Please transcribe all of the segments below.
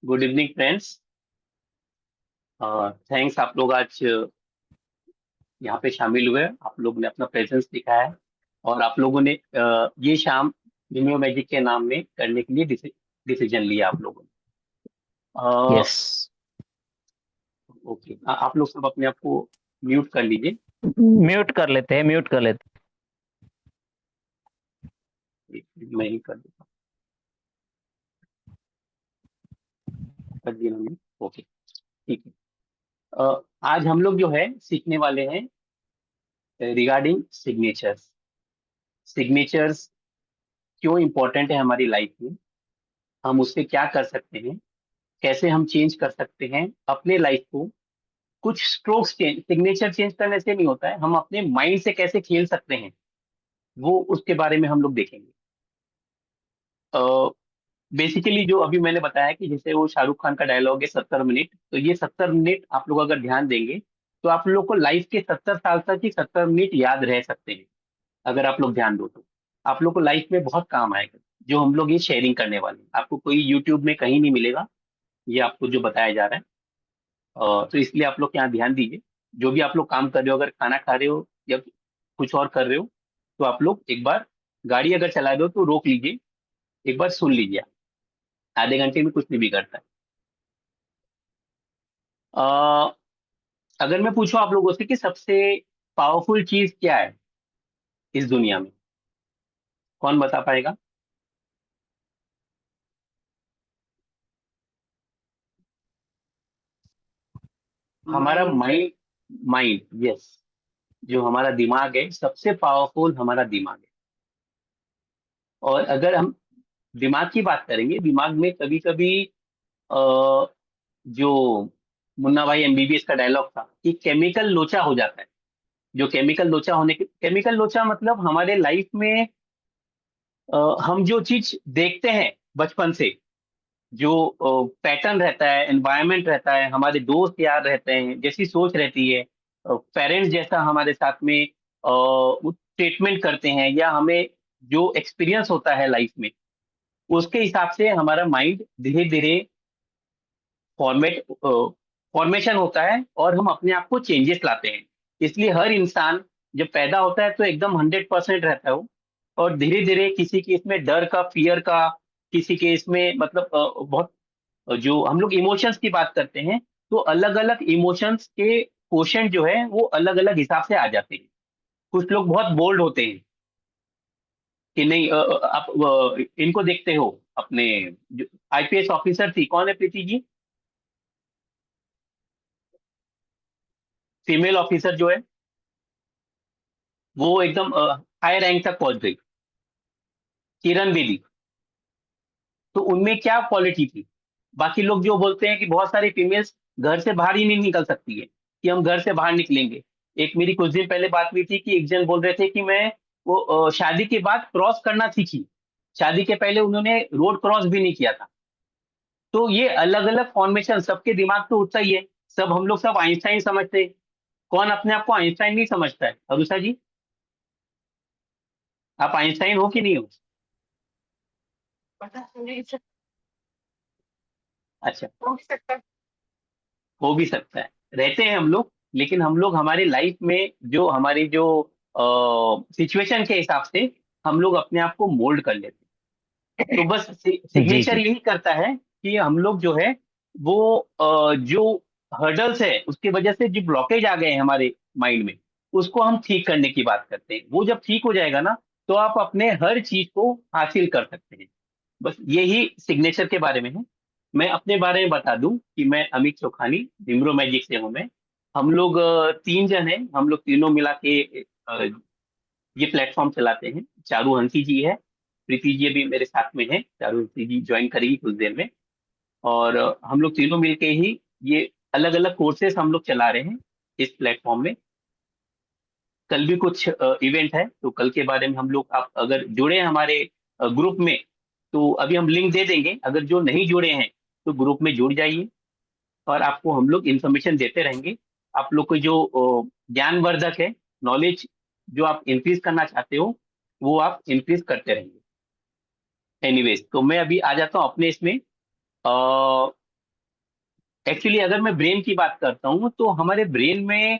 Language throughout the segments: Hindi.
Good evening friends. थैंक्स, आप लोग आज यहाँ पे शामिल हुए। आप लोगों ने अपना प्रेजेंस दिखाया है और आप लोगों ने ये शाम निम्यो मैजिक के नाम में करने के लिए डिसीजन लिया आप लोगों ने। यस। ओके, आप लोग सब अपने आप को म्यूट कर लीजिए। म्यूट कर लेते हैं, म्यूट कर लेते मैं ही कर देता हूँ, कर दिया मैंने। ओके, ठीक है। आज हम लोग जो है सीखने वाले हैं रिगार्डिंग सिग्नेचर्स। सिग्नेचर्स क्यों इंपॉर्टेंट है हमारी लाइफ में, हम उससे क्या कर सकते हैं, कैसे हम चेंज कर सकते हैं अपने लाइफ को। कुछ स्ट्रोक्स चेंज, सिग्नेचर चेंज करने से नहीं होता है, हम अपने माइंड से कैसे खेल सकते हैं वो उसके बारे में हम लोग देखेंगे। बेसिकली जो अभी मैंने बताया कि जैसे वो शाहरुख खान का डायलॉग है 70 मिनट, तो ये 70 मिनट आप लोग अगर ध्यान देंगे तो आप लोग को लाइफ के 70 साल तक ही 70 मिनट याद रह सकते हैं। अगर आप लोग ध्यान दो तो आप लोग को लाइफ में बहुत काम आएगा। जो हम लोग ये शेयरिंग करने वाले हैं आपको कोई यूट्यूब में कहीं नहीं मिलेगा, ये आपको जो बताया जा रहा है। तो इसलिए आप लोग यहाँ ध्यान दीजिए। जो भी आप लोग काम कर रहे हो, अगर खाना खा रहे हो या कुछ और कर रहे हो, तो आप लोग एक बार गाड़ी अगर चला रहे हो तो रोक लीजिए, एक बार सुन लीजिए। आधे घंटे में कुछ नहीं बिगड़ता है। अ, अगर मैं पूछूं आप लोगों से कि सबसे पावरफुल चीज क्या है इस दुनिया में, कौन बता पाएगा? हैं। हमारा माइंड। माइंड। Mind, yes. जो हमारा दिमाग है, सबसे पावरफुल हमारा दिमाग है। और अगर हम दिमाग की बात करेंगे, दिमाग में कभी कभी जो मुन्ना भाई एमबीबीएस का डायलॉग था कि केमिकल लोचा हो जाता है। जो केमिकल लोचा होने के, केमिकल लोचा मतलब हमारे लाइफ में हम जो चीज देखते हैं बचपन से, जो पैटर्न रहता है, एनवायरनमेंट रहता है, हमारे दोस्त यार रहते हैं, जैसी सोच रहती है, पेरेंट्स जैसा हमारे साथ में ट्रीटमेंट करते हैं, या हमें जो एक्सपीरियंस होता है लाइफ में, उसके हिसाब से हमारा माइंड धीरे धीरे फॉर्मेट फॉर्मेशन होता है और हम अपने आप को चेंजेस लाते हैं। इसलिए हर इंसान जब पैदा होता है तो एकदम 100% रहता है वो, और धीरे धीरे किसी के इसमें डर का, फियर का, किसी के इसमें मतलब बहुत, जो हम लोग इमोशंस की बात करते हैं, तो अलग अलग इमोशंस के क्वेश्चन जो है वो अलग अलग हिसाब से आ जाते हैं। कुछ लोग बहुत बोल्ड होते हैं कि नहीं, आप इनको देखते हो अपने, जो आईपीएस ऑफिसर थी, कौन है प्रीति जी, फीमेल ऑफिसर जो है, वो एकदम हाई रैंक तक पहुंच गई, किरण बेदी। तो उनमें क्या क्वालिटी थी? बाकी लोग जो बोलते हैं कि बहुत सारी फीमेल्स घर से बाहर ही नहीं निकल सकती है, कि हम घर से बाहर निकलेंगे। एक मेरी कुछ दिन पहले बात हुई थी कि एक जन बोल रहे थे कि मैं वो शादी के बाद क्रॉस करना सीखी, शादी के पहले उन्होंने रोड क्रॉस भी नहीं किया था। तो ये अलग अलग फॉर्मेशन, सबके दिमाग तो उतना ही है। सब हम लोग सब आइंस्टाइन समझते हैं। कौन अपने आप को आइंस्टाइन नहीं समझता है, अरुषा जी? आप आइंस्टाइन हो कि नहीं हो? पता नहीं सर। अच्छा, हो सकता है। हो भी सकता है। रहते हैं हम लोग, लेकिन हम लोग हमारी लाइफ में जो हमारी जो सिचुएशन के हिसाब से हम लोग अपने आप को मोल्ड कर लेते हैं। तो बस जी सिग्नेचर जी। यही करता है कि हम लोग जो है वो जो हर्डल्स है उसकी वजह से जो ब्लॉकेज आ गए हैं हमारे माइंड में, उसको हम ठीक करने की बात करते हैं। वो जब ठीक हो जाएगा ना, तो आप अपने हर चीज को हासिल कर सकते हैं। बस यही सिग्नेचर के बारे में है। मैं अपने बारे में बता दूं कि मैं अमित चौखानी, निम्रो मैजिक से हूं मैं। हम लोग 3 जन हैं, हम लोग तीनों मिला के ये प्लेटफॉर्म चलाते हैं। चारू हंसी जी है, प्रीति जी अभी मेरे साथ में है, चारू हंसी जी ज्वाइन करेगी कुछ देर में। और हम लोग तीनों मिलके ही ये अलग अलग कोर्सेस हम लोग चला रहे हैं इस प्लेटफॉर्म में। कल भी कुछ इवेंट है, तो कल के बारे में हम लोग, आप अगर जुड़े हैं हमारे ग्रुप में, तो अभी हम लिंक दे देंगे। अगर जो नहीं जुड़े हैं तो ग्रुप में जुड़ जाइए, और आपको हम लोग इन्फॉर्मेशन देते रहेंगे। आप लोग को जो ज्ञानवर्धक है, नॉलेज जो आप इंक्रीज करना चाहते हो, वो आप इंक्रीज करते रहेंगे। एनीवेज, तो मैं अभी आ जाता हूँ अपने इसमें। एक्चुअली अगर मैं ब्रेन की बात करता हूँ तो हमारे ब्रेन में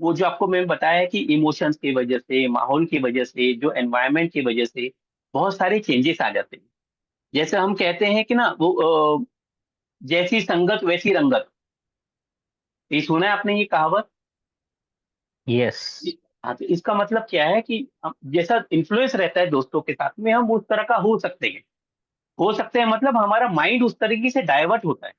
वो जो आपको मैंने बताया है कि इमोशंस की वजह से, माहौल की वजह से, जो एनवायरनमेंट की वजह से बहुत सारे चेंजेस आ जाते हैं। जैसे हम कहते हैं कि ना वो जैसी संगत वैसी रंगत। ये सुना है आपने ये कहावत? यस। हाँ, तो इसका मतलब क्या है कि जैसा इन्फ्लुएंस रहता है दोस्तों के साथ में, हम उस तरह का हो सकते हैं मतलब हमारा माइंड उस तरीके से डाइवर्ट होता है।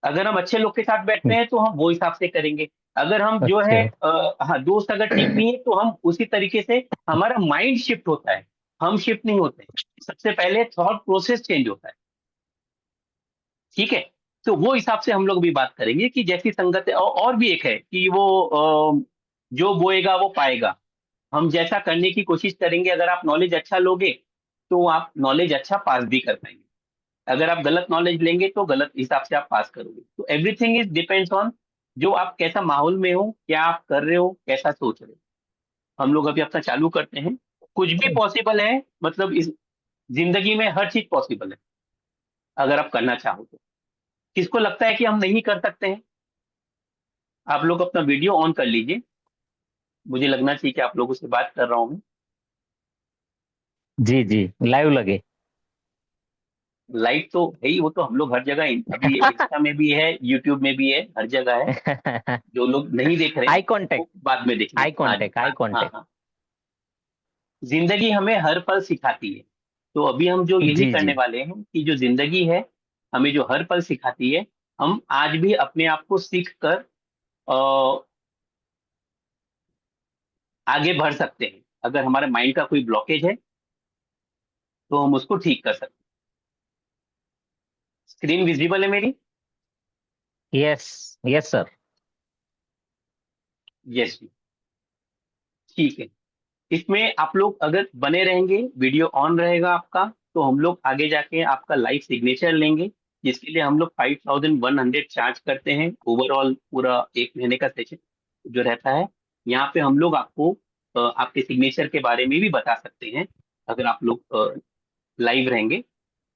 अगर हम अच्छे लोग के साथ बैठते हैं तो हम वो हिसाब से करेंगे। अगर हम जो है अच्छा। हाँ, दोस्त अगर ठीक नहीं है तो हम उसी तरीके से, हमारा माइंड शिफ्ट होता है, हम शिफ्ट नहीं होते। सबसे पहले थॉट प्रोसेस चेंज होता है। ठीक है। तो वो हिसाब से हम लोग भी बात करेंगे कि जैसी संगत है। और भी एक है कि वो जो बोएगा वो पाएगा। हम जैसा करने की कोशिश करेंगे, अगर आप नॉलेज अच्छा लोगे तो आप नॉलेज अच्छा पास भी कर पाएंगे। अगर आप गलत नॉलेज लेंगे तो गलत हिसाब से आप पास करोगे। तो एवरीथिंग इज डिपेंड्स ऑन जो आप कैसा माहौल में हो, क्या आप कर रहे हो, कैसा सोच रहे हो। हम लोग अभी अपना चालू करते हैं। कुछ भी पॉसिबल है, मतलब इस जिंदगी में हर चीज पॉसिबल है अगर आप करना चाहो तो। किसको लगता है कि हम नहीं कर सकते हैं? आप लोग अपना वीडियो ऑन कर लीजिए। मुझे लगना चाहिए कि आप लोगों से बात कर रहा हूँ मैं। जी जी, लाइव लगे। लाइव तो है ही, वो तो हम लोग हर जगह अभी इंस्टा में भी है, यूट्यूब में भी है, हर जगह है। जो लोग नहीं देख रहे आई कांटेक्ट। वो बाद में देखेंगे। आई हाँ जी, कांटेक्ट। आई हाँ हाँ कांटेक्ट। हाँ। जिंदगी हमें हर पल सिखाती है। तो अभी हम जो यही जी करने जी। वाले हैं कि जो जिंदगी है हमें जो हर पल सिखाती है, हम आज भी अपने आप को सीख कर आगे बढ़ सकते हैं। अगर हमारे माइंड का कोई ब्लॉकेज है तो हम उसको ठीक कर सकते हैं। स्क्रीन विजिबल है मेरी? यस। Yes sir. यस जी। ठीक है। इसमें आप लोग अगर बने रहेंगे, वीडियो ऑन रहेगा आपका, तो हम लोग आगे जाके आपका लाइव सिग्नेचर लेंगे, जिसके लिए हम लोग 5100 चार्ज करते हैं ओवरऑल पूरा 1 महीने का सेशन जो रहता है। यहाँ पे हम लोग आपको आपके सिग्नेचर के बारे में भी बता सकते हैं। अगर आप लोग लाइव रहेंगे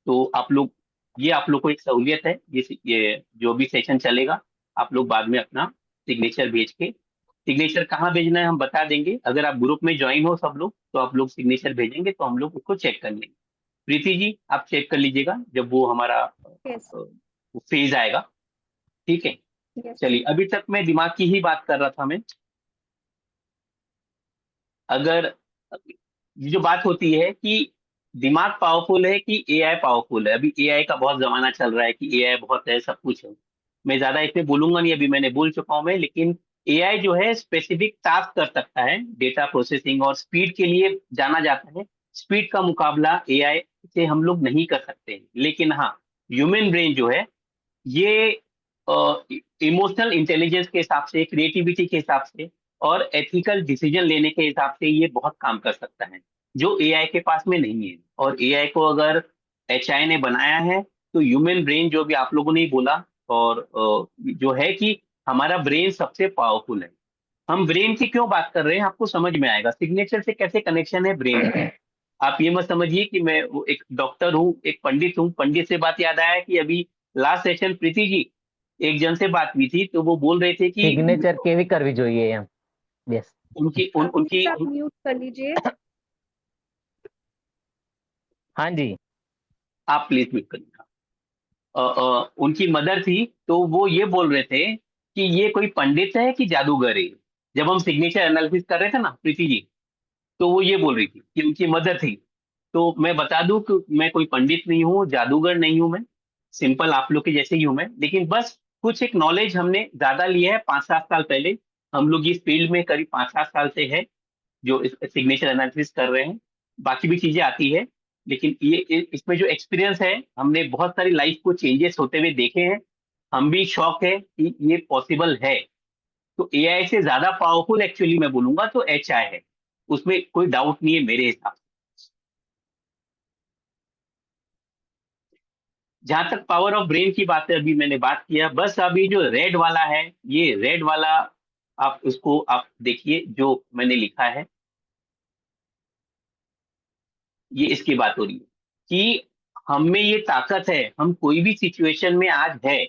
तो आप लोग को एक सहूलियत है। ये जो भी सेशन चलेगा, आप लोग बाद में अपना सिग्नेचर भेज के, सिग्नेचर कहाँ भेजना है हम बता देंगे। अगर आप ग्रुप में ज्वाइन हो सब लोग तो आप लोग सिग्नेचर भेजेंगे तो हम लोग उसको चेक कर लेंगे। प्रीति जी आप चेक कर लीजिएगा जब वो हमारा यस। फेज आएगा। ठीक है। यस चलिए, सर। अभी तक मैं दिमाग की ही बात कर रहा था मैं। अगर ये जो बात होती है कि दिमाग पावरफुल है कि एआई पावरफुल है, अभी एआई का बहुत जमाना चल रहा है कि एआई बहुत है, सब कुछ है। मैं ज्यादा इसमें बोलूंगा नहीं, अभी मैंने बोल चुका हूं मैं। लेकिन एआई जो है स्पेसिफिक टास्क कर सकता है, डेटा प्रोसेसिंग और स्पीड के लिए जाना जाता है। स्पीड का मुकाबला एआई से हम लोग नहीं कर सकते। लेकिन हाँ, ह्यूमन ब्रेन जो है ये इमोशनल इंटेलिजेंस के हिसाब से, क्रिएटिविटी के हिसाब से और एथिकल डिसीजन लेने के हिसाब से ये बहुत काम कर सकता है, जो एआई के पास में नहीं है। और एआई को अगर एचआई ने बनाया है तो ह्यूमन ब्रेन जो भी आप लोगों ने ही बोला, और जो है कि हमारा ब्रेन सबसे पावरफुल है। हम ब्रेन की क्यों बात कर रहे हैं आपको समझ में आएगा, सिग्नेचर से कैसे कनेक्शन है ब्रेन का। आप ये मत समझिए कि मैं वो एक डॉक्टर हूँ, एक पंडित हूँ। पंडित से बात याद आया कि अभी लास्ट सेशन प्रीति जी एक जन से बात हुई थी, तो वो बोल रहे थे कि सिग्नेचर केवी करवी જોઈએ એમ। यस। आप प्लीज आप म्यूट कर लीजिए। हाँ जी। आप प्लीज म्यूट करिए। उनकी मदर थी, तो वो ये बोल रहे थे कि ये कोई पंडित है कि जादूगर है। जब हम सिग्नेचर एनालिसिस कर रहे थे ना प्रीति जी, तो वो ये बोल रही थी कि उनकी मदर थी। तो मैं बता दूं कि मैं कोई पंडित नहीं हूँ, जादूगर नहीं हूं मैं। सिंपल आप लोग के जैसे ही हूं मैं, लेकिन बस कुछ एक नॉलेज हमने ज्यादा लिया है 5-7 साल पहले। हम लोग इस फील्ड में करीब 5-7 साल से है जो सिग्नेचर एनालिसिस कर रहे हैं। बाकी भी चीजें आती है, लेकिन इसमें जो एक्सपीरियंस है, हमने बहुत सारी लाइफ को चेंजेस होते हुए देखे हैं। हम भी शौक है कि ये पॉसिबल है। तो एआई से ज्यादा पावरफुल एक्चुअली मैं बोलूंगा तो एचआई है, उसमें कोई डाउट नहीं है मेरे हिसाब से। जहां तक पावर ऑफ ब्रेन की बात है, अभी मैंने बात किया। बस अभी जो रेड वाला है, ये रेड वाला आप उसको आप देखिए जो मैंने लिखा है, ये इसकी बात हो रही है कि हम में ये ताकत है, हम कोई भी सिचुएशन में आज है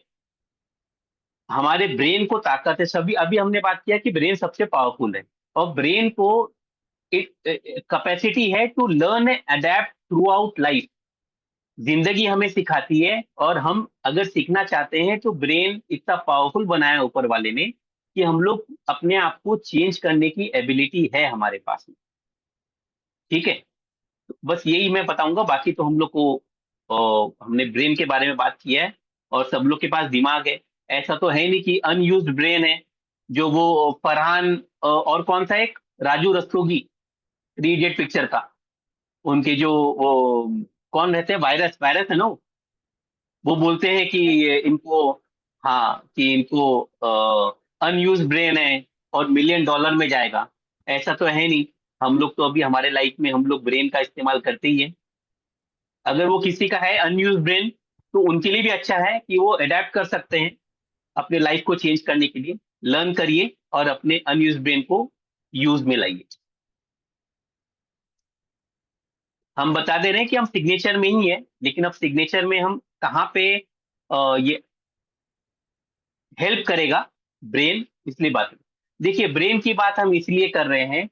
हमारे ब्रेन को ताकत है। सभी अभी हमने बात किया कि ब्रेन सबसे पावरफुल है, और ब्रेन को एक कैपेसिटी है to learn adapt throughout life. जिंदगी हमें सिखाती है, और हम अगर सीखना चाहते हैं तो ब्रेन इतना पावरफुल बनाया है ऊपर वाले ने कि हम लोग अपने आप को चेंज करने की एबिलिटी है हमारे पास में। ठीक है, तो बस यही मैं बताऊंगा। बाकी तो हम लोग को हमने ब्रेन के बारे में बात किया है, और सब लोग के पास दिमाग है। ऐसा तो है नहीं कि अनयूज्ड ब्रेन है। जो वो फरहान और कौन सा एक Raju Rastogi, three idiot picture का, उनके जो वो कौन रहते हैं, वायरस वायरस है ना वो बोलते हैं कि इनको, हाँ, कि इनको अनयूज ब्रेन है और $1 million में जाएगा। ऐसा तो है नहीं। हम लोग तो अभी हमारे लाइफ में हम लोग ब्रेन का इस्तेमाल करते ही है। अगर वो किसी का है अनयूज ब्रेन, तो उनके लिए भी अच्छा है कि वो अडेप्ट कर सकते हैं अपने लाइफ को चेंज करने के लिए। लर्न करिए और अपने अनयूज ब्रेन को यूज में लाइए। हम बता दे रहे हैं कि हम सिग्नेचर में ही है, लेकिन अब सिग्नेचर में हम कहाँ पे ये हेल्प करेगा ब्रेन, इसलिए बात। देखिए, ब्रेन की बात हम इसलिए कर रहे हैं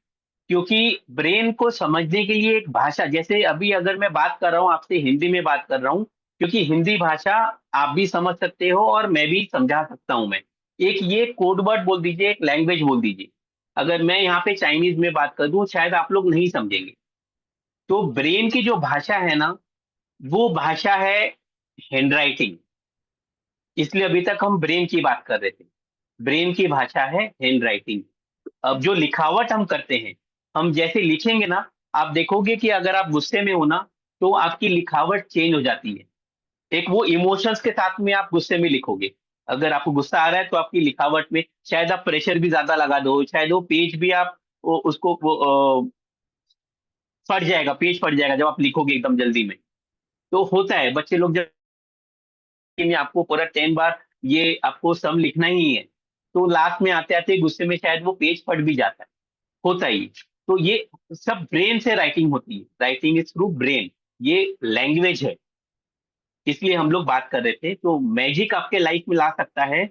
क्योंकि ब्रेन को समझने के लिए एक भाषा, जैसे अभी अगर मैं बात कर रहा हूँ आपसे हिंदी में बात कर रहा हूँ, क्योंकि हिंदी भाषा आप भी समझ सकते हो और मैं भी समझा सकता हूँ। मैं एक ये कोड वर्ड बोल दीजिए, एक लैंग्वेज बोल दीजिए, अगर मैं यहाँ पे चाइनीज में बात कर दूं शायद आप लोग नहीं समझेंगे। तो ब्रेन की जो भाषा है ना, वो भाषा है हैंडराइटिंग। इसलिए अभी तक हम ब्रेन की बात कर रहे थे। ब्रेन की भाषा है हैंड राइटिंग। अब जो लिखावट हम करते हैं, हम जैसे लिखेंगे ना, आप देखोगे कि अगर आप गुस्से में हो ना, तो आपकी लिखावट चेंज हो जाती है। एक वो इमोशंस के साथ में आप गुस्से में लिखोगे। अगर आपको गुस्सा आ रहा है तो आपकी लिखावट में शायद आप प्रेशर भी ज्यादा लगा दो, शायद वो पेज भी आप उसको फट जाएगा, पेज फट जाएगा जब आप लिखोगे एकदम जल्दी में। तो होता है, बच्चे लोग जब में आपको पूरा 10 बार ये आपको सम लिखना ही है, तो लास्ट में आते आते गुस्से में शायद वो पेज फट भी जाता है। होता ही। तो ये सब ब्रेन से राइटिंग होती है, राइटिंग इज थ्रू ब्रेन। ये लैंग्वेज है, इसलिए हम लोग बात कर रहे थे। तो मैजिक आपके लाइफ में ला सकता है।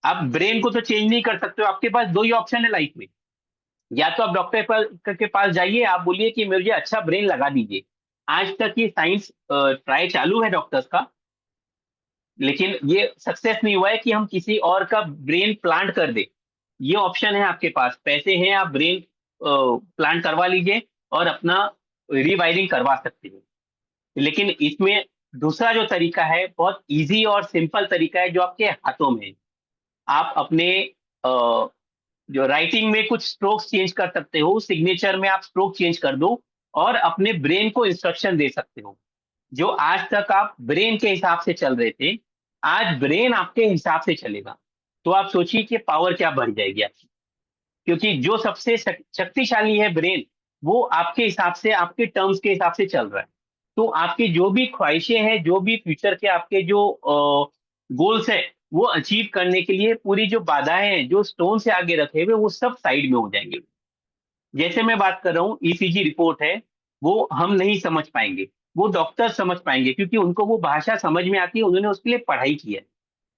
आप ब्रेन को तो चेंज नहीं कर सकते हो, आपके पास दो ही ऑप्शन है लाइफ में। या तो आप डॉक्टर के पास जाइए, आप बोलिए कि मुझे अच्छा ब्रेन लगा दीजिए। आज तक ये साइंस ट्राई चालू है डॉक्टर्स का, लेकिन ये सक्सेस नहीं हुआ है कि हम किसी और का ब्रेन प्लांट कर दे। ये ऑप्शन है आपके पास, पैसे हैं, आप ब्रेन प्लांट करवा लीजिए और अपना रीवायरिंग करवा सकते हो। लेकिन इसमें दूसरा जो तरीका है, बहुत इजी और सिंपल तरीका है, जो आपके हाथों में है। आप अपने जो राइटिंग में कुछ स्ट्रोक्स चेंज कर सकते हो, सिग्नेचर में आप स्ट्रोक चेंज कर दो और अपने ब्रेन को इंस्ट्रक्शन दे सकते हो। जो आज तक आप ब्रेन के हिसाब से चल रहे थे, आज ब्रेन आपके हिसाब से चलेगा। तो आप सोचिए कि पावर क्या बढ़ जाएगी आपकी। क्योंकि जो सबसे शक्तिशाली है ब्रेन, वो आपके हिसाब से, आपके टर्म्स के हिसाब से चल रहा है। तो आपकी जो भी ख्वाहिशें हैं, जो भी फ्यूचर के आपके जो गोल्स है, वो अचीव करने के लिए पूरी जो बाधाएं हैं, जो स्टोन से आगे रखे हुए, वो सब साइड में हो जाएंगे। जैसे मैं बात कर रहा हूँ, ईसीजी रिपोर्ट है, वो हम नहीं समझ पाएंगे, वो डॉक्टर समझ पाएंगे, क्योंकि उनको वो भाषा समझ में आती है, उन्होंने उसके लिए पढ़ाई की है।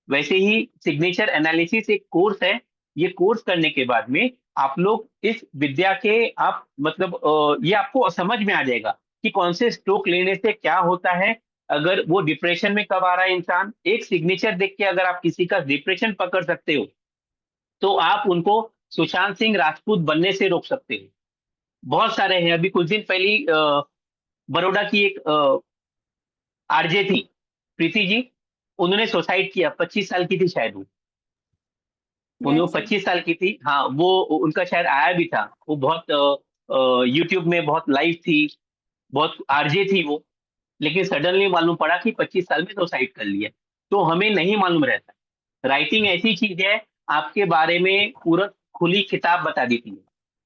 वैसे ही सिग्नेचर एनालिसिस एक कोर्स है। ये कोर्स करने के बाद में आप लोग इस विद्या के, आप मतलब ये आपको समझ में आ जाएगा कि कौन से स्ट्रोक लेने से क्या होता है। अगर वो डिप्रेशन में कब आ रहा है इंसान, एक सिग्नेचर देख के अगर आप किसी का डिप्रेशन पकड़ सकते हो, तो आप उनको सुशांत सिंह राजपूत बनने से रोक सकते हो। बहुत सारे हैं। अभी कुछ दिन पहले बड़ौदा की एक आरजे थी, प्रीति जी, उन्होंने सुसाइड किया। 25 साल की थी शायद वो। उन्होंने यस सर। 25 साल की थी, हाँ। वो उनका शायद आया भी था, वो बहुत यूट्यूब में बहुत लाइव थी, बहुत आरजे थी वो। लेकिन सडनली मालूम पड़ा कि 25 साल में सुसाइड कर लिया। तो हमें नहीं मालूम रहता। राइटिंग ऐसी चीज है, आपके बारे में पूरा खुली किताब बता देती है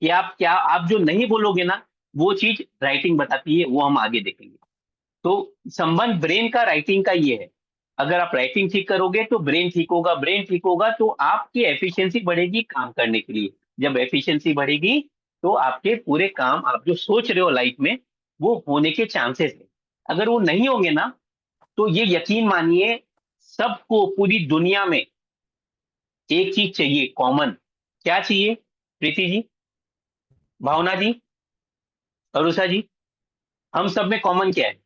कि आप क्या, आप जो नहीं बोलोगे ना, वो चीज राइटिंग बताती है, वो हम आगे देखेंगे। तो संबंध ब्रेन का राइटिंग का ये है। अगर आप राइटिंग ठीक करोगे तो ब्रेन ठीक होगा, ब्रेन ठीक होगा तो आपकी एफिशिएंसी बढ़ेगी काम करने के लिए। जब एफिशिएंसी बढ़ेगी, तो आपके पूरे काम, आप जो सोच रहे हो लाइफ में, वो होने के चांसेस है। अगर वो नहीं होंगे ना, तो ये यकीन मानिए, सबको पूरी दुनिया में एक चीज चाहिए कॉमन। क्या चाहिए प्रीति जी, भावना जी, अरुषा जी? हम सब में कॉमन क्या है?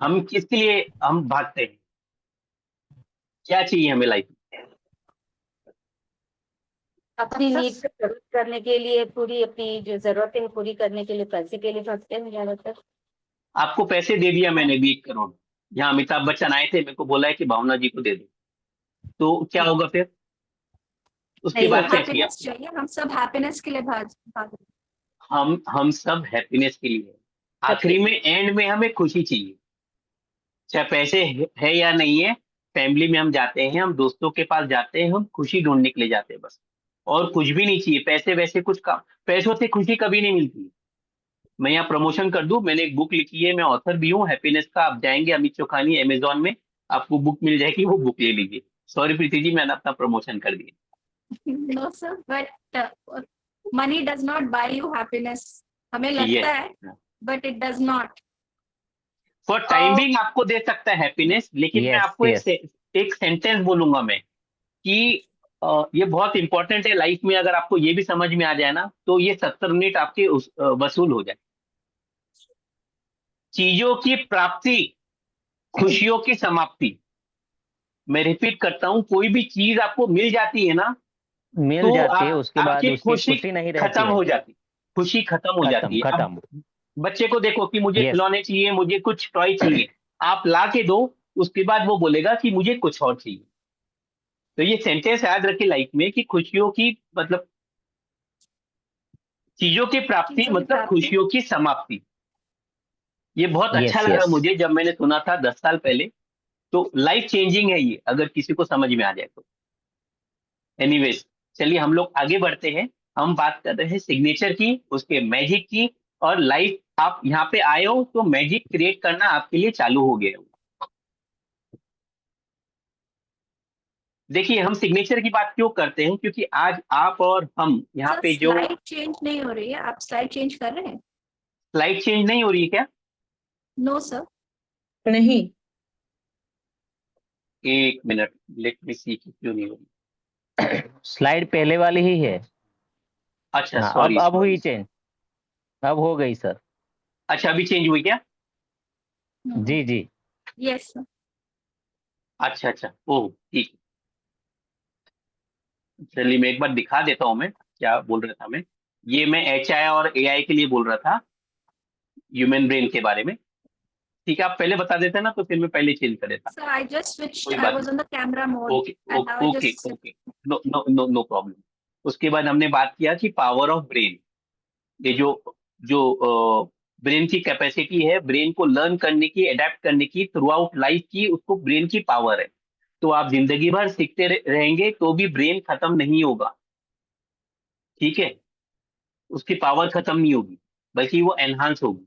हम किसके लिए हम भागते हैं? क्या चाहिए हमें लाइफ में? अपनी नीड को पूरी करने के लिए, पूरी अपनी जो जरूरतें हैं पूरी करने के लिए पैसे के लिए भागते हैं ज्यादातर। आपको पैसे दे दिया मैंने भी 1 करोड़, यहाँ अमिताभ बच्चन आए थे, मेरे को बोला है कि भावना जी को दे दो, तो क्या होगा फिर? उसके नहीं बाद होगा। क्या चाहिए? हैप्पीनेस चाहिए, हम सब हैप्पीनेस के लिए भाग हम सब हैप्पीनेस के लिए हैं। आखिरी में एंड में हमें खुशी चाहिए, चाहे पैसे है या नहीं है। फैमिली में हम जाते हैं, हम दोस्तों के पास जाते हैं, हम खुशी ढूंढने के लिए जाते हैं बस, और कुछ भी नहीं चाहिए। पैसे वैसे कुछ काम, पैसों से खुशी कभी नहीं मिलती। मैं यहाँ प्रमोशन कर दूं, मैंने एक बुक लिखी है, मैं ऑथर भी हूँ हैप्पीनेस का। आप जाएंगे अमित चौखानी अमेजोन में, आपको बुक मिल जाएगी, वो बुक ले लीजिए। सॉरी प्रीति जी, मैंने अपना प्रमोशन कर दिया। No sir, but money does not buy you happiness. हमें ये लगता है but it does not. For timing आपको दे सकता है हैप्पीनेस, लेकिन मैं यस आपको यस एक सेंटेंस बोलूंगा मैं कि ये बहुत इंपॉर्टेंट है लाइफ में। अगर आपको ये भी समझ में आ जाए ना, तो ये 70 मिनट आपके वसूल हो जाए। चीजों की प्राप्ति, खुशियों की समाप्ति। मैं रिपीट करता हूं, कोई भी चीज आपको मिल जाती है ना, मिल तो जाती है, उसके बाद आपकी उसकी खुशी खुशी नहीं रहती खत्म है। हो जाती, खुशी खत्म हो जाती खत्म है। अब खत्म। बच्चे को देखो कि मुझे यस खिलौने चाहिए, मुझे कुछ टॉय चाहिए, आप ला के दो, उसके बाद वो बोलेगा कि मुझे कुछ और चाहिए। तो ये सेंटेंस याद रखिए लाइफ में कि खुशियों की मतलब, चीजों की प्राप्ति चीजों की मतलब प्राप्ति। खुशियों की समाप्ति। ये बहुत अच्छा यस लगा यस मुझे जब मैंने सुना था 10 साल पहले। तो लाइफ चेंजिंग है ये, अगर किसी को समझ में आ जाए तो। एनीवेज, चलिए हम लोग आगे बढ़ते हैं। हम बात कर रहे हैं सिग्नेचर की, उसके मैजिक की। और लाइफ, आप यहाँ पे आए हो तो मैजिक क्रिएट करना आपके लिए चालू हो गया है। देखिए, हम सिग्नेचर की बात क्यों करते हैं, क्योंकि आज आप और हम यहाँ सर पे जो स्लाइड चेंज नहीं हो रही है, आप स्लाइड चेंज कर रहे हैं? स्लाइड चेंज नहीं हो रही है क्या? No sir. नहीं। 1 मिनट, लेट मी सी कि क्यों नहीं हो रही। स्लाइड पहले वाली ही है। अच्छा, हाँ, सॉरी अब सॉरी। हुई चेंज। अब हो गई सर। अच्छा, अभी चेंज हुई क्या? जी जी। Yes sir. अच्छा अच्छा, ओह ठीक है। चलिए मैं एक बार दिखा देता हूँ मैं क्या बोल रहा था मैं। ये मैं HI और AI के लिए बोल रहा था, ह्यूमन ब्रेन के बारे में। ठीक है, आप पहले बता देते ना, तो फिर मैं पहले चेंज कर देता। सर आई जस्ट स्विच्ड, कोई आई बात was on the camera mode नहीं, okay and now I okay just. Okay. No no no no problem. उसके बाद हमने बात किया कि पावर ऑफ ब्रेन। ये जो जो ब्रेन की कैपेसिटी है, ब्रेन को लर्न करने की, अडेप्ट करने की, थ्रू आउट लाइफ की, उसको ब्रेन की पावर है। तो आप जिंदगी भर सीखते रहेंगे तो भी ब्रेन खत्म नहीं होगा। ठीक है, उसकी पावर खत्म नहीं होगी, बल्कि वो एनहांस होगी।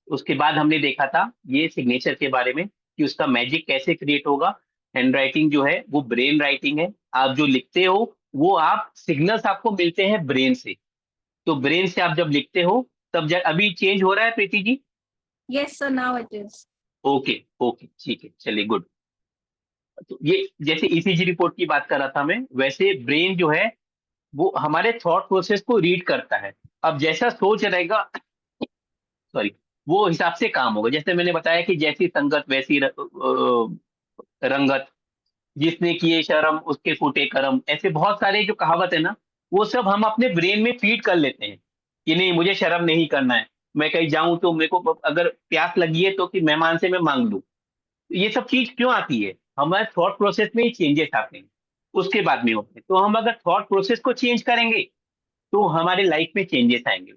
उसके बाद हमने देखा था ये सिग्नेचर के बारे में कि उसका मैजिक कैसे क्रिएट होगा। हैंड राइटिंग जो है वो ब्रेन राइटिंग है। आप जो लिखते हो वो आप सिग्नल्स आपको मिलते हैं ब्रेन से। तो ब्रेन से आप जब लिखते हो तब अभी चेंज हो रहा है Preeti ji? Yes sir, now it is. Okay okay, ठीक है, चलिए गुड। तो ये जैसे ECG रिपोर्ट की बात कर रहा था मैं, वैसे ब्रेन जो है वो हमारे थॉट प्रोसेस को रीड करता है। अब जैसा सोच रहेगा, सॉरी, वो हिसाब से काम होगा। जैसे मैंने बताया कि जैसी संगत वैसी रंगत, जिसने किए शर्म उसके फूटे करम, ऐसे बहुत सारे जो कहावत है ना, वो सब हम अपने ब्रेन में फीड कर लेते हैं कि नहीं मुझे शर्म नहीं करना है। मैं कहीं जाऊं तो मेरे को अगर प्यास लगी है तो कि मेहमान से मैं मांग लूं। ये सब चीज क्यों आती है? हमारे थॉट प्रोसेस में ही चेंजेस आते हैं, उसके बाद में होते हैं। तो हम अगर थॉट प्रोसेस को चेंज करेंगे तो हमारे लाइफ में चेंजेस आएंगे।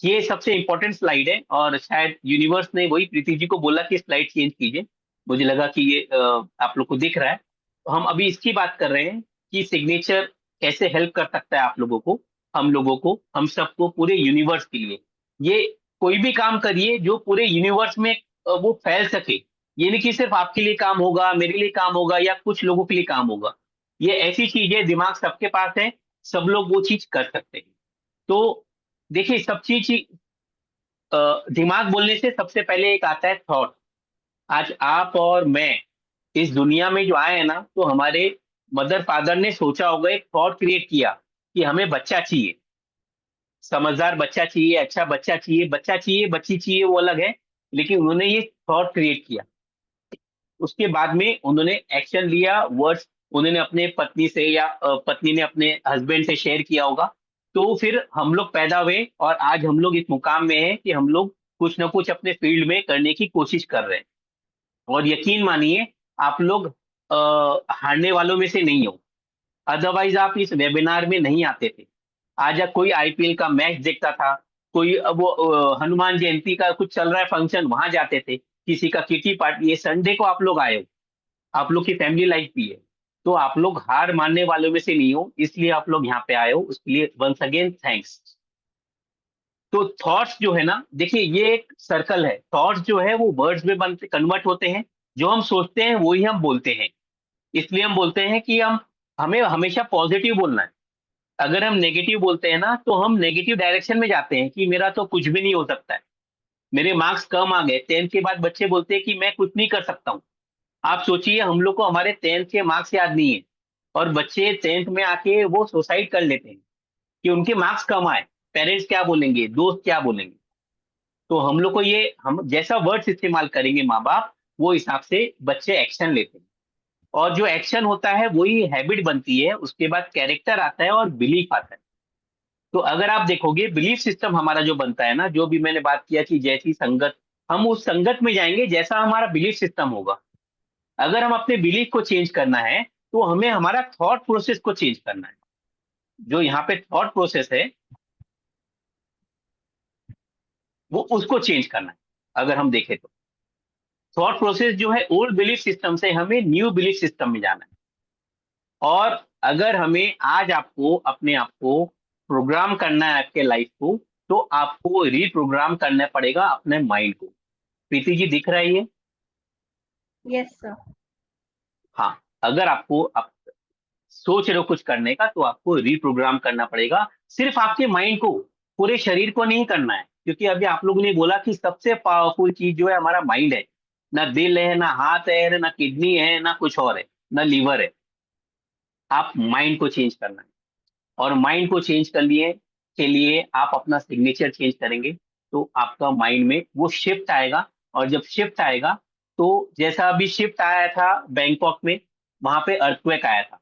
ये सबसे इंपॉर्टेंट स्लाइड है, और शायद यूनिवर्स ने वही प्रीति जी को बोला कि स्लाइड चेंज कीजिए। मुझे लगा कि ये आप लोग को दिख रहा है। तो हम अभी इसकी बात कर रहे हैं कि सिग्नेचर कैसे हेल्प कर सकता है आप लोगों को, हम लोगों को, हम सबको, पूरे यूनिवर्स के लिए। ये कोई भी काम करिए जो पूरे यूनिवर्स में वो फैल सके। ये नहीं कि सिर्फ आपके लिए काम होगा, मेरे लिए काम होगा, या कुछ लोगों के लिए काम होगा। ये ऐसी चीज है, दिमाग सबके पास है, सब लोग वो चीज कर सकते हैं। तो देखिए, सब चीज दिमाग बोलने से सबसे पहले एक आता है थॉट। आज आप और मैं इस दुनिया में जो आए हैं ना, तो हमारे मदर फादर ने सोचा होगा, एक थॉट क्रिएट किया कि हमें बच्चा चाहिए, समझदार बच्चा चाहिए, अच्छा बच्चा चाहिए बच्ची चाहिए वो अलग है, लेकिन उन्होंने ये थॉट क्रिएट किया। उसके बाद में उन्होंने एक्शन लिया, वर्ड्स उन्होंने अपने पत्नी से या पत्नी ने अपने हस्बैंड से शेयर किया होगा, तो फिर हम लोग पैदा हुए और आज हम लोग इस मुकाम में हैं कि हम लोग कुछ ना कुछ अपने फील्ड में करने की कोशिश कर रहे हैं। और यकीन मानिए, आप लोग हारने वालों में से नहीं हो, अदरवाइज आप इस वेबिनार में नहीं आते थे। आज आप कोई आईपीएल का मैच देखता था, कोई वो हनुमान जयंती का कुछ चल रहा है फंक्शन, वहां जाते थे, किसी का किटी पार्टी, ये संडे को आप लोग आए हो, आप लोग की फैमिली लाइफ भी है। तो आप लोग हार मानने वालों में से नहीं हो, इसलिए आप लोग यहाँ पे आए हो, उसके लिए वंस अगेन थैंक्स। तो थॉट्स जो है ना, देखिए ये एक सर्कल है, थॉट्स जो है वो वर्ड्स में बनते कन्वर्ट होते हैं, जो हम सोचते हैं वही हम बोलते हैं। इसलिए हम बोलते हैं कि हमें हमेशा पॉजिटिव बोलना है। अगर हम नेगेटिव बोलते हैं ना, तो हम नेगेटिव डायरेक्शन में जाते हैं कि मेरा तो कुछ भी नहीं हो सकता है, मेरे मार्क्स कम आ गए। 10th के बाद बच्चे बोलते हैं कि मैं कुछ नहीं कर सकता हूँ। आप सोचिए, हम लोग को हमारे 10th के मार्क्स याद नहीं है, और बच्चे 10th में आके वो सुसाइड कर लेते हैं कि उनके मार्क्स कम आए, पेरेंट्स क्या बोलेंगे, दोस्त क्या बोलेंगे। तो हम लोग को ये, हम जैसा वर्ड्स इस्तेमाल करेंगे माँ बाप, वो हिसाब से बच्चे एक्शन लेते हैं, और जो एक्शन होता है वही हैबिट बनती है, उसके बाद कैरेक्टर आता है और बिलीफ आता है। तो अगर आप देखोगे, बिलीफ सिस्टम हमारा जो बनता है ना, जो भी मैंने बात किया कि जैसी संगत, हम उस संगत में जाएंगे जैसा हमारा बिलीफ सिस्टम होगा। अगर हम अपने बिलीफ को चेंज करना है, तो हमें हमारा थॉट प्रोसेस को चेंज करना है। जो यहाँ पे थॉट प्रोसेस है, वो उसको चेंज करना है। अगर हम देखें तो थॉट प्रोसेस जो है, ओल्ड बिलीफ सिस्टम से हमें न्यू बिलीफ सिस्टम में जाना है। और अगर हमें आज आपको अपने आप को प्रोग्राम करना है आपके लाइफ को, तो आपको रीप्रोग्राम करना पड़ेगा अपने माइंड को। प्रीति जी दिख रहा है ये? Yes, sir. हाँ, अगर आपको आप सोच रहे हो कुछ करने का, तो आपको रीप्रोग्राम करना पड़ेगा। सिर्फ आपके माइंड को, पूरे शरीर को नहीं करना है, क्योंकि अभी आप लोगों ने बोला कि सबसे पावरफुल चीज जो है हमारा माइंड है। ना दिल है, ना हाथ है, ना किडनी है, ना कुछ और है, ना लीवर है। आप माइंड को चेंज करना है, और माइंड को चेंज कर लिए के लिए आप अपना सिग्नेचर चेंज करेंगे, तो आपका माइंड में वो शिफ्ट आएगा। और जब शिफ्ट आएगा, तो जैसा अभी शिफ्ट आया था बैंकॉक में, वहां पे अर्थक्वेक आया था,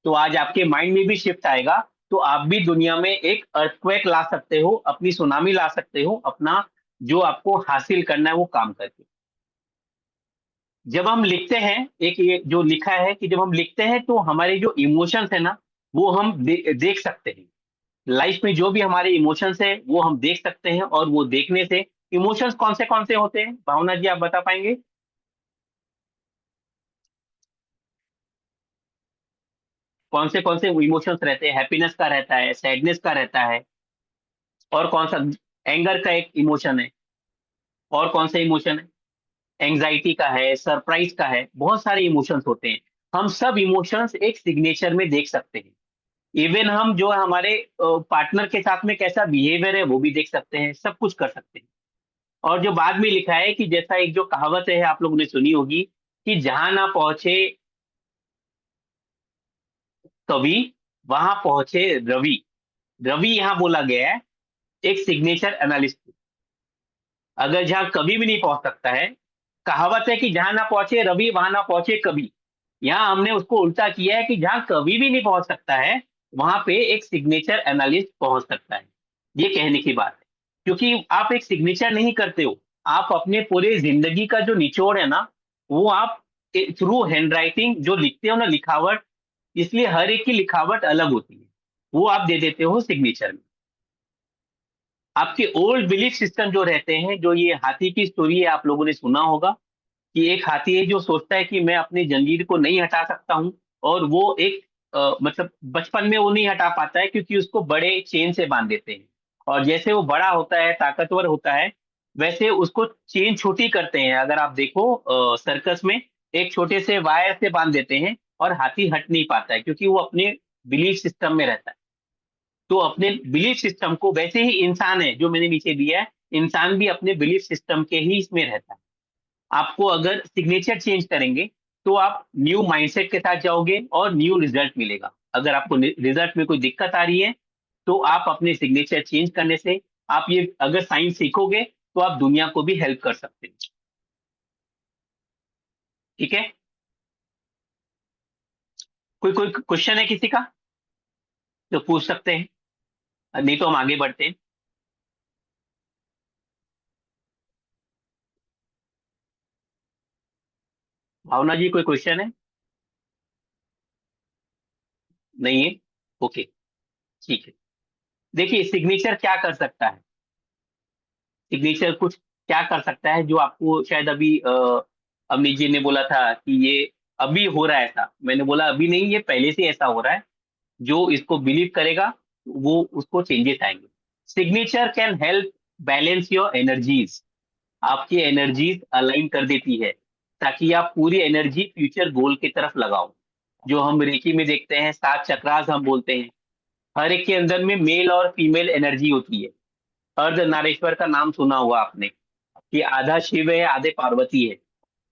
तो आज आपके माइंड में भी शिफ्ट आएगा, तो आप भी दुनिया में एक अर्थक्वेक ला सकते हो, अपनी सुनामी ला सकते हो, अपना जो आपको हासिल करना है वो काम करके। जब हम लिखते हैं, एक ये जो लिखा है कि जब हम लिखते हैं, तो हमारे जो इमोशंस है ना, वो हम देख सकते हैं। लाइफ में जो भी हमारे इमोशंस है वो हम देख सकते हैं, और वो देखने से, इमोशंस कौन से होते हैं, भावना जी आप बता पाएंगे? कौन से इमोशंस रहते हैं? हैप्पीनेस का रहता है, सैडनेस का रहता है, और कौन सा, एंगर का एक इमोशन है, और कौन सा इमोशन है, एंजाइटी का है, सरप्राइज का है, बहुत सारे इमोशंस होते हैं। हम सब इमोशंस एक सिग्नेचर में देख सकते हैं। इवन हम जो हमारे पार्टनर के साथ में कैसा बिहेवियर है वो भी देख सकते हैं, सब कुछ कर सकते हैं। और जो बाद में लिखा है कि जैसा एक जो कहावत है आप लोगों ने सुनी होगी, कि जहां ना पहुंचे कवि, वहां पहुंचे रवि। रवि यहाँ बोला गया है एक सिग्नेचर एनालिस्ट। अगर जहां कभी भी नहीं पहुंच सकता है, कहावत है कि जहां ना पहुंचे रवि वहां ना पहुंचे कवि। यहाँ हमने उसको उल्टा किया है कि जहां कभी भी नहीं पहुंच सकता है, वहां पे एक सिग्नेचर एनालिस्ट पहुंच सकता है। ये कहने की बात है, क्योंकि आप एक सिग्नेचर नहीं करते हो, आप अपने पूरे जिंदगी का जो निचोड़ है ना, वो आप थ्रू हैंड राइटिंग जो लिखते हो ना, लिखावट, इसलिए हर एक की लिखावट अलग होती है, वो आप दे देते हो सिग्नेचर में। आपके ओल्ड बिलीफ सिस्टम जो रहते हैं, जो ये हाथी की स्टोरी है, आप लोगों ने सुना होगा कि एक हाथी है जो सोचता है कि मैं अपनी जंजीर को नहीं हटा सकता हूँ, और वो एक मतलब बचपन में वो नहीं हटा पाता है, क्योंकि उसको बड़े चेन से बांध देते हैं। और जैसे वो बड़ा होता है, ताकतवर होता है, वैसे उसको चेन छोटी करते हैं। अगर आप देखो सर्कस में, एक छोटे से वायर से बांध देते हैं, और हाथी हट नहीं पाता है, क्योंकि वो अपने बिलीफ सिस्टम में रहता है। तो अपने बिलीफ सिस्टम को, वैसे ही इंसान है जो मैंने नीचे दिया है, इंसान भी अपने बिलीफ सिस्टम के ही इसमें रहता है। आपको अगर सिग्नेचर चेंज करेंगे तो आप न्यू माइंडसेट के साथ जाओगे और न्यू रिजल्ट मिलेगा। अगर आपको रिजल्ट में कोई दिक्कत आ रही है तो आप अपने सिग्नेचर चेंज करने से, आप ये अगर साइंस सीखोगे तो आप दुनिया को भी हेल्प कर सकते हैं। ठीक है, कोई कोई क्वेश्चन है किसी का तो पूछ सकते हैं, नहीं तो हम आगे बढ़ते हैं। भावना जी, कोई क्वेश्चन है? नहीं है? ओके, ठीक है। देखिए, सिग्नेचर क्या कर सकता है? सिग्नेचर कुछ क्या कर सकता है जो आपको शायद अभी अमित जी ने बोला था कि ये अभी हो रहा है ऐसा, मैंने बोला अभी नहीं, ये पहले से ऐसा हो रहा है। जो इसको बिलीव करेगा वो उसको चेंजेस आएंगे। Signature can help balance your energies. आपकी एनर्जीज अलाइन कर देती है ताकि आप पूरी एनर्जी फ्यूचर गोल की तरफ लगाओ। जो हम रेकी में देखते हैं, 7 चक्रास हम बोलते हैं, हर एक के अंदर में मेल और फीमेल एनर्जी होती है। अर्धनारीश्वर का नाम सुना हुआ आपने, कि आधा शिव है आधे पार्वती है।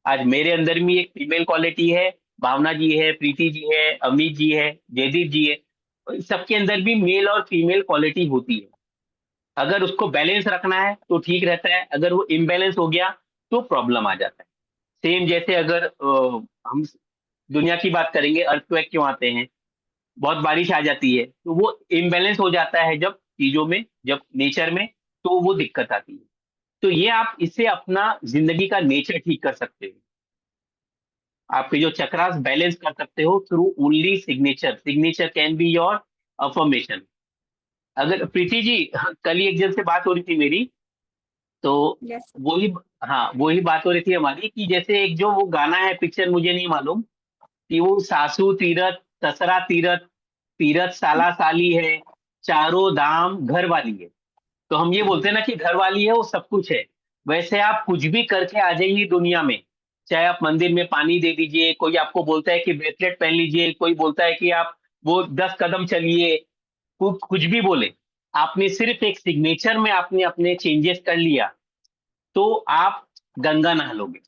आज मेरे अंदर भी एक फीमेल क्वालिटी है, भावना जी है, प्रीति जी है, अमित जी है, जयदीप जी है। सबके अंदर भी मेल और फीमेल क्वालिटी होती है। अगर उसको बैलेंस रखना है तो ठीक रहता है, अगर वो इम्बैलेंस हो गया तो प्रॉब्लम आ जाता है। सेम जैसे अगर हम दुनिया की बात करेंगे, अर्थक्वेक क्यों आते हैं, बहुत बारिश आ जाती है, तो वो इम्बैलेंस हो जाता है जब चीजों में, जब नेचर में, तो वो दिक्कत आती है। तो ये आप इससे अपना जिंदगी का नेचर ठीक कर सकते हो। आपके जो चक्रास बैलेंस कर सकते हो through only signature. Signature can be your affirmation. अगर प्रीति जी, कल ही एक जन से बात हो रही थी मेरी, तो Yes. वही, हाँ वही बात हो रही थी हमारी, कि जैसे एक जो वो गाना है, पिक्चर मुझे नहीं मालूम, कि वो सासू तीरथ ससुरा तीरथ, तीरथ साला साली है, चारों धाम घर वाली है। तो हम ये बोलते हैं ना कि घर वाली है वो सब कुछ है। वैसे आप कुछ भी करके आ जाइए दुनिया में, चाहे आप मंदिर में पानी दे दीजिए, कोई आपको बोलता है कि ब्रेसलेट पहन लीजिए, कोई बोलता है कि आप वो 10 कदम चलिए, कुछ भी बोले, आपने सिर्फ एक सिग्नेचर में आपने अपने चेंजेस कर लिया तो आप गंगा नहा लोगे।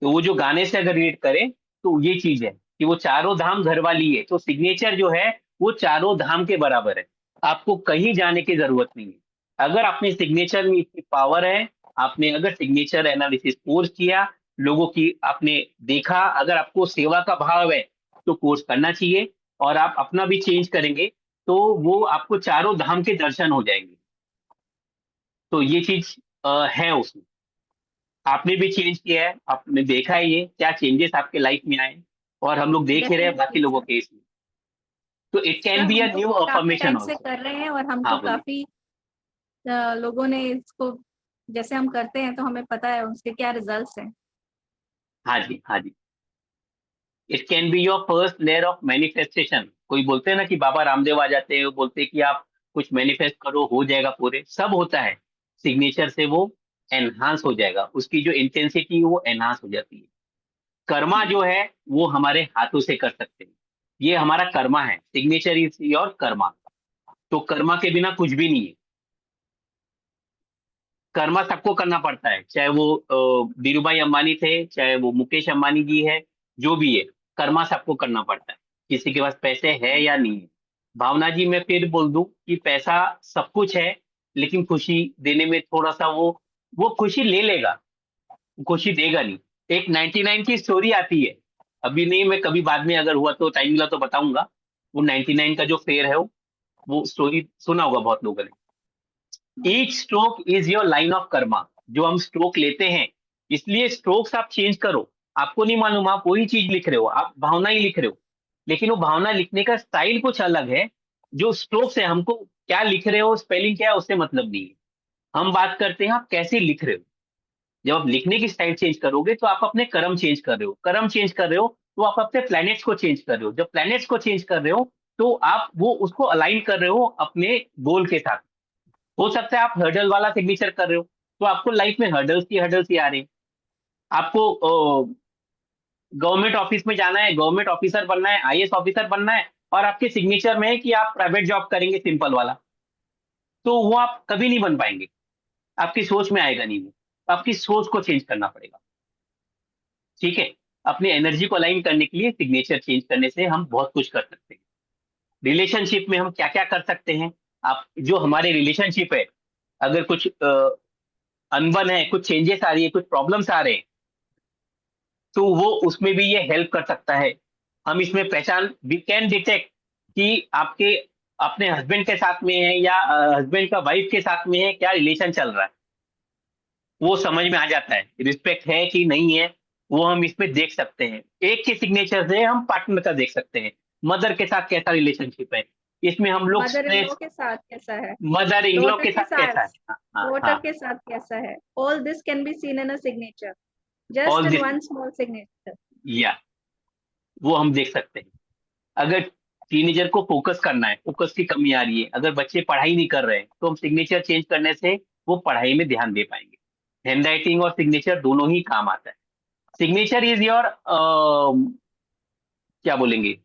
तो वो जो गाने से अगर रिलेट करें तो ये चीज है कि वो चारों धाम घर वाली है। तो सिग्नेचर जो है वो चारों धाम के बराबर है, आपको कहीं जाने की जरूरत नहीं है। अगर अपने सिग्नेचर में इतनी पावर है, आपने अगर सिग्नेचर एनालिसिस कोर्स किया, लोगों की आपने देखा, अगर आपको सेवा का भाव है तो कोर्स करना चाहिए। और आप अपना भी चेंज करेंगे तो वो आपको चारों धाम के दर्शन हो जाएंगे। तो ये चीज है उसमें। आपने भी चेंज किया है, आपने देखा है ये क्या चेंजेस आपके लाइफ में आए, और हम लोग देख ही रहे हैं बाकी Definitely, लोगों sir. के इसमें। तो इट सर कैन बी हम अ तो न्यू काफी अफर्मेशन टाइम से ऑल्सो। कर रहे हैं और हमको हाँ बोलिए। काफी लोगों ने इसको जैसे हम करते हैं तो हमें पता है उसके क्या रिजल्ट्स हैं। हाँ जी, हाँ जी। It can be your first layer of manifestation. कोई बोलते हैं ना कि बाबा रामदेव आ जाते हैं, वो बोलते हैं कि आप कुछ मैनिफेस्ट करो हो जाएगा, पूरे सब होता है। सिग्नेचर से वो एनहांस हो जाएगा, उसकी जो इंटेंसिटी है वो एनहांस हो जाती है। कर्मा जो है वो हमारे हाथों से कर सकते हैं, ये हमारा कर्मा है। Signature is your Karma. तो कर्मा के बिना कुछ भी नहीं है। कर्मा सबको करना पड़ता है, चाहे वो धीरू भाई अंबानी थे, चाहे वो मुकेश अंबानी जी है, जो भी है, कर्मा सबको करना पड़ता है। किसी के पास पैसे है या नहीं है। भावना जी, मैं फिर बोल दूं कि पैसा सब कुछ है, लेकिन खुशी देने में थोड़ा सा वो खुशी ले लेगा, खुशी देगा नहीं। एक 99 की स्टोरी आती है, अभी नहीं, मैं कभी बाद में अगर हुआ तो टाइम मिला तो बताऊंगा। वो 99 का जो फेयर है वो स्टोरी सुना होगा बहुत लोगों ने। Each stroke is your line of Karma. जो हम स्ट्रोक लेते हैं, इसलिए स्ट्रोक्स आप चेंज करो। आपको नहीं मालूम, आप वही चीज लिख रहे हो, आप भावना ही लिख रहे हो, लेकिन वो भावना लिखने का स्टाइल कुछ अलग है। जो स्ट्रोक्स है, हमको क्या लिख रहे हो, स्पेलिंग क्या है, उससे मतलब नहीं है। हम बात करते हैं आप कैसे लिख रहे हो। जब आप लिखने की स्टाइल चेंज करोगे तो आप अपने कर्म चेंज कर रहे हो, कर्म चेंज कर रहे हो तो आप अपने प्लैनेट्स को चेंज कर रहे हो, जब प्लैनेट्स को चेंज कर रहे हो तो आप वो उसको अलाइन कर रहे हो अपने गोल के साथ। हो सकता है आप हर्डल वाला सिग्नेचर कर रहे हो तो आपको लाइफ में हर्डल्स ही आ रहे हैं। आपको गवर्नमेंट ऑफिस में जाना है, गवर्नमेंट ऑफिसर बनना है, आईएएस ऑफिसर बनना है, और आपके सिग्नेचर में है कि आप प्राइवेट जॉब करेंगे सिंपल वाला, तो वो आप कभी नहीं बन पाएंगे, आपकी सोच में आएगा नहीं वो। आपकी सोच को चेंज करना पड़ेगा। ठीक है, अपनी एनर्जी को अलाइन करने के लिए सिग्नेचर चेंज करने से हम बहुत कुछ कर सकते हैं। रिलेशनशिप में हम क्या क्या कर सकते हैं, आप जो हमारे रिलेशनशिप है, अगर कुछ अनबन है, कुछ चेंजेस आ रही है, कुछ प्रॉब्लम्स आ रहे हैं, तो वो उसमें भी ये हेल्प कर सकता है। हम इसमें पहचान, वी कैन डिटेक्ट कि आपके अपने हस्बैंड के साथ में है या हस्बैंड का वाइफ के साथ में है, क्या रिलेशन चल रहा है, वो समझ में आ जाता है, रिस्पेक्ट है कि नहीं है, वो हम इसमें देख सकते हैं। एक के सिग्नेचर से हम पार्टनर का देख सकते हैं, मदर के साथ कैसा रिलेशनशिप है, इसमें हम लोग मदर इन लॉ स्ट्रेस, के साथ कैसा है, मदर इन लॉ डॉटर के के साथ कैसा है, साथ, हाँ हाँ डॉटर हाँ, के साथ कैसा है, all this can be seen in a signature, just all in this, one small signature. या वो हम देख सकते हैं। अगर टीनेजर को फोकस करना है, फोकस की कमी आ रही है, अगर बच्चे पढ़ाई नहीं कर रहे हैं, तो हम सिग्नेचर चेंज करने से वो पढ़ाई में ध्यान दे पाएंगे। हैंड राइटिंग और सिग्नेचर दोनों ही काम आता है। सिग्नेचर इज योर क्या बोलेंगे,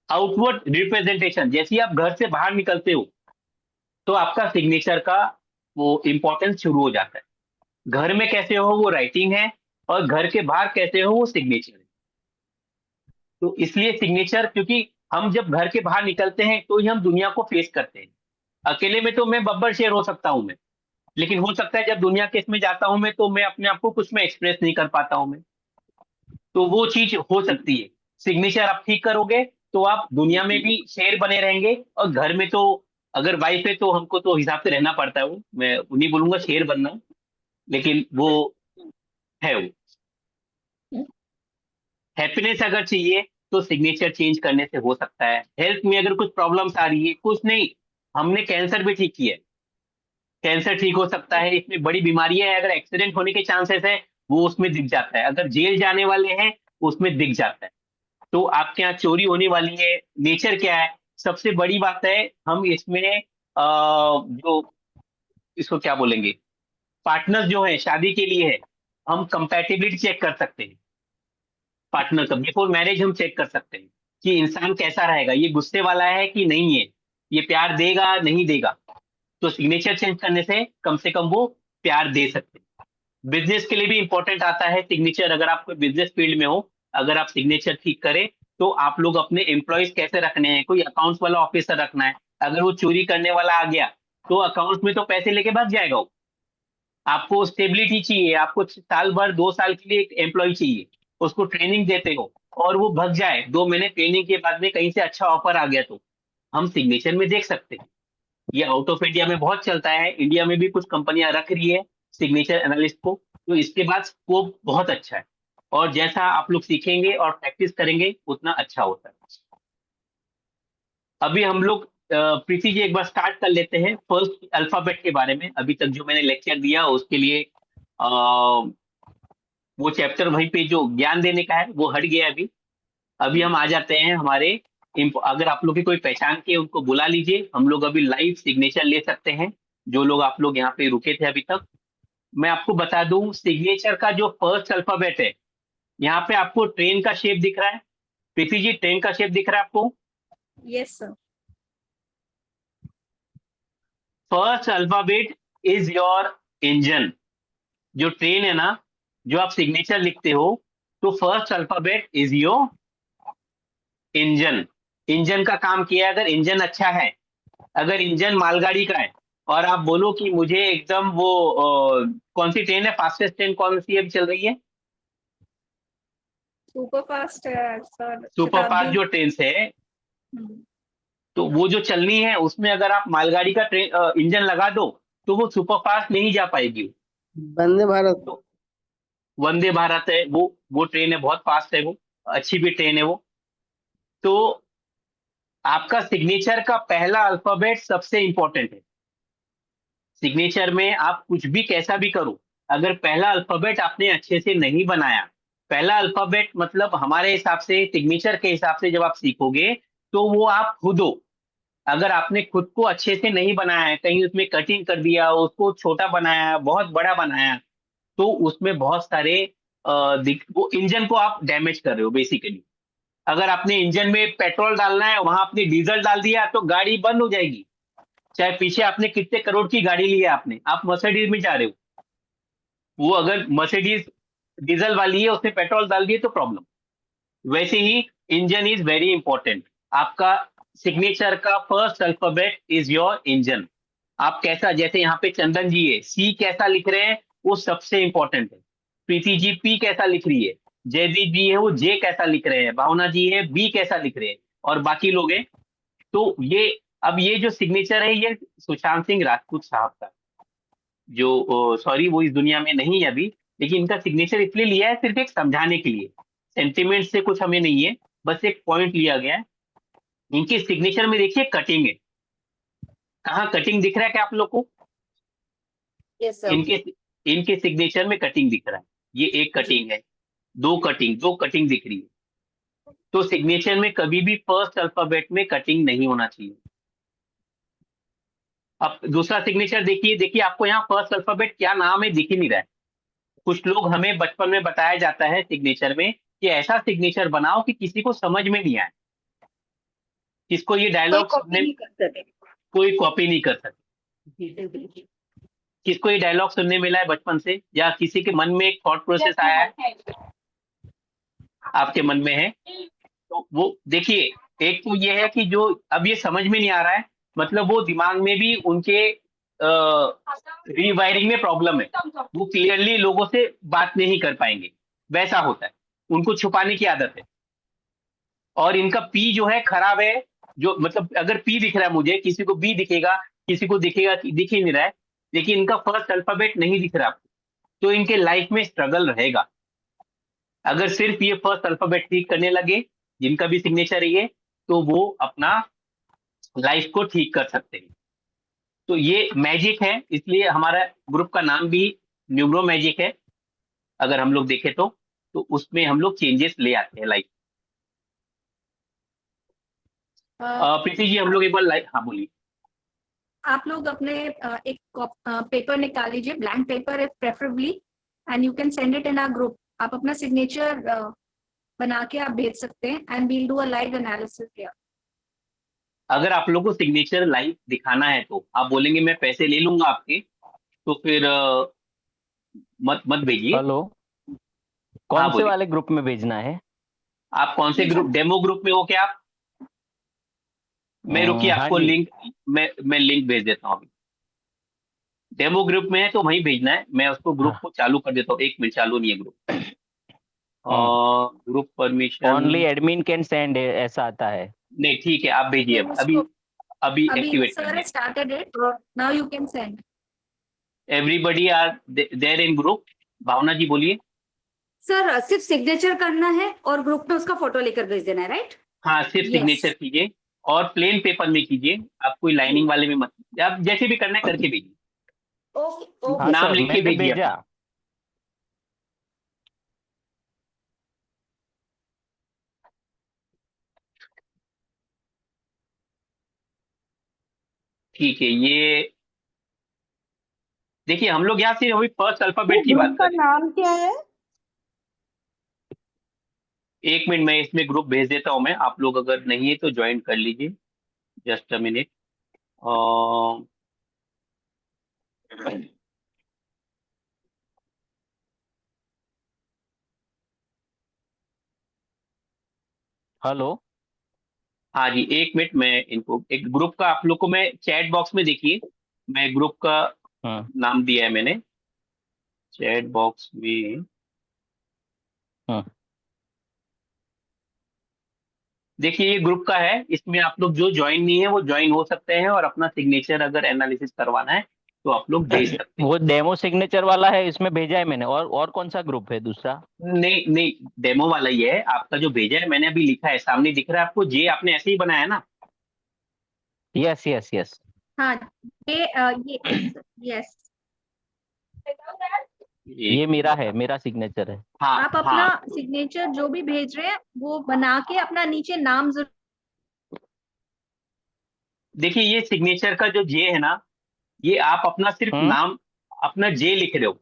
आउटवर्ड रिप्रेजेंटेशन। जैसे ही आप घर से बाहर निकलते हो, तो आपका सिग्नेचर का वो इम्पोर्टेंस शुरू हो जाता है। घर में कैसे हो वो राइटिंग है, और घर के बाहर कैसे हो वो सिग्नेचर है। तो इसलिए सिग्नेचर, क्योंकि हम जब घर के बाहर निकलते हैं तो ही हम दुनिया को फेस करते हैं। अकेले में तो मैं बब्बर शेर हो सकता हूं मैं, लेकिन हो सकता है जब दुनिया के इसमें जाता हूं मैं, तो मैं अपने आप को कुछ में एक्सप्रेस नहीं कर पाता हूं मैं। तो वो चीज हो सकती है। सिग्नेचर आप ठीक करोगे तो आप दुनिया में भी शेर बने रहेंगे, और घर में तो अगर वाइफ है तो हमको तो हिसाब से रहना पड़ता है, वो मैं नहीं बोलूंगा शेर बनना, लेकिन वो है वो। हैप्पीनेस अगर चाहिए तो सिग्नेचर चेंज करने से हो सकता है। हेल्थ में अगर कुछ प्रॉब्लम्स आ रही है, कुछ नहीं, हमने कैंसर भी ठीक किया है, कैंसर ठीक हो सकता है। इसमें बड़ी बीमारियां हैं, अगर एक्सीडेंट होने के चांसेस है वो उसमें दिख जाता है, अगर जेल जाने वाले हैं उसमें दिख जाता है। तो आपके यहाँ चोरी होने वाली है, नेचर क्या है, सबसे बड़ी बात है। हम इसमें जो इसको क्या बोलेंगे, पार्टनर जो है शादी के लिए है, हम कंपैटिबिलिटी चेक कर सकते हैं। पार्टनर का बिफोर मैरिज हम चेक कर सकते हैं कि इंसान कैसा रहेगा, ये गुस्से वाला है कि नहीं है, ये प्यार देगा नहीं देगा। तो सिग्नेचर चेंज करने से कम वो प्यार दे सकते हैं। बिजनेस के लिए भी इंपॉर्टेंट आता है सिग्नेचर। अगर आप कोई बिजनेस फील्ड में हो, अगर आप सिग्नेचर ठीक करें, तो आप लोग अपने एम्प्लॉयज कैसे रखने हैं, कोई अकाउंट्स वाला ऑफिसर रखना है, अगर वो चोरी करने वाला आ गया तो अकाउंट्स में तो पैसे लेके भाग जाएगा वो। आपको स्टेबिलिटी चाहिए, आपको साल भर 2 साल के लिए एक एम्प्लॉय चाहिए, उसको ट्रेनिंग देते हो और वो भग जाए 2 महीने ट्रेनिंग के बाद में, कहीं से अच्छा ऑफर आ गया, तो हम सिग्नेचर में देख सकते हैं। ये आउट ऑफ इंडिया में बहुत चलता है, इंडिया में भी कुछ कंपनियां रख रही है सिग्नेचर एनालिस्ट को। तो इसके बाद स्कोप बहुत अच्छा है, और जैसा आप लोग सीखेंगे और प्रैक्टिस करेंगे उतना अच्छा होता है। अभी हम लोग प्रीति जी एक बार स्टार्ट कर लेते हैं फर्स्ट अल्फाबेट के बारे में। अभी तक जो मैंने लेक्चर दिया उसके लिए वो चैप्टर वहीं पे जो ज्ञान देने का है वो हट गया अभी। अभी हम आ जाते हैं हमारे अगर आप लोग की कोई पहचान के उनको बुला लीजिए, हम लोग अभी लाइव सिग्नेचर ले सकते हैं। जो लोग आप लोग यहाँ पे रुके थे अभी तक, मैं आपको बता दूं सिग्नेचर का जो फर्स्ट अल्फाबेट है, यहाँ पे आपको ट्रेन का शेप दिख रहा है। प्रीति जी ट्रेन का शेप दिख रहा है आपको? Yes, sir. First alphabet is your engine. जो ट्रेन है ना, जो आप सिग्नेचर लिखते हो, तो first alphabet is your engine. Engine का काम किया है। अगर इंजन अच्छा है, अगर इंजन मालगाड़ी का है, और आप बोलो कि मुझे एकदम वो कौन सी ट्रेन है, फास्टेस्ट ट्रेन कौन सी अभी चल रही है, Super fast, sir. Super fast Shatabdi. जो ट्रेन है, Hmm. तो वो जो चलनी है उसमें अगर आप मालगाड़ी का ट्रेन इंजन लगा दो, तो वो सुपर फास्ट नहीं जा पाएगी। वंदे भारत। तो वंदे भारत है, वो ट्रेन है, बहुत फास्ट है, वो अच्छी भी ट्रेन है वो। तो आपका सिग्नेचर का पहला अल्फाबेट सबसे इंपॉर्टेंट है। सिग्नेचर में आप कुछ भी कैसा भी करो, अगर पहला अल्फाबेट आपने अच्छे से नहीं बनाया, पहला अल्फाबेट मतलब हमारे हिसाब से सिग्नेचर के हिसाब से जब आप सीखोगे, तो वो आप खुद हो। अगर आपने खुद को अच्छे से नहीं बनाया है, कहीं उसमें कटिंग कर दिया, उसको छोटा बनाया, बहुत बड़ा बनाया, तो उसमें बहुत सारे वो इंजन को आप डैमेज कर रहे हो बेसिकली। अगर आपने इंजन में पेट्रोल डालना है, वहां आपने डीजल डाल दिया, तो गाड़ी बंद हो जाएगी। चाहे पीछे आपने कितने करोड़ की गाड़ी ली है, आपने आप मर्सिडीज में जा रहे हो, वो अगर मर्सिडीज डीजल वाली है, उसने पेट्रोल डाल दिए तो प्रॉब्लम। वैसे ही इंजन इज वेरी इंपॉर्टेंट। आपका सिग्नेचर का first alphabet is your engine. आप कैसा, जैसे यहाँ पे चंदन जी है, सी कैसा लिख रहे हैं वो सबसे इंपॉर्टेंट है। प्रीति जी पी कैसा लिख रही है, जयदीप जी है वो जे कैसा लिख रहे हैं, भावना जी है बी कैसा लिख रहे हैं, और बाकी लोग हैं। तो ये, अब ये जो सिग्नेचर है ये सुशांत सिंह राजपूत साहब का, जो सॉरी वो इस दुनिया में नहीं है अभी, लेकिन इनका सिग्नेचर इसलिए लिया है सिर्फ एक समझाने के लिए, सेंटिमेंट से कुछ हमें नहीं है, बस एक पॉइंट लिया गया है। इनके सिग्नेचर में देखिए कटिंग है, कहाँ कटिंग दिख रहा है क्या आप लोग को? Yes sir. इनके इनके सिग्नेचर में कटिंग दिख रहा है, ये एक कटिंग है, दो कटिंग दिख रही है। तो सिग्नेचर में कभी भी फर्स्ट अल्फाबेट में कटिंग नहीं होना चाहिए। अब दूसरा सिग्नेचर देखिए, देखिए आपको यहाँ फर्स्ट अल्फाबेट क्या नाम है दिख ही नहीं रहा है। कुछ लोग, हमें बचपन में बताया जाता है सिग्नेचर में कि ऐसा सिग्नेचर बनाओ कि किसी को समझ में नहीं आए, किसको ये कोई डायलॉग कॉपी सुनने, नहीं कर सकते। कोई कॉपी नहीं कर सके। किसको ये डायलॉग सुनने मिला है बचपन से, या किसी के मन में एक थॉट प्रोसेस आया है, आपके मन में है? तो वो देखिए, एक तो ये है कि जो अब ये समझ में नहीं आ रहा है, मतलब वो दिमाग में भी उनके रीवायरिंग में प्रॉब्लम है, वो क्लियरली लोगों से बात नहीं कर पाएंगे, वैसा होता है, उनको छुपाने की आदत है। और इनका पी जो है खराब है, जो मतलब अगर पी दिख रहा है मुझे, किसी को बी दिखेगा, किसी को दिखेगा कि दिख ही नहीं रहा है, लेकिन इनका फर्स्ट अल्फाबेट नहीं दिख रहा आपको, तो इनके लाइफ में स्ट्रगल रहेगा। अगर सिर्फ ये फर्स्ट अल्फाबेट ठीक करने लगे, जिनका भी सिग्नेचर है ये, तो वो अपना लाइफ को ठीक कर सकते हैं। तो ये मैजिक है, इसलिए हमारा ग्रुप का नाम भी न्यूमरो मैजिक है। अगर हम लोग देखें तो उसमें हम लोग चेंजेस ले आते हैं लाइफ। प्रीति जी, हम लोग एक बार लाइफ, हाँ बोलिए। आप लोग अपने एक पेपर निकाल लीजिए, blank paper if preferably, and you can send it in our group. आप अपना सिग्नेचर बना के आप भेज सकते हैं, and we'll do a live analysis here. अगर आप लोग को सिग्नेचर लाइव दिखाना है तो आप बोलेंगे मैं पैसे ले लूंगा आपके, तो फिर मत मत भेजिए। हेलो, हाँ कौन से बोलिए। वाले ग्रुप में भेजना है? आप कौन से ग्रुप, डेमो ग्रुप में हो क्या आप? मैं रुकिए, हाँ आपको जी। लिंक, मैं लिंक भेज देता हूँ अभी। डेमो ग्रुप में है तो वहीं भेजना है, मैं उसको ग्रुप हाँ। को चालू कर देता हूँ। एक मिनट, चालू नहीं है group, group permission. Only admin can send, ऐसा आता है। नहीं ठीक है, आप भेजिए, अभी अभी अभी एक्टिवेट कर सर दिया। Started it, now you can send. Everybody are there in group. Bhavna ji बोलिए। सर सिर्फ सिग्नेचर करना है और ग्रुप में उसका फोटो लेकर भेज देना है, राइट? हाँ, सिर्फ यस। सिग्नेचर कीजिए, और प्लेन पेपर में कीजिए, आप कोई लाइनिंग वाले में मत, आप जैसे भी करना है करके भेजिए। ओके हाँ ओके। नाम सर, लिख के मैंने भेजिए भेजा। अपना। ठीक है, ये देखिए हम लोग यहाँ से अभी फर्स्ट अल्फाबेट की बात ग्रुप कर का रहे नाम क्या है? हैं। एक मिनट, मैं इसमें ग्रुप भेज देता हूँ, मैं, आप लोग अगर नहीं है तो ज्वाइन कर लीजिए। Just a minute. हेलो। हाँ जी, एक मिनट, मैं इनको एक ग्रुप का आप लोग को मैं चैट बॉक्स में देखिए, मैं ग्रुप का हाँ नाम दिया है मैंने चैट बॉक्स में। हाँ। देखिए ये ग्रुप का है, इसमें आप लोग जो ज्वाइन नहीं है वो ज्वाइन हो सकते हैं, और अपना सिग्नेचर अगर एनालिसिस करवाना है तो आप लोग भेज सकते हैं। वो डेमो सिग्नेचर वाला है, इसमें भेजा है मैंने। और कौन सा ग्रुप है दूसरा? नहीं नहीं, डेमो वाला ही है आपका, जो भेजा है मैंने अभी लिखा है, सामने दिख रहा है आपको, जे आपने ऐसे ही बनाया ना? Yes yes yes. हाँ, ये यस, ये मेरा है, मेरा सिग्नेचर है। हाँ आप अपना हाँ, सिग्नेचर जो भी भेज रहे हैं वो बना के अपना नीचे नाम जरूर। देखिए ये सिग्नेचर का जो जे है ना, ये आप अपना सिर्फ हम्म नाम, अपना जे लिख रहे हो,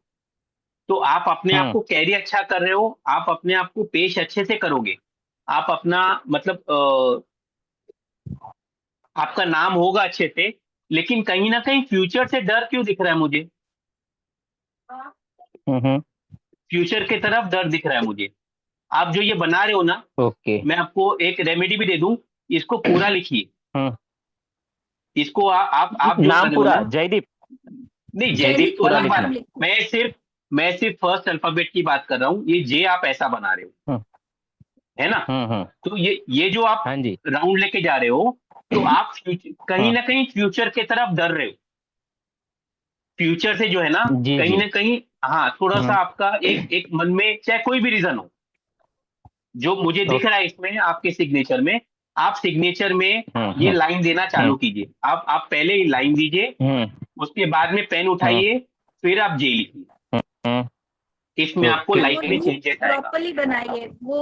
तो आप अपने आप हम्म को कैरी अच्छा कर रहे हो, आप अपने आप को पेश अच्छे से करोगे, आप अपना मतलब आपका नाम होगा अच्छे से, लेकिन कहीं ना कहीं फ्यूचर से डर क्यों दिख रहा है मुझे? फ्यूचर की तरफ डर दिख रहा है मुझे। आप जो ये बना रहे हो ना, ओके। मैं आपको एक रेमेडी भी दे दूं, इसको पूरा लिखिए। हम्म। इसको आप जो कर नाम रहे हो पूरा ना, जयदीप। नहीं जयदीप जयदीप तो पूरा अलग बात। लिखना। लिखो। मैं सिर्फ फर्स्ट अल्फाबेट की बात कर रहा हूँ। ये जे आप ऐसा बना रहे हो, हम्म। है ना? हम्म। तो ये जो आप हाँ जी। राउंड लेके जा रहे हो, तो आप कहीं हाँ ना कहीं फ्यूचर की तरफ डर रहे हो। फ्यूचर से जो है ना, जी कहीं जी। ना कहीं, हाँ, थोड़ा सा हम्म। आपका एक एक मन में, चाहे कोई भी रीजन हो, जो मुझे दिख रहा है इसमें आपके सिग्नेचर में। आप सिग्नेचर में ये हम्म। लाइन देना चालू हम्म। कीजिए। आप पहले ही लाइन दीजिए, हम्म। उसके बाद में पेन हम्म। उठाइए, फिर आप जे लिखिए। हम्म। इसमें आपको ओके वो लाइफ में लूप चेंजेस आएगा। प्रॉपरली बनाइए। वो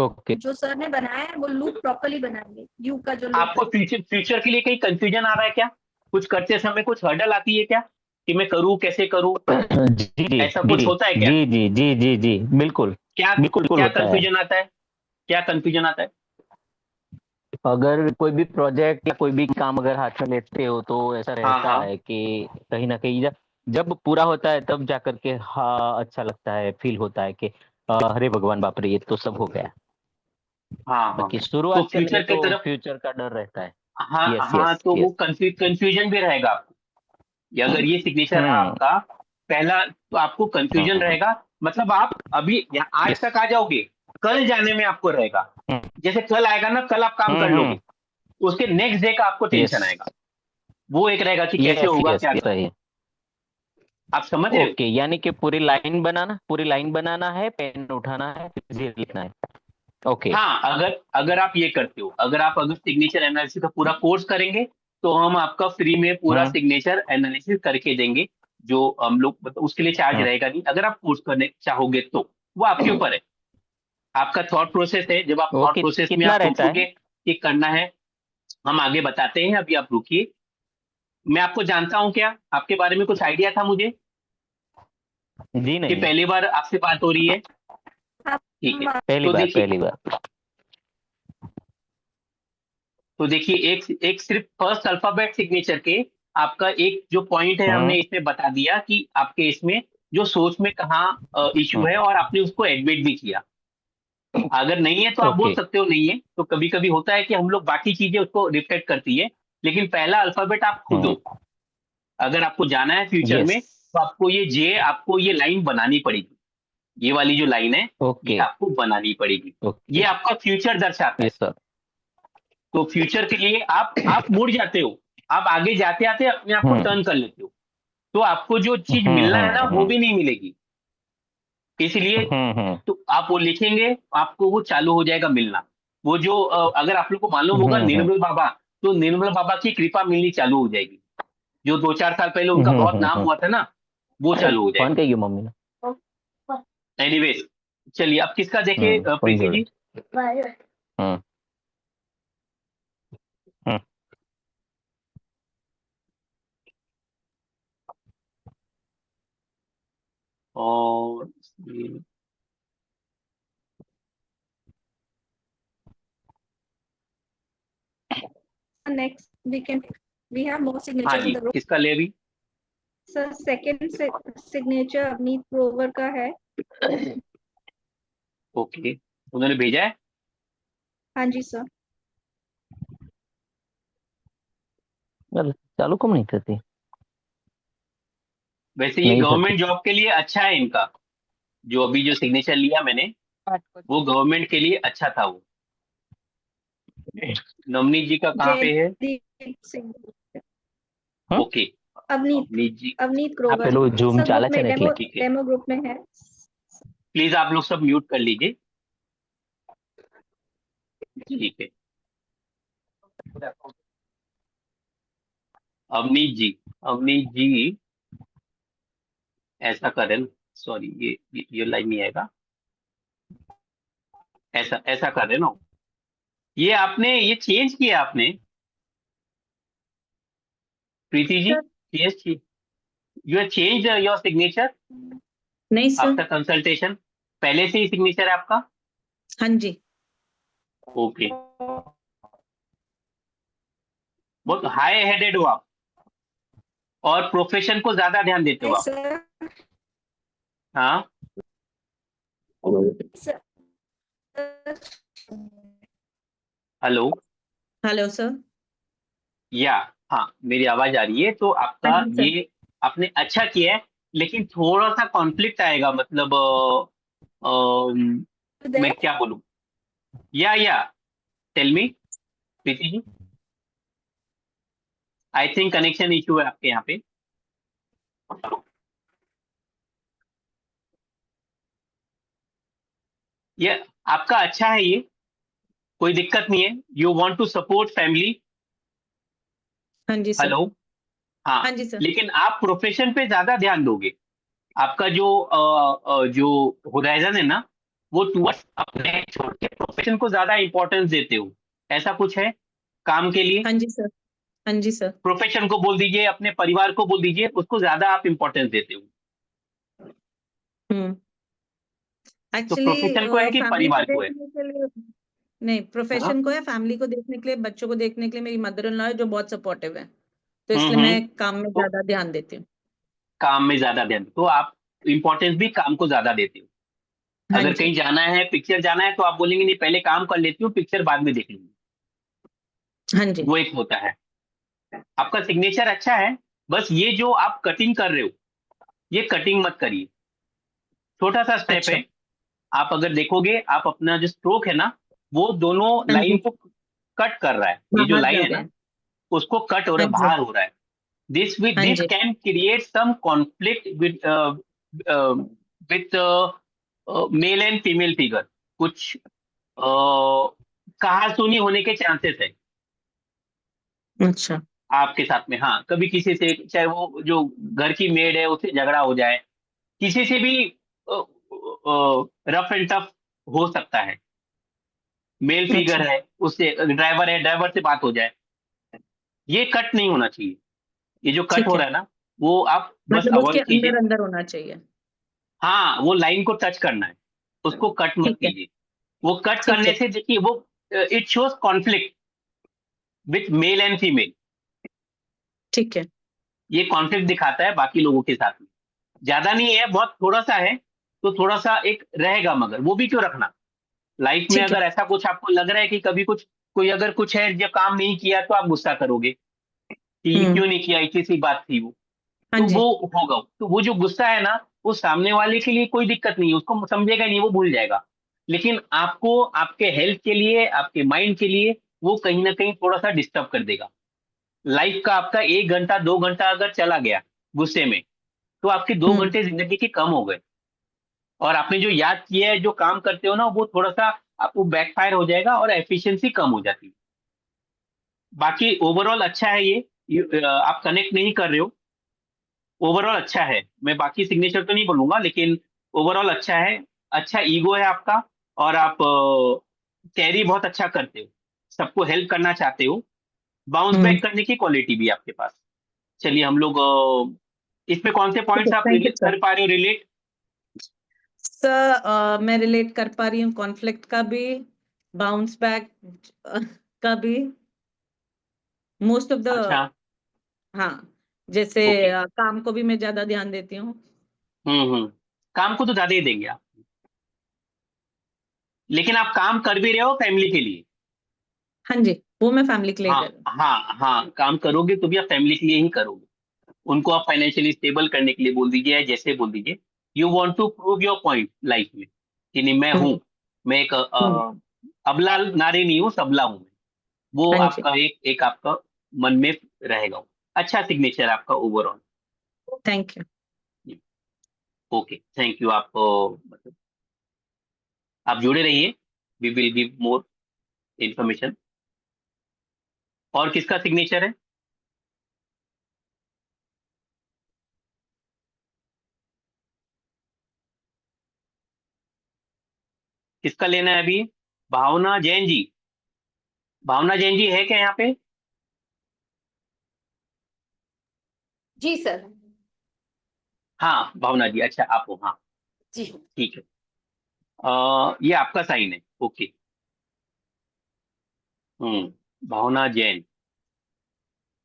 ओके। जो सर ने बनाया है वो लूप प्रॉपरली बनाइए, यू का जो लूप आपको है। फ्यूचर के लिए कहीं कंफ्यूजन आ रहा है क्या? कुछ करते समय कुछ हर्डल आती है क्या, कि मैं करूँ कैसे करूँ? जी जी ऐसा जी कुछ होता है क्या? जी जी जी जी जी, बिल्कुल। क्या बिल्कुल क्या होता है। कंफ्यूजन आता है? क्या कंफ्यूजन आता है? अगर कोई भी प्रोजेक्ट या कोई भी काम अगर हाथ में लेते हो तो ऐसा हाँ रहता हाँ है कि कहीं ना कहीं जब पूरा होता है तब जाकर के हाँ अच्छा लगता है, फील होता है कि अरे भगवान बाप रे ये तो सब हो गया। हाँ हाँ। बाकी तो शुरुआत करने में फ्यूचर की तो तरफ, फ्यूचर का डर रहता है। हाँ यस हाँ, यस तो वो यस। कंफ्यूजन भी रहेगा आपको। ये अगर ये सिग्नेचर है हम्म। आपका पहला, तो आपको कंफ्यूजन रहेगा। मतलब आप अभी आज यस। तक आ जाओगे, कल जाने में आपको रहेगा। जैसे कल आएगा ना, कल आप काम कर हम्म। लोगे, उसके नेक्स्ट डे का आपको यस टेंशन आएगा। वो एक रहेगा कि कैसे यस होगा, यस क्या करूं। सही। आप समझ रहे हो? ओके, यानी कि पूरी लाइन बनाना है, पेन उठाना है, फिर लिखना है। ओके। हाँ, अगर आप ये करते हो, अगर सिग्नेचर एनालिसिस का पूरा कोर्स करेंगे, तो हम आपका फ्री में पूरा हम्म। सिग्नेचर एनालिसिस करके देंगे। जो हम लोग, मतलब उसके लिए चार्ज हम्म। रहेगा नहीं। अगर आप कोर्स करने चाहोगे तो वो आपके ऊपर है। आपका थॉट प्रोसेस है, जब आप वो थॉट प्रोसेस में कितना आप रहता सोचोगे है? कि करना है, हम आगे बताते हैं। अभी आप रुकिए। मैं आपको जानता हूँ क्या? आपके बारे में कुछ आइडिया था मुझे, जी कि नहीं। पहली बार आपसे बात हो रही है? आप ठीक है। पहली तो बार देखिए पहली बार। तो देखिए एक एक सिर्फ फर्स्ट अल्फाबेट सिग्नेचर के आपका एक जो पॉइंट है, हमने हम्म। इसमें बता दिया कि आपके इसमें जो सोच में कहाँ इश्यू हम्म। है, और आपने उसको एडमिट भी किया। अगर नहीं है तो आप बोल ओके। सकते हो नहीं है। तो कभी कभी होता है कि हम लोग बाकी चीजें उसको रिफ्लेक्ट करती है, लेकिन पहला अल्फाबेट आप खुद हो। अगर आपको जाना है फ्यूचर यस। में, तो आपको ये लाइन बनानी पड़ेगी। ये वाली जो लाइन है, ये ओके। आपको बनानी पड़ेगी। ये ओके। आपका फ्यूचर दर्शाता है। Yes sir. तो फ्यूचर के लिए आप मुड़ जाते हो, आप आगे जाते आते अपने आप को हम्म। टर्न कर लेते हो। तो आपको जो चीज मिलना है ना, वो भी नहीं मिलेगी। इसलिए हम्म। तो आप वो लिखेंगे, आपको वो चालू हो जाएगा मिलना। वो जो अगर आप लोग को मालूम होगा हम्म। निर्मल बाबा, तो निर्मल बाबा की कृपा मिलनी चालू हो जाएगी। जो 2-4 साल पहले उनका बहुत नाम हम्म। हुआ था ना, वो चालू हो फोन जाएगा। कहिए मम्मी ने। एनीवेज, चलिए अब किसका देखे फोन प्रीति जोड़े। जी? हम्म। हम्म। और नेक्स्ट we have more हाँ signatures जी, in the group. किसका ले अभी? Sir second signature Avneet Grover का है। ओके, उन्होंने भेजा है। हाँ जी सर। अरे, चालू कम नहीं करती? वैसे ये नहीं करती। गवर्नमेंट जॉब के लिए अच्छा है इनका। जो अभी जो सिग्नेचर लिया मैंने, वो गवर्नमेंट के लिए अच्छा था वो। नवनीत जी का कहाँ पे है? जयदीप सिंह। हम्म। ओके, अवनीत अवनीत जी। अवनीत आप ग्रोवर पेलो जूम सब चाला ग्रुप में है डेमो એટલે ठीक है, डेमो ग्रुप में है। प्लीज आप लोग सब म्यूट कर लीजिए। ठीक है, अवनीत जी, अवनीत जी ऐसा करें। सॉरी, ये लाइन नहीं आएगा। ऐसा ऐसा करें ना, ये आपने ये चेंज किया आपने, Preeti ji, sir change, you have change your signature नहीं सर। After consultation. पहले से ही सिग्नेचर है आपका? हाँ जी। ओके, बहुत हाई हेडेड हो आप, और प्रोफेशन को ज्यादा ध्यान देते हो आप। सर हाँ, सर, हेलो, हेलो सर। या, हाँ मेरी आवाज आ रही है। तो हाँ आपका जी सर। ये आपने अच्छा किया है, लेकिन थोड़ा सा कॉन्फ्लिक्ट आएगा, मतलब मैं क्या बोलूं, या tell me Preeti ji. I think connection issue है आपके यहाँ पे। ये आपका अच्छा है, ये कोई दिक्कत नहीं है। You want to support family. हाँ जी सर। हेलो, हाँ, हाँ जी सर। लेकिन आप प्रोफेशन पे ज्यादा ध्यान दोगे। आपका जो होराइजन है ना, वो टूवर्ड्स अपने छोड़ के प्रोफेशन को ज्यादा इंपॉर्टेंस देते हो, ऐसा कुछ है काम के लिए। हाँ जी सर। हाँ जी सर। प्रोफेशन को बोल दीजिए, अपने परिवार को बोल दीजिए, उसको ज्यादा आप इंपॉर्टेंस देते हो। हम्म। तो एक्चुअली प्रोफेशन को है कि फैमिली को परिवार को है? देखने के लिए नहीं, हाँ, प्रोफेशन को है, फैमिली को देखने के लिए, बच्चों को देखने के लिए मेरी मदर इन लॉ है जो बहुत सपोर्टिव है, तो इसलिए हम्म। मैं काम में तो ज्यादा ध्यान देती हूँ। काम में ज्यादा ध्यान, तो आप इंपॉर्टेंस भी काम को ज्यादा देते हो। हाँ अगर जी। कहीं जाना है, पिक्चर जाना है, तो आप बोलेंगे नहीं पहले काम कर लेती हूँ, पिक्चर बाद में देख लूंगी। हाँ जी। वो एक होता है। आपका सिग्नेचर अच्छा है, बस ये जो आप कटिंग कर रहे हो, ये कटिंग मत करिए। छोटा सा स्टेप अच्छा। है। आप अगर देखोगे, आप अपना जो स्ट्रोक है ना, वो दोनों हाँ लाइन जी। को कट कर रहा है। ये जो बाहर लाइन जा है रहे ना, हैं। उसको कट हो रहा हाँ है, जी। बाहर हो रहा है। हाँ दिस जी। Can create some conflict with male and female figure. कुछ कहा सुनी होने के चांसेस है अच्छा। आपके साथ में। हाँ, कभी किसी से, चाहे वो जो घर की मेड है उससे झगड़ा हो जाए, किसी से भी रफ एंड टफ हो सकता है। मेल फिगर अच्छा। है, उससे ड्राइवर है, ड्राइवर से बात हो जाए। ये कट नहीं होना चाहिए। ये जो कट ठीक हो है, रहा है ना, वो आप बस मतलब उसके अवॉइड कीजिए। अंदर अंदर होना चाहिए। हाँ, वो लाइन को टच करना है, उसको कट मत ठीक है। कीजिए। वो कट ठीक करने है। से देखिए, वो it shows conflict with male and female. ठीक है। ये कॉन्फ्लिक्ट दिखाता है बाकी लोगों के साथ में। ज्यादा नहीं है, बहुत थोड़ा सा है, तो थोड़ा सा एक रहेगा, मगर वो भी क्यों रखना। लाइफ में ठीक है। अगर ऐसा कुछ आपको लग रहा है कि कभी कुछ, कोई अगर कुछ है जो काम नहीं किया, तो आप गुस्सा करोगे कि हम्म। क्यों नहीं किया, इतनी सी बात थी वो। हाँ तो जी। वो होगा, तो वो जो गुस्सा है ना, वो सामने वाले के लिए कोई दिक्कत नहीं है, उसको समझेगा नहीं, वो भूल जाएगा। लेकिन आपको, आपके हेल्थ के लिए, आपके माइंड के लिए, वो कहीं ना कहीं थोड़ा सा डिस्टर्ब कर देगा। लाइफ का आपका 1 घंटा 2 घंटा अगर चला गया गुस्से में, तो आपके दो हम्म। घंटे जिंदगी के कम हो गए। और आपने जो याद किया है, जो काम करते हो ना, वो थोड़ा सा आपको बैकफायर हो जाएगा और एफिशिएंसी कम हो जाती है। बाकी ओवरऑल अच्छा है ये। आप कनेक्ट नहीं कर रहे हो, ओवरऑल अच्छा है। मैं बाकी सिग्नेचर तो नहीं बोलूंगा, लेकिन ओवरऑल अच्छा है। अच्छा ईगो है आपका, और आप कैरी बहुत अच्छा करते हो, सबको हेल्प करना चाहते हो। बाउंस हम्म। बैक करने की क्वालिटी भी है आपके पास। चलिए हम लोग इसमें कौन से ठीक है, पॉइंट्स आप थैंक यू सर। कर पा रहे हो रिलेट? सर मैं रिलेट कर पा रही हूँ कॉन्फ्लिक्ट का भी, बाउंस बैक का भी, मोस्ट ऑफ द, अच्छा, हाँ, जैसे ओके। काम को भी मैं ज्यादा ध्यान देती हूँ। हम्म। काम को तो ज्यादा ही देंगे आप, लेकिन आप काम कर भी रहे हो फैमिली के लिए। हाँ जी, वो मैं फैमिली के लिए ही हाँ, कर रही हूँ। हाँ, हाँ, काम करोगे तो भी आप फैमिली के लिए ही करोगे। उनको आप फाइनेंशियली स्टेबल करने के लिए बोल दीजिए, या जैसे बोल दीजिए। You want to prove your point life में, कि नहीं मैं हूँ, हम्म। मैं एक हम्म। अबला नारी नहीं हूँ, सबला हूँ मैं। वो हाँ जी। आपका एक एक आपका मन में रहेगा। अच्छा सिग्नेचर आपका overall. Thank you. Okay, thank you. आप मतलब आप जुड़े रहिए, we will give more information. और किसका सिग्नेचर है? किसका लेना है अभी? भावना जैन जी। भावना जैन जी है क्या यहाँ पे? जी सर। हाँ भावना जी, अच्छा आप हो, हाँ जी। ठीक है। ये आपका साइन है, ओके। भावना जैन,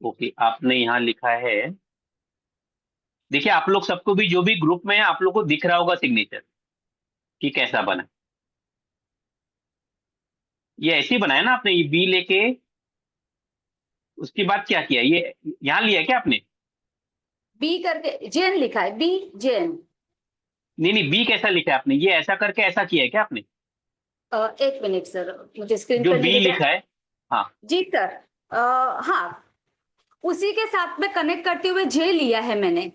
ओके। आपने यहाँ लिखा है देखिए आप लोग सबको भी, जो भी ग्रुप में है, आप लोग को दिख रहा होगा सिग्नेचर कि कैसा बना। ये ऐसे ही बनाया ना आपने, ये बी लेके उसके बाद क्या किया, ये यहाँ लिया क्या आपने? बी करके जेन लिखा है, बी जेन। नहीं नहीं, बी कैसा लिखा है आपने? ये ऐसा करके ऐसा किया है क्या आपने? एक मिनट सर, मुझे स्क्रीन जो पर बी नहीं दिख लिखा रहा। है, हाँ। जी सर, हाँ, उसी के साथ में कनेक्ट करते हुए जे लिया है मैंने।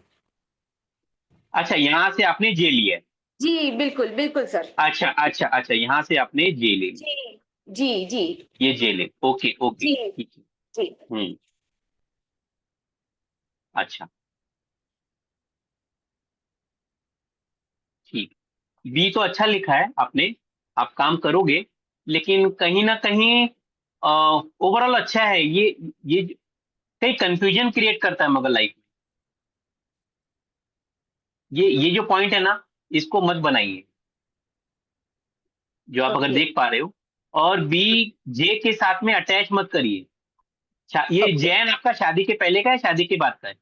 अच्छा, यहाँ से आपने जे लिया है। जी बिल्कुल बिल्कुल सर। अच्छा अच्छा अच्छा, यहाँ से आपने जे ले लिया, जी जी जी ये जे ले, ओके ओके, जी ठीक है। जी। अच्छा, ठीक। बी तो अच्छा लिखा है आपने, आप काम करोगे, लेकिन कहीं ना कहीं ओवरऑल अच्छा है ये कहीं कंफ्यूजन क्रिएट करता है मगर लाइफ में। ये जो पॉइंट है ना, इसको मत बनाइए, जो आप अगर ओके देख पा रहे हो। और बी जे के साथ में अटैच मत करिए। ये ओके जैन आपका शादी के पहले का है, शादी के बाद का है?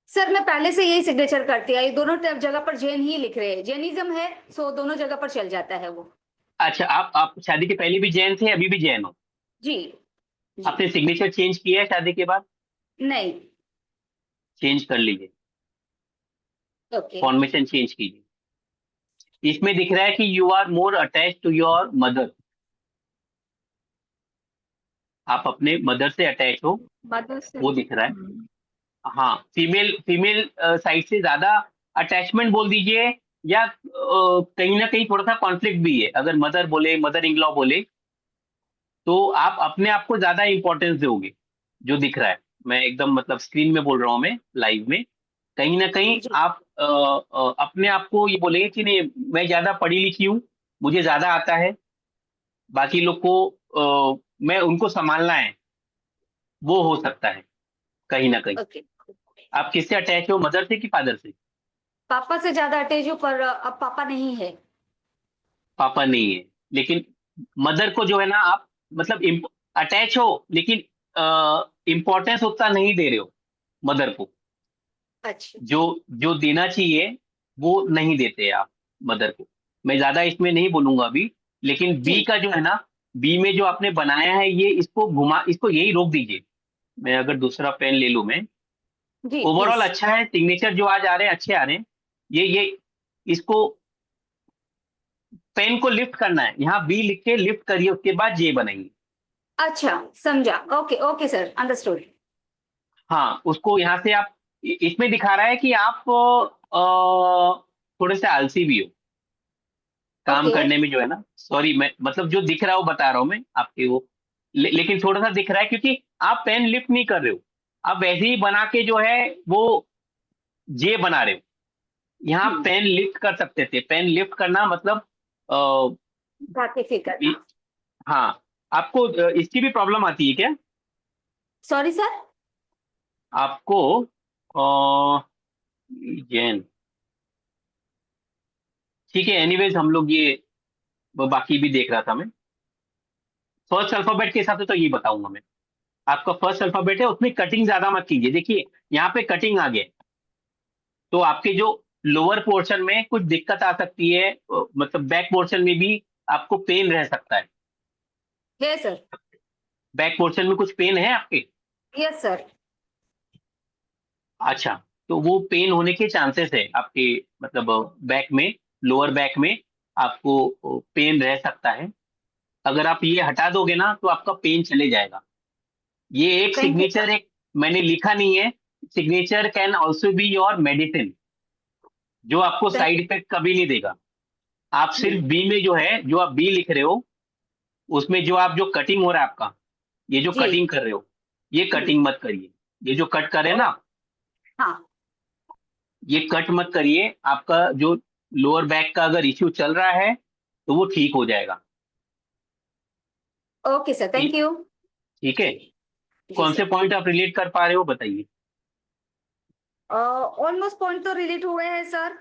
सर, मैं पहले से यही सिग्नेचर करती आई, दोनों जगह पर जैन ही लिख रहे हैं, जैनिज्म है, सो दोनों जगह पर चल जाता है वो। अच्छा, आप शादी के पहले भी जैन थे, अभी भी जैन हो? जी जी। आपने सिग्नेचर चेंज किया है शादी के बाद? नहीं। चेंज कर लीजिए, ओके फॉर्मेशन चेंज कीजिए। इसमें दिख रहा है कि you are more attach to your mother, आप अपने मदर से अटैच हो, मदर से। वो दिख रहा है। हम्म, हाँ, फीमेल फीमेल साइड से ज्यादा अटैचमेंट बोल दीजिए, या कहीं ना कहीं थोड़ा सा कॉन्फ्लिक्ट भी है। अगर मदर बोले, मदर इन लॉ बोले, तो आप अपने आप को ज्यादा इंपॉर्टेंस दोगे, जो दिख रहा है। मैं एकदम मतलब स्क्रीन में बोल रहा हूँ, मैं लाइव में। कहीं ना कहीं जी आप अपने आप को ये बोलेंगे कि नहीं, मैं ज्यादा पढ़ी लिखी हूँ, मुझे ज्यादा आता है, बाकी लोग को मैं उनको संभालना है, वो हो सकता है कहीं ना कहीं। ओके। आप किससे अटैच हो, मदर से कि फादर से? पापा से ज्यादा अटैच हूँ, पर अब पापा नहीं है। पापा नहीं है, लेकिन मदर को जो है ना आप, मतलब अटैच हो, लेकिन इम्पोर्टेंस उतना नहीं दे रहे हो मदर को। अच्छा जो जो देना चाहिए वो नहीं देते आप मदर को। मैं ज्यादा इसमें नहीं बोलूंगा अभी, लेकिन बी जी का जो है ना, बी में जो आपने बनाया है, ये इसको घुमा, इसको यही रोक दीजिए। मैं अगर दूसरा पेन ले लूं मैं, जी ओवरऑल प्लीज। अच्छा है, सिग्नेचर जो आज आ रहे हैं अच्छे आ रहे हैं। ये इसको, पेन को लिफ्ट करना है, यहाँ बी लिख के लिफ्ट करिए, उसके बाद जे बनाइए। अच्छा समझा, ओके ओके सर, अंडरस्टूड। हाँ, उसको यहाँ से आप, इसमें दिखा रहा है कि आप थोड़े से आलसी भी हो काम ओके करने में, जो है ना, सॉरी, मैं मतलब जो दिख रहा है वो बता रहा हूँ मैं आपके वो। लेकिन थोड़ा सा दिख रहा है, क्योंकि आप पेन लिफ्ट नहीं कर रहे हो, आप वैसे ही बना के जो है वो जे बना रहे हो। यहाँ पेन लिफ्ट कर सकते थे, पेन लिफ्ट करना मतलब बाकी फिर इ- हाँ। आपको इसकी भी प्रॉब्लम आती है क्या? Sorry sir. आपको जैन, ठीक है, एनीवेज हम लोग ये, वो बाकी भी देख रहा था मैं। फर्स्ट अल्फाबेट के हिसाब से तो ये बताऊंगा मैं। आपका फर्स्ट अल्फाबेट है, उसमें कटिंग ज्यादा मत कीजिए। देखिए यहाँ पे कटिंग आ गया, तो आपके जो लोअर पोर्शन में कुछ दिक्कत आ सकती है, मतलब बैक पोर्शन में भी आपको पेन रह सकता है। Yes sir. बैक पोर्शन में कुछ पेन है आपके? Yes sir. अच्छा, तो वो पेन होने के चांसेस है आपके, मतलब बैक में, लोअर बैक में आपको पेन रह सकता है। अगर आप ये हटा दोगे ना, तो आपका पेन चले जाएगा। ये एक थैंक यू सिग्नेचर, सर। एक मैंने लिखा नहीं है, signature can also be your medicine, जो आपको साइड थैंक इफेक्ट कभी नहीं देगा। आप यू। सिर्फ बी में जो है, जो आप बी लिख रहे हो, उसमें जो आप, जो कटिंग हो रहा है आपका, ये जो जी कटिंग कर रहे हो, ये कटिंग मत करिए। ये जो कट करे ना, हाँ। ये कट मत करिए। आपका जो लोअर बैक का अगर इश्यू चल रहा है, तो वो ठीक हो जाएगा। ओके सर, थैंक ठीक, यू। ठीक है। जी जी कौन से सर। पॉइंट आप रिलेट कर पा रहे हो, बताइए। ऑलमोस्ट पॉइंट तो रिलेट हुए हैं सर।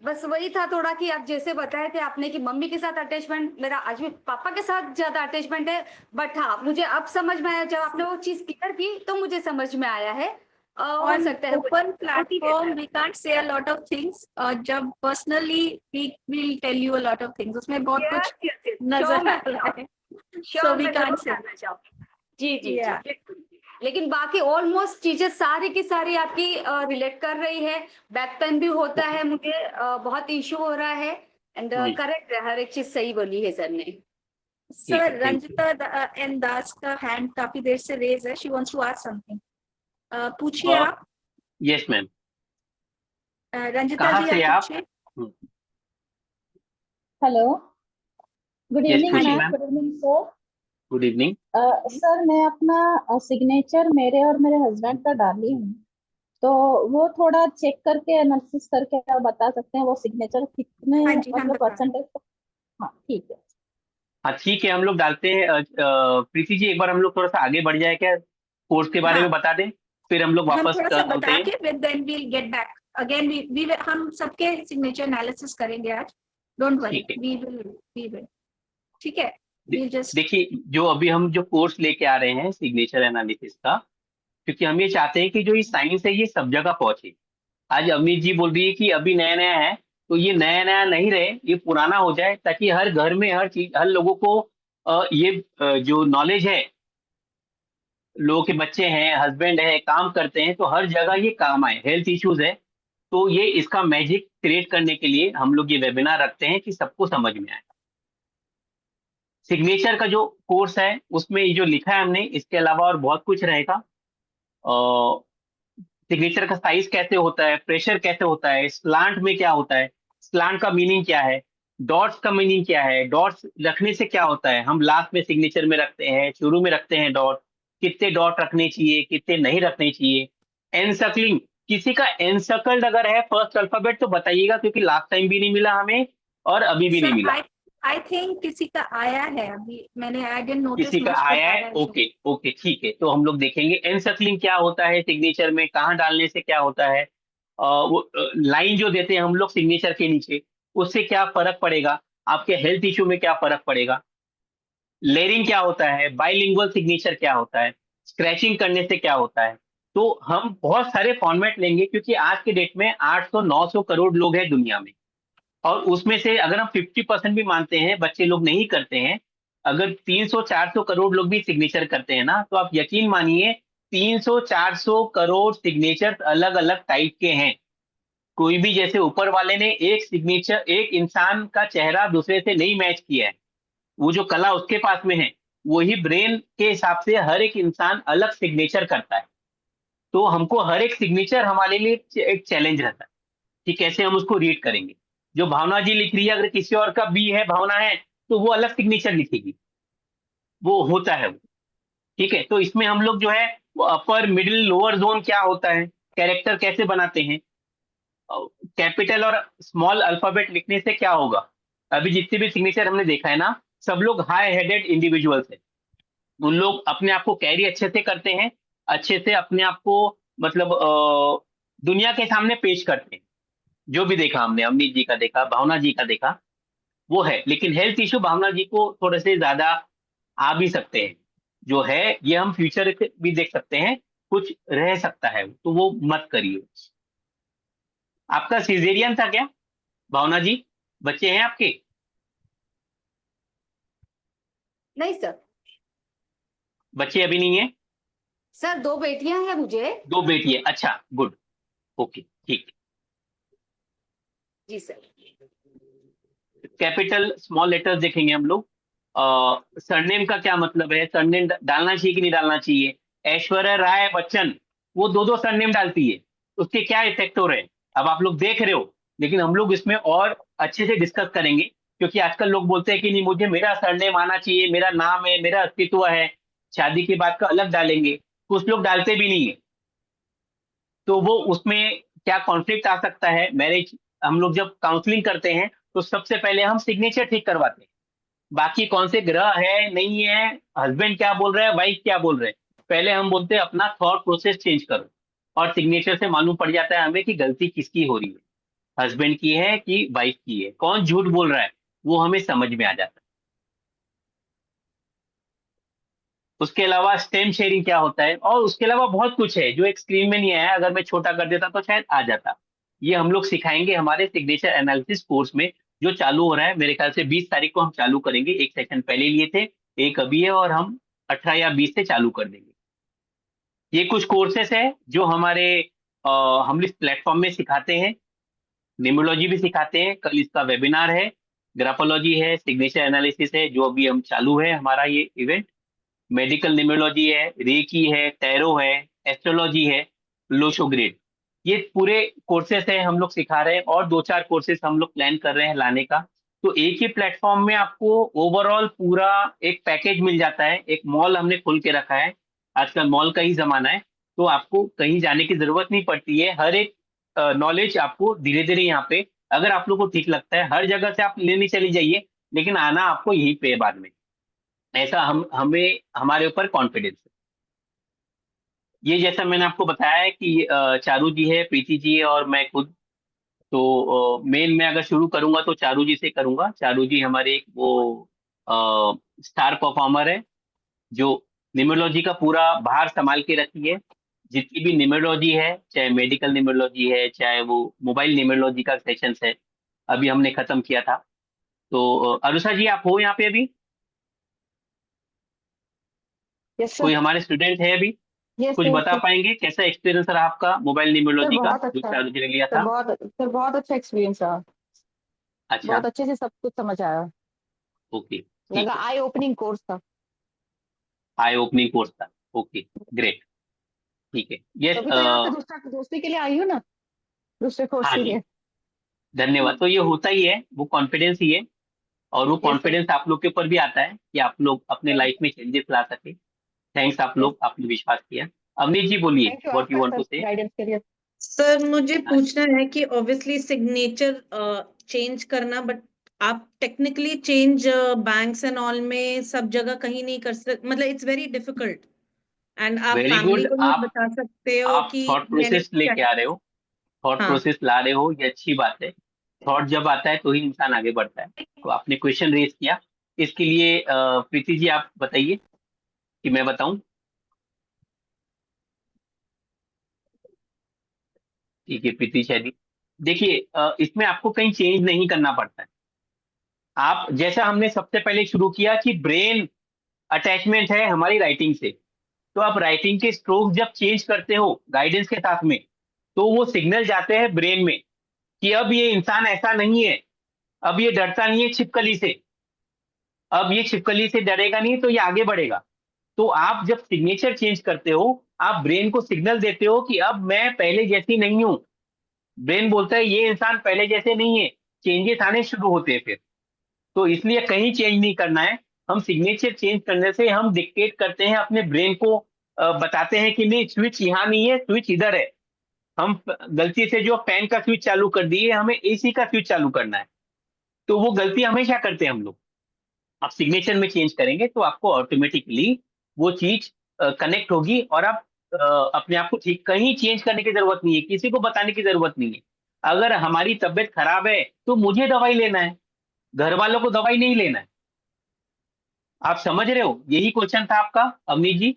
बस वही था थोड़ा कि आप जैसे बताए थे आपने कि मम्मी के साथ अटैचमेंट, मेरा आज भी पापा के साथ ज्यादा अटैचमेंट है। बट हाँ, मुझे अब समझ में आया, जब आपने वो चीज क्लियर की तो मुझे समझ में आया है। हो On सकता है open वो ठीक है platform, sir. we can't say a lot of things. जब personally we will tell you a lot of things. उसमें बहुत कुछ Yes, yes, yes. नजर Sure, आ रहा है. So श्योर we मैं can't जरूर say. जानना चाहूंगी। जी जी जी Yeah. बिल्कुल। लेकिन बाकी ऑलमोस्ट चीजें सारी की सारी आपकी रिलेट कर रही है। बैक पेन भी होता है मुझे, बहुत इशू हो रहा है। एंड जी करेक्ट है, हर एक चीज सही बोली है सर ने। ठीक Sir, है, थैंक यू। रंजिता एंड दास का हैंड काफी देर से रेज है. She wants to ask something. पूछिए आप. यस मैम, रंजिता कहाँ जी से आप आप? पूछिए. हेलो, गुड यस इवनिंग पूछिए ma'am, ma'am. Good evening sir. Good evening. Sir मैं अपना सिग्नेचर मेरे और मेरे हस्बैंड का डाली हूँ, तो वो थोड़ा चेक करके एनालिसिस करके आप बता सकते हैं वो सिग्नेचर कितने हाँ जी, हम मतलब बता रहे हैं. परसेंटेज? हाँ ठीक है। हाँ ठीक है, हम लोग डालते हैं। प्रीति जी, एक बार हम लोग थोड़ा सा आगे बढ़ जाए क्या, कोर्स के बारे हाँ, में बता दें, फिर हम लोग हम वापस थोड़ा सा होते बता हैं। के फिर then we'll get back again. We हम सबके सिग्नेचर एनालिसिस करेंगे आज. डोंट वरी, ठीक है। We will. ठीक है. दे- वी जस्ट. देखिए, जो अभी हम जो कोर्स लेके आ रहे हैं सिग्नेचर एनालिसिस का, क्योंकि हम ये चाहते हैं कि जो ये साइंस है ये सब जगह पहुंचे। आज अमित जी बोल रही है कि अभी नया नया है, तो ये नया नया नहीं रहे, ये पुराना हो जाए, ताकि हर घर में हर चीज, हर लोगों को ये जो नॉलेज है, लोगों के बच्चे हैं, हस्बैंड है, काम करते हैं, तो हर जगह ये काम आए। हेल्थ इश्यूज है, तो ये इसका मैजिक क्रिएट करने के लिए हम लोग ये वेबिनार रखते हैं कि सबको समझ में आए। सिग्नेचर का जो कोर्स है उसमें ये जो लिखा है हमने, इसके अलावा और बहुत कुछ रहेगा। सिग्नेचर का साइज कैसे होता है, प्रेशर कैसे होता है, स्लांट में क्या होता है, स्लांट का मीनिंग क्या है, डॉट्स का मीनिंग क्या है, डॉट्स रखने से क्या होता है, हम लास्ट में सिग्नेचर में रखते हैं, शुरू में रखते हैं डॉट, कितने डॉट रखने चाहिए, कितने नहीं रखने चाहिए। एनसकलिंग, किसी का एनसकल्ड अगर है फर्स्ट अल्फाबेट तो बताइएगा, क्योंकि लास्ट टाइम भी नहीं मिला हमें और अभी भी नहीं सर मिला। आई थिंक किसी का आया है अभी. मैंने आई डिडंट नोटिस किसी का मच, बट आया है, आया है. ओके ओके ठीक है, तो हम लोग देखेंगे एनसकलिंग क्या होता है, सिग्नेचर में कहाँ डालने से क्या होता है, वो लाइन जो देते हैं हम लोग सिग्नेचर के नीचे, उससे क्या फर्क पड़ेगा, आपके हेल्थ इश्यू में क्या फर्क पड़ेगा, लेयरिंग क्या होता है, बाइलिंगुअल सिग्नेचर क्या होता है, स्क्रैचिंग करने से क्या होता है। तो हम बहुत सारे फॉर्मेट लेंगे, क्योंकि आज के डेट में 800-900 करोड़ लोग हैं दुनिया में, और उसमें से अगर हम 50% भी मानते हैं बच्चे लोग नहीं करते हैं, अगर 300-400 करोड़ लोग भी सिग्नेचर करते हैं ना, तो आप यकीन मानिए 300-400 करोड़ सिग्नेचर अलग अलग टाइप के हैं। कोई भी, जैसे ऊपर वाले ने एक सिग्नेचर, एक इंसान का चेहरा दूसरे से नहीं मैच किया है, वो जो कला उसके पास में है, वही ब्रेन के हिसाब से हर एक इंसान अलग सिग्नेचर करता है। तो हमको हर एक सिग्नेचर हमारे लिए एक चैलेंज रहता है कि कैसे हम उसको रीड करेंगे। जो भावना जी लिख रही है, अगर किसी और का बी है, भावना है, तो वो अलग सिग्नेचर लिखेगी, वो होता है वो। ठीक है, तो इसमें हम लोग जो है वो अपर मिडिल लोअर जोन क्या होता है, कैरेक्टर कैसे बनाते हैं, कैपिटल और स्मॉल अल्फाबेट लिखने से क्या होगा। अभी जितने भी सिग्नेचर हमने देखा है ना, सब लोग हाई हेडेड इंडिविजुअल्स हैं, उन लोग अपने आप को कैरी अच्छे से करते हैं, अच्छे से अपने आप को मतलब दुनिया के सामने पेश करते हैं। जो भी देखा हमने, अमित जी का देखा, भावना जी का देखा, वो है। लेकिन हेल्थ इश्यू भावना जी को थोड़े से ज्यादा आ भी सकते हैं, जो है ये हम फ्यूचर भी देख सकते हैं, कुछ रह सकता है, तो वो मत करिए। आपका सिजेरियन था क्या भावना जी? बच्चे हैं आपके? नहीं सर। बच्चे अभी नहीं है? सर 2 बेटियां हैं मुझे। 2 बेटी है, अच्छा गुड, ओके ठीक। जी सर। कैपिटल स्मॉल लेटर्स देखेंगे हम लोग। सरनेम का क्या मतलब है, सरनेम डालना चाहिए कि नहीं डालना चाहिए। ऐश्वर्या राय बच्चन, वो 2-2 सरनेम डालती है, उसके क्या इफेक्ट हो रहे हैं, अब आप लोग देख रहे हो। लेकिन हम लोग इसमें और अच्छे से डिस्कस करेंगे, क्योंकि आजकल लोग बोलते हैं कि नहीं, मुझे मेरा सरनेम आना चाहिए, मेरा नाम है, मेरा अस्तित्व है, शादी के बाद का अलग डालेंगे। कुछ लोग डालते भी नहीं है, तो वो उसमें क्या कॉन्फ्लिक्ट आ सकता है। मैरिज हम लोग जब काउंसलिंग करते हैं, तो सबसे पहले हम सिग्नेचर ठीक करवाते हैं, बाकी कौन से ग्रह है नहीं है, हस्बैंड क्या बोल रहा है, वाइफ क्या बोल रहे हैं, पहले हम बोलते हैं अपना थॉट प्रोसेस चेंज करो। और सिग्नेचर से मालूम पड़ जाता है हमें कि गलती किसकी हो रही है, हस्बैंड की है कि वाइफ की है, कौन झूठ बोल रहा है, वो हमें समझ में आ जाता है। उसके अलावा स्टेम शेयरिंग क्या होता है, और उसके अलावा बहुत कुछ है जो एक स्क्रीन में नहीं आया, अगर मैं छोटा कर देता तो शायद आ जाता। ये हम लोग सिखाएंगे हमारे सिग्नेचर एनालिसिस कोर्स में, जो चालू हो रहा है मेरे ख्याल से 20 तारीख को हम चालू करेंगे। एक सेशन पहले लिए थे, एक अभी है, और हम 18 या 20 से चालू कर देंगे। ये कुछ कोर्सेस है जो हमारे हम इस प्लेटफॉर्म में सिखाते हैं। न्यूमरोलॉजी भी सिखाते हैं, कल इसका वेबिनार है। ग्राफोलॉजी है, सिग्नेचर एनालिसिस है जो अभी हम चालू है हमारा ये इवेंट। मेडिकल न्यूमरोलॉजी है, रेकी है, टैरो है, एस्ट्रोलॉजी है, लोशो ग्रिड। ये पूरे कोर्सेस है हम लोग सिखा रहे हैं, और 2-4 कोर्सेस हम लोग प्लान कर रहे हैं लाने का। तो एक ही प्लेटफॉर्म में आपको ओवरऑल पूरा एक पैकेज मिल जाता है। एक मॉल हमने खोल के रखा है, आजकल मॉल का ही जमाना है, तो आपको कहीं जाने की जरूरत नहीं पड़ती है। हर एक नॉलेज आपको धीरे धीरे यहाँ पे, अगर आप लोग को ठीक लगता है, हर जगह से आप लेने चली जाइए, लेकिन आना आपको यहीं पे है बाद में। ऐसा हमें हमारे ऊपर कॉन्फिडेंस है। ये जैसा मैंने आपको बताया है कि चारू जी है, प्रीति जी है, और मैं खुद। तो मेन मैं अगर शुरू करूंगा तो चारू जी से करूंगा। चारू जी हमारे एक वो स्टार परफॉर्मर है, जो न्यूमरोलॉजी का पूरा भार संभाल के रखी है। जितनी भी न्यूमरोलॉजी है, चाहे मेडिकल न्यूमरोलॉजी है, चाहे वो मोबाइल न्यूमरोलॉजी का सेशंस है, अभी हमने खत्म किया था। तो अरुषा जी, आप हो यहाँ पे अभी? यस कोई सर। हमारे स्टूडेंट है अभी? यस कुछ सर। बता पाएंगे कैसा एक्सपीरियंस रहा आपका मोबाइल सर न्यूमरोलॉजी का, बहुत जो अच्छा। चारू जी ने लिया सर था? बहुत अच्छा एक्सपीरियंस रहा। अच्छा, बहुत अच्छे से सब कुछ समझ आया। ओके, ठीक लगा है। आई ओपनिंग कोर्स था। आई ओपनिंग कोर्स था, ओके, ग्रेट, ठीक है। यस, तभी तो यहाँ पे दूसरा दोस्ती के लिए आई हूँ ना, दूसरे कोर्स हाँ के जी, लिए। धन्यवाद। तो ये होता ही है, वो कॉन्फिडेंस ही है, और वो यस सर। कॉन्फिडेंस आप लोग के ऊपर भी आता है कि आप लोग अपने लाइफ में चेंजेस ला सके। थैंक्स, आप यस। लोग आपने विश्वास किया। अवनीत जी बोलिए, थैंक यू व्हाट यू आपका वांट टू सर से। गाइडेंस के लिए। सर मुझे हाँ जी, पूछना है कि ऑब्वियसली सिग्नेचर चेंज करना, बट आप technically change banks and all में सब जगह कहीं नहीं कर सकते, मतलब इट्स वेरी डिफिकल्ट। एंड आप वेरी फैमिली गुड। को नहीं बता सकते हो आप कि थॉट मैंने प्रोसेस क्या। लेके आ रहे हो, थॉट हाँ। प्रोसेस ला रहे हो, ये अच्छी बात है। थॉट जब आता है तो ही इंसान आगे बढ़ता है। तो आपने क्वेश्चन रेज किया, इसके लिए प्रीति जी आप बताइए कि मैं बताऊं? ठीक है प्रीति जी, देखिए, इसमें आपको कहीं चेंज नहीं करना पड़ता है। आप जैसा हमने सबसे पहले शुरू किया कि ब्रेन अटैचमेंट है हमारी राइटिंग से, तो आप राइटिंग के स्ट्रोक जब चेंज करते हो गाइडेंस के साथ में, तो वो सिग्नल जाते हैं ब्रेन में कि अब ये इंसान ऐसा नहीं है, अब ये डरता नहीं है छिपकली से, अब ये छिपकली से डरेगा नहीं, तो ये आगे बढ़ेगा। तो आप जब सिग्नेचर चेंज करते हो, आप ब्रेन को सिग्नल देते हो कि अब मैं पहले जैसी नहीं हूं। ब्रेन बोलता है ये इंसान पहले जैसे नहीं है, चेंजेस आने शुरू होते हैं फिर। तो इसलिए कहीं चेंज नहीं करना है। हम सिग्नेचर चेंज करने से हम डिक्टेट करते हैं अपने ब्रेन को, बताते हैं कि नहीं, स्विच यहाँ नहीं है, स्विच इधर है। हम गलती से जो फैन का स्विच चालू कर दिए, हमें एसी का स्विच चालू करना है। तो वो गलती हमेशा करते हैं हम लोग। आप सिग्नेचर में चेंज करेंगे तो आपको ऑटोमेटिकली वो चीज कनेक्ट होगी, और आप अपने आप को ठीक, कहीं चेंज करने की जरूरत नहीं है, किसी को बताने की जरूरत नहीं है। अगर हमारी तबीयत खराब है तो मुझे दवाई लेना है, घर वालों को दवाई नहीं लेना है। आप समझ रहे हो? यही क्वेश्चन था आपका अवनीत जी।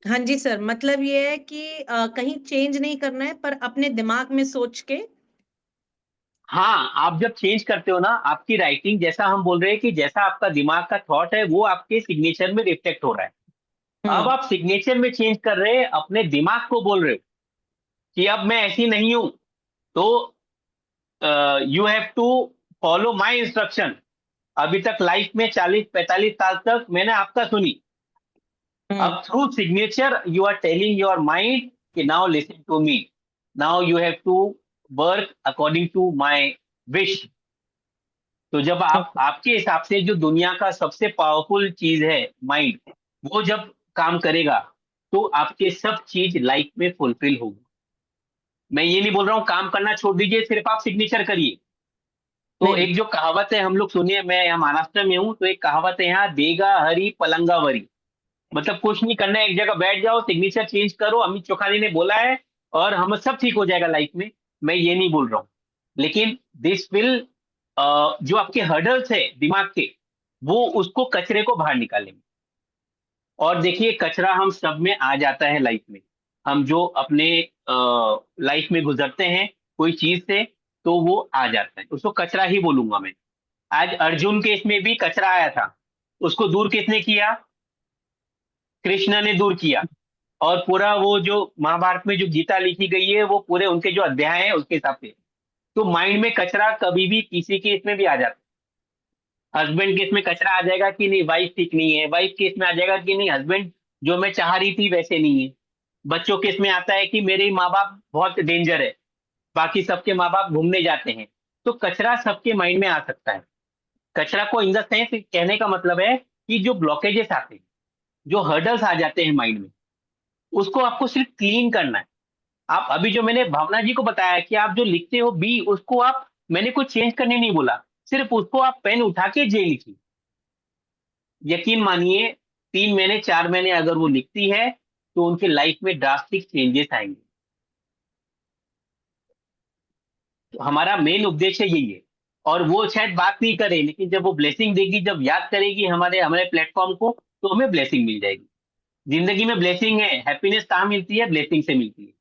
हाँ जी सर, मतलब ये है कि कहीं चेंज नहीं करना है, पर अपने दिमाग में सोच के। हाँ, आप जब चेंज करते हो ना, आपकी राइटिंग, जैसा हम बोल रहे हैं कि जैसा आपका दिमाग का थॉट है वो आपके सिग्नेचर में रिफ्लेक्ट हो रहा है। अब हम्म। आप सिग्नेचर में चेंज कर रहे हैं, अपने दिमाग को बोल रहे हो कि अब मैं ऐसी नहीं हूं, तो you have to follow my instruction. अभी तक लाइफ में 40-45 साल तक मैंने आपका सुनी। हम्म। अब through signature you are telling your mind कि now listen to me, now you have to work according to my wish. तो जब आप, ओके। आपके हिसाब से जो दुनिया का सबसे पावरफुल चीज है माइंड, वो जब काम करेगा, तो आपके सब चीज लाइफ में फुलफिल होगी। मैं ये नहीं बोल रहा हूँ काम करना छोड़ दीजिए, सिर्फ आप सिग्नेचर करिए। तो नहीं। एक जो कहावत है, हम लोग सुनिए, मैं यहाँ महाराष्ट्र में हूँ, तो एक कहावत है यहाँ, देगा हरी पलंगावरी। मतलब कुछ नहीं करना है, एक जगह बैठ जाओ, सिग्नेचर चेंज करो, अमित चोखानी ने बोला है, और हम सब ठीक हो जाएगा लाइफ में। मैं ये नहीं बोल रहा हूँ, लेकिन दिस विल, जो आपके हर्डल्स है दिमाग के, वो उसको कचरे को बाहर निकालेंगे। और देखिए कचरा हम सब में आ जाता है लाइफ में। हम जो अपने लाइफ में गुजरते हैं कोई चीज से, तो वो आ जाता है, उसको कचरा ही बोलूंगा मैं। आज अर्जुन के इसमें भी कचरा आया था, उसको दूर किसने किया? कृष्ण ने दूर किया। और पूरा वो जो महाभारत में जो गीता लिखी गई है वो पूरे उनके जो अध्याय हैं उसके हिसाब से। तो माइंड में कचरा कभी भी किसी के इसमें भी आ जाता है। हस्बैंड के इसमें कचरा आ जाएगा कि नहीं, वाइफ ठीक नहीं है, वाइफ के इसमें आ जाएगा कि नहीं, हस्बैंड जो मैं चाह रही थी वैसे नहीं है। बच्चों के इसमें आता है कि मेरे माँ बाप बहुत डेंजर है, बाकी सबके माँ बाप घूमने जाते हैं। तो कचरा सबके माइंड में आ सकता है। कचरा को इन द सेंस कहने का मतलब है कि जो ब्लॉकेजेस आते हैं, जो हर्डल्स आ जाते हैं माइंड में, उसको आपको सिर्फ क्लीन करना है। आप अभी जो मैंने भावना जी को बताया कि आप जो लिखते हो बी, उसको आप, मैंने कुछ चेंज करने नहीं बोला, सिर्फ उसको आप पेन उठा के जे लिखिए। यकीन मानिए 3 महीने 4 महीने अगर वो लिखती है तो उनके लाइफ में ड्रास्टिक चेंजेस आएंगे। तो हमारा मेन उद्देश्य यही है। और वो शायद बात नहीं करे, लेकिन जब वो ब्लेसिंग देगी, जब याद करेगी हमारे हमारे प्लेटफॉर्म को, तो हमें ब्लेसिंग मिल जाएगी। जिंदगी में ब्लेसिंग है, हैप्पीनेस कहाँ मिलती है? ब्लेसिंग से मिलती है।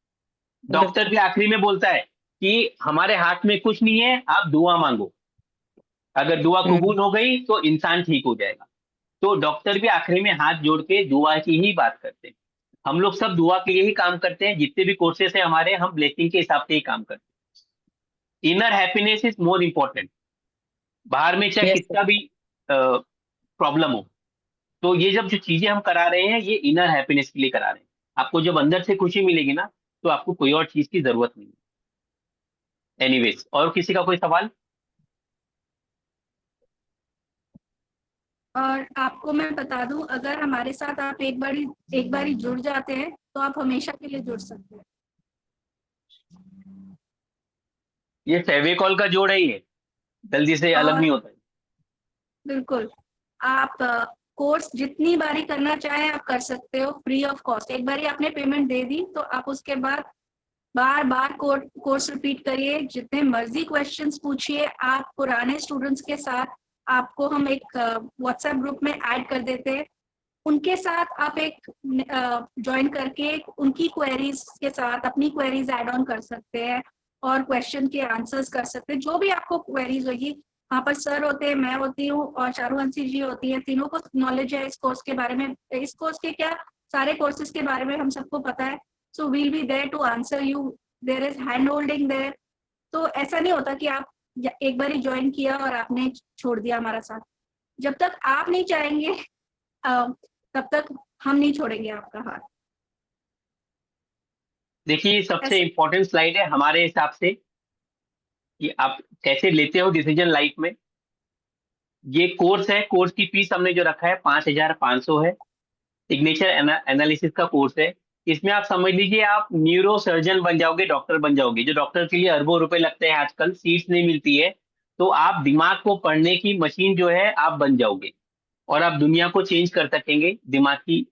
डॉक्टर भी आखिरी में बोलता है कि हमारे हाथ में कुछ नहीं है, आप दुआ मांगो, अगर दुआ कबूल हो गई तो इंसान ठीक हो जाएगा। तो डॉक्टर भी आखिरी में हाथ जोड़ के दुआ की ही बात करते हैं। हम लोग सब दुआ के लिए ही काम करते हैं, जितने भी कोर्सेस हैं हमारे, हम ब्लेसिंग के हिसाब से ही काम करते हैं। Inner happiness is more important, बाहर में चाहे Yes, कितना भी प्रॉब्लम हो। तो ये जब जो चीजें हम करा रहे हैं ये इनर हैप्पीनेस के लिए करा रहे हैं। आपको जब अंदर से खुशी मिलेगी ना, तो आपको कोई और चीज की जरूरत नहीं है। एनीवेज, और किसी का कोई सवाल? और आपको मैं बता दूं, अगर हमारे साथ आप एक बारी जुड़ जाते हैं तो आप हमेशा के लिए जुड़ सकते हैं। ये फेविकॉल का जोड़ है, ये जल्दी से अलग और नहीं होता है। बिल्कुल, आप कोर्स जितनी बारी करना चाहें आप कर सकते हो फ्री ऑफ कॉस्ट। एक बारी आपने पेमेंट दे दी तो आप उसके बाद बार बार कोर्स रिपीट करिए, जितने मर्जी क्वेश्चंस पूछिए। आप पुराने स्टूडेंट्स के साथ, आपको हम एक व्हाट्सएप ग्रुप में ऐड कर देते हैं, उनके साथ आप एक ज्वाइन करके उनकी क्वेरीज के साथ अपनी क्वेरीज ऐड ऑन कर सकते हैं और क्वेश्चन के आंसर्स कर सकते हैं। जो भी आपको क्वेरीज होगी, वहाँ पर सर होते हैं, मैं होती हूँ और चारुवंशी जी होती है। तीनों को नॉलेज है इस कोर्स के बारे में, इस कोर्स के क्या सारे कोर्सेज के बारे में हम सबको पता है। So we'll be there to answer you, there is hand holding there. तो ऐसा नहीं होता कि आप एक बार ही ज्वाइन किया और आपने छोड़ दिया हमारा साथ। जब तक आप नहीं चाहेंगे तब तक हम नहीं छोड़ेंगे आपका हाथ। देखिए सबसे ऐसे इम्पोर्टेंट स्लाइड है हमारे हिसाब से कि आप कैसे लेते हो डिसीजन लाइफ में। ये कोर्स है, कोर्स की फीस हमने जो रखा है 5,500 है। सिग्नेचर एनालिसिस का कोर्स है। इसमें आप समझ लीजिए आप न्यूरो सर्जन बन जाओगे, डॉक्टर बन जाओगे। जो डॉक्टर के लिए अरबों रुपए लगते हैं, आजकल सीट्स नहीं मिलती है, तो आप दिमाग को पढ़ने की मशीन जो है आप बन जाओगे, और आप दुनिया को चेंज कर सकेंगे दिमाग की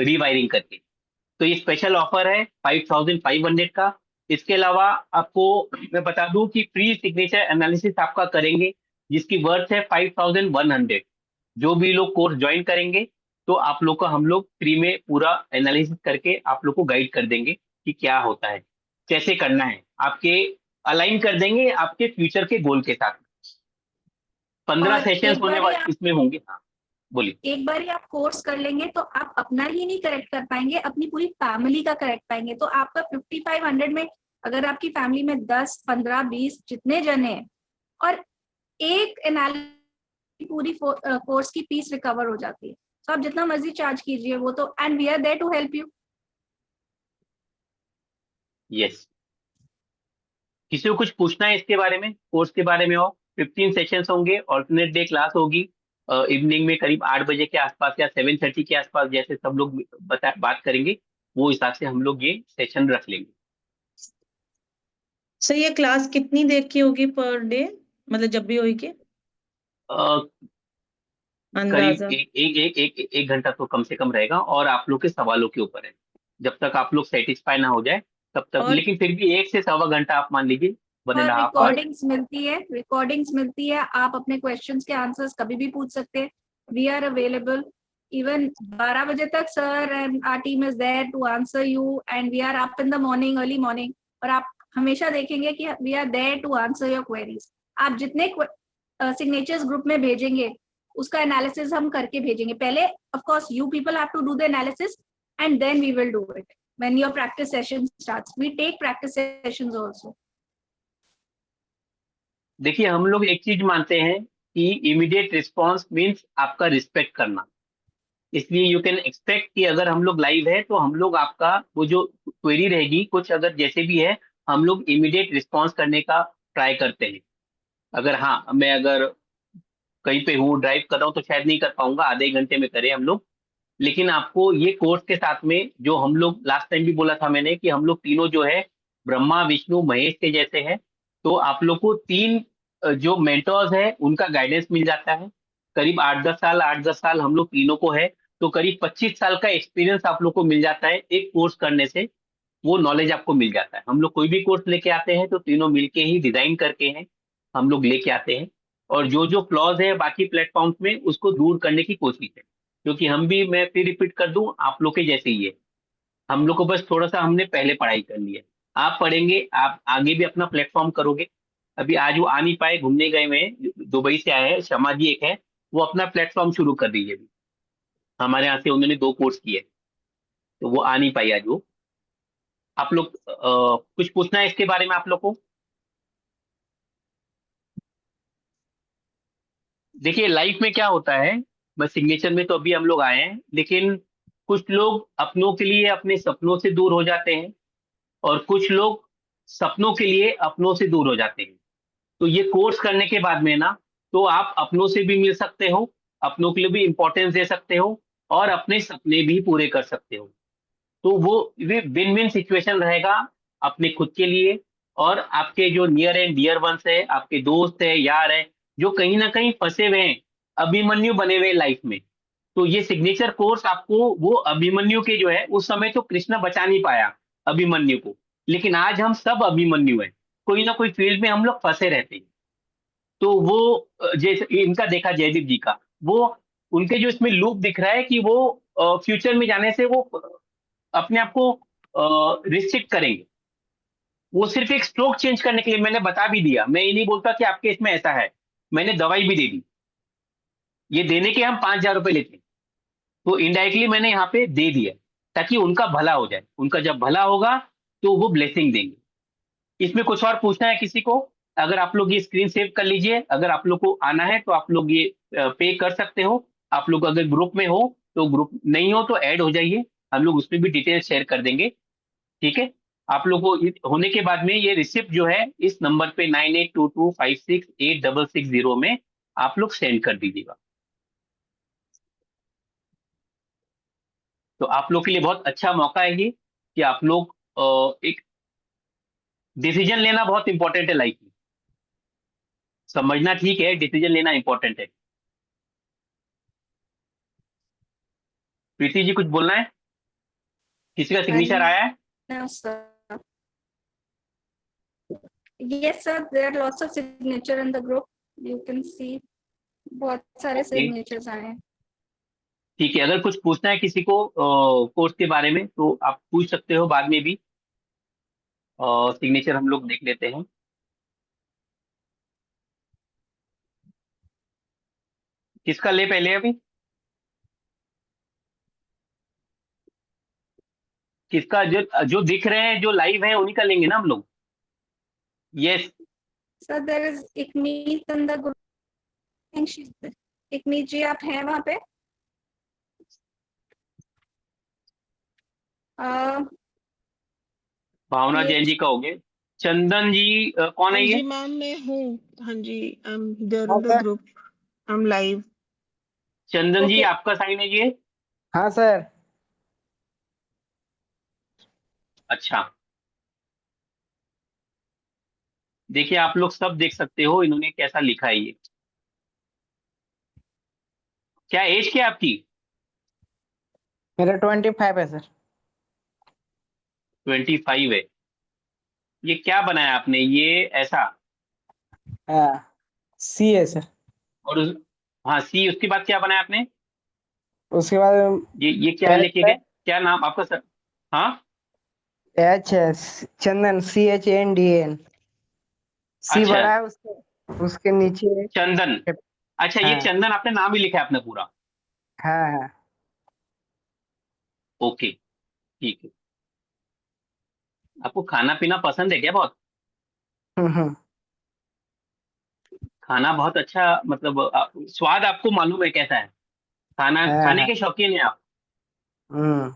रीवायरिंग करके। तो ये स्पेशल ऑफर है 5,500 का। इसके अलावा आपको मैं बता दूं कि प्री सिग्नेचर एनालिसिस आपका करेंगे, जिसकी वर्थ है 5,100। जो भी लोग कोर्स ज्वाइन करेंगे, तो आप लोग को हम लोग फ्री में पूरा एनालिसिस करके आप लोग को गाइड कर देंगे कि क्या होता है, कैसे करना है, आपके अलाइन कर देंगे आपके फ्यूचर के गोल के साथ। 15 और सेशंस होने वाले इसमें होंगे। हाँ बोलिए। एक बार आप कोर्स कर लेंगे तो आप अपना ही नहीं करेक्ट कर पाएंगे, अपनी पूरी फैमिली का करेक्ट पाएंगे। तो आपका 5,500 में, अगर आपकी फैमिली में 10, 15, 20 जितने जने हैं और एक एनालिसिस पूरी कोर्स की फीस रिकवर हो जाती है। तो आप जितना मर्जी चार्ज कीजिए, वो तो, and we are there to help you. Yes, किसी को कुछ पूछना है इसके बारे में, कोर्स के बारे में? और 15 सेशंस होंगे, ऑल्टरनेट डे क्लास होगी इवनिंग में करीब 8 बजे के आसपास या 7:30 के आसपास, जैसे सब लोग बात करेंगे वो हिसाब से हम लोग ये सेशन रख लेंगे। सर ये क्लास कितनी देर की होगी पर डे, मतलब जब भी होगी? करीब अंदाजा? एक घंटा तो कम से कम रहेगा, और आप लोग के सवालों के ऊपर है। जब तक आप लोग सेटिस्फाई ना हो जाए तब तक, और लेकिन फिर भी 1 से 1.25 घंटा आप मान लीजिए 1.5 hours। रिकॉर्डिंग्स मिलती है, आप अपने क्वेश्चंस के आंसर्स कभी भी पूछ सकते हैं। वी आर अवेलेबल इवन 12 बजे तक sir, and our team is there to answer you, and we are up in the morning, early morning, और आप हमेशा देखेंगे कि we are there to answer your queries. आप जितने सिग्नेचर्स ग्रुप में भेजेंगे उसका एनालिसिस हम करके भेजेंगे। पहले of course you people have to do the analysis and then we will do it when your practice session starts. We take practice sessions also. देखिए, हम लोग एक चीज मानते हैं कि इमीडिएट रिस्पॉन्स मीन्स आपका रिस्पेक्ट करना। इसलिए यू कैन एक्सपेक्ट कि अगर हम लोग लाइव है तो हम लोग आपका वो जो क्वेरी रहेगी, कुछ अगर जैसे भी है, हम लोग इमीडिएट रिस्पॉन्स करने का ट्राई करते हैं। अगर हाँ, मैं अगर कहीं पे हूँ, ड्राइव कर रहा हूँ, तो शायद नहीं कर पाऊंगा, आधे घंटे में करें हम लोग। लेकिन आपको ये कोर्स के साथ में, जो हम लोग लास्ट टाइम भी बोला था मैंने कि हम लोग तीनों जो है ब्रह्मा विष्णु महेश के जैसे हैं, तो आप लोग को तीन जो मेंटर्स है उनका गाइडेंस मिल जाता है। करीब 8-10 साल हम लोग तीनों को है, तो करीब 25 साल का एक्सपीरियंस आप लोग को मिल जाता है एक कोर्स करने से। वो नॉलेज आपको मिल जाता है। हम लोग कोई भी कोर्स लेके आते हैं तो तीनों मिलके ही डिजाइन करके हैं हम लोग लेके आते हैं, और जो जो फ्लॉज है बाकी प्लेटफॉर्म्स में उसको दूर करने की कोशिश है। क्योंकि हम भी, मैं फिर रिपीट कर दूं, आप लोग के जैसे ही है। हम लोग को बस थोड़ा सा हमने पहले पढ़ाई कर ली है। आप पढ़ेंगे, आप आगे भी अपना प्लेटफॉर्म करोगे। अभी आज वो आ नहीं पाए, घूमने गए हुए हैं, दुबई से आए हैं, शमा जी एक है, वो अपना प्लेटफॉर्म शुरू कर दीजिए। अभी हमारे यहाँ से उन्होंने 2 कोर्स किए, तो वो आ नहीं पाई आज वो। आप लोग कुछ पूछना है इसके बारे में आप लोग को? देखिए, लाइफ में क्या होता है, बस सिग्नेचर में तो अभी हम लोग आए हैं, लेकिन कुछ लोग अपनों के लिए अपने सपनों से दूर हो जाते हैं, और कुछ लोग सपनों के लिए अपनों से दूर हो जाते हैं। तो ये कोर्स करने के बाद में ना, तो आप अपनों से भी मिल सकते हो, अपनों के लिए भी इंपॉर्टेंस दे सकते हो, और अपने सपने भी पूरे कर सकते हो। तो वो विन विन सिचुएशन रहेगा अपने खुद के लिए, और आपके जो नियर एंड डियर वंस है, आपके दोस्त है, यार है, जो कहीं ना कहीं फंसे हुए हैं, अभिमन्यु बने हुए लाइफ में। तो ये सिग्नेचर कोर्स आपको वो अभिमन्यु के जो है, उस समय तो कृष्ण बचा नहीं पाया अभिमन्यु को, लेकिन आज हम सब अभिमन्यु हैं। कोई ना कोई फील्ड में हम लोग फंसे रहते हैं। तो वो जैसे इनका देखा जयदीप जी का, वो उनके जो इसमें लूप दिख रहा है कि वो फ्यूचर में जाने से वो अपने आप को रिस्ट्रिक्ट करेंगे। वो सिर्फ एक स्ट्रोक चेंज करने के लिए मैंने बता भी दिया। मैं ये नहीं बोलता कि आपके इसमें ऐसा है, मैंने दवाई भी दे दी। ये देने के हम 5,000 रुपए लेते हैं, तो इनडायरेक्टली मैंने यहाँ पे दे दिया ताकि उनका भला हो जाए। उनका जब भला होगा तो वो ब्लेसिंग देंगे। इसमें कुछ और पूछना है किसी को? अगर आप लोग ये स्क्रीन सेव कर लीजिए, अगर आप लोग को आना है तो आप लोग ये पे कर सकते हो। आप लोग अगर ग्रुप में हो तो, ग्रुप नहीं हो तो ऐड हो जाइए, हम लोग उसमें भी डिटेल शेयर कर देंगे। ठीक है, आप लोग को होने के बाद में ये रिसिप्ट जो है इस नंबर पे 9822568660 में आप लोग सेंड कर दीजिएगा। तो आप लोग के लिए बहुत अच्छा मौका है ये, कि आप लोग एक डिसीजन लेना बहुत इंपॉर्टेंट है लाइफ में। समझना ठीक है, डिसीजन लेना इंपॉर्टेंट है। प्रीति जी, कुछ बोलना है? किसी का सिग्नेचर आया है? No, sir. Yes, sir. There are lots of signature in the group. You can see बहुत सारे Okay. signatures आए हैं। ठीक है, अगर कुछ पूछना है किसी को कोर्स के बारे में तो आप पूछ सकते हो बाद में भी। सिग्नेचर हम लोग देख लेते हैं। किसका ले पहले अभी? किसका? जो जो दिख रहे हैं, जो लाइव है, उन्हीं का लेंगे ना हम लोग। Yes. Sir, there is Ikmeet in the group. I think she's there. Ikmeet जी, आप हैं वहाँ पे? भावना ये- जैन जी का हो गया। चंदन जी कौन है हाँ ये? जी मैम, मैं हूँ। हाँ जी, I am there in the group, I am live. Chandan ji, Okay. आपका साइन है ये? हाँ सर। अच्छा, देखिए आप लोग सब देख सकते हो इन्होंने कैसा लिखा है ये। क्या एज क्या है आपकी? मेरा 25 है सर। 25 है। ये क्या बनाया आपने, ये ऐसा? हाँ, सी है सर। और हाँ सी, उसके बाद क्या बनाया आपने? उसके बाद ये क्या एच लेके है, गए, क्या नाम आपका सर? हाँ एच है, चंदन, CHANDAN। सी अच्छा, बड़ा है, उसके उसके नीचे। चंदन। अच्छा, ये हाँ चंदन आपने नाम ही लिखा है अपना पूरा? हाँ हाँ। ओके, ठीक है। आपको खाना पीना पसंद है क्या बहुत? हम्म। खाना बहुत अच्छा, मतलब स्वाद आपको मालूम है कैसा है? खाना हाँ खाने हाँ। के शौकीन है आप? हम्म।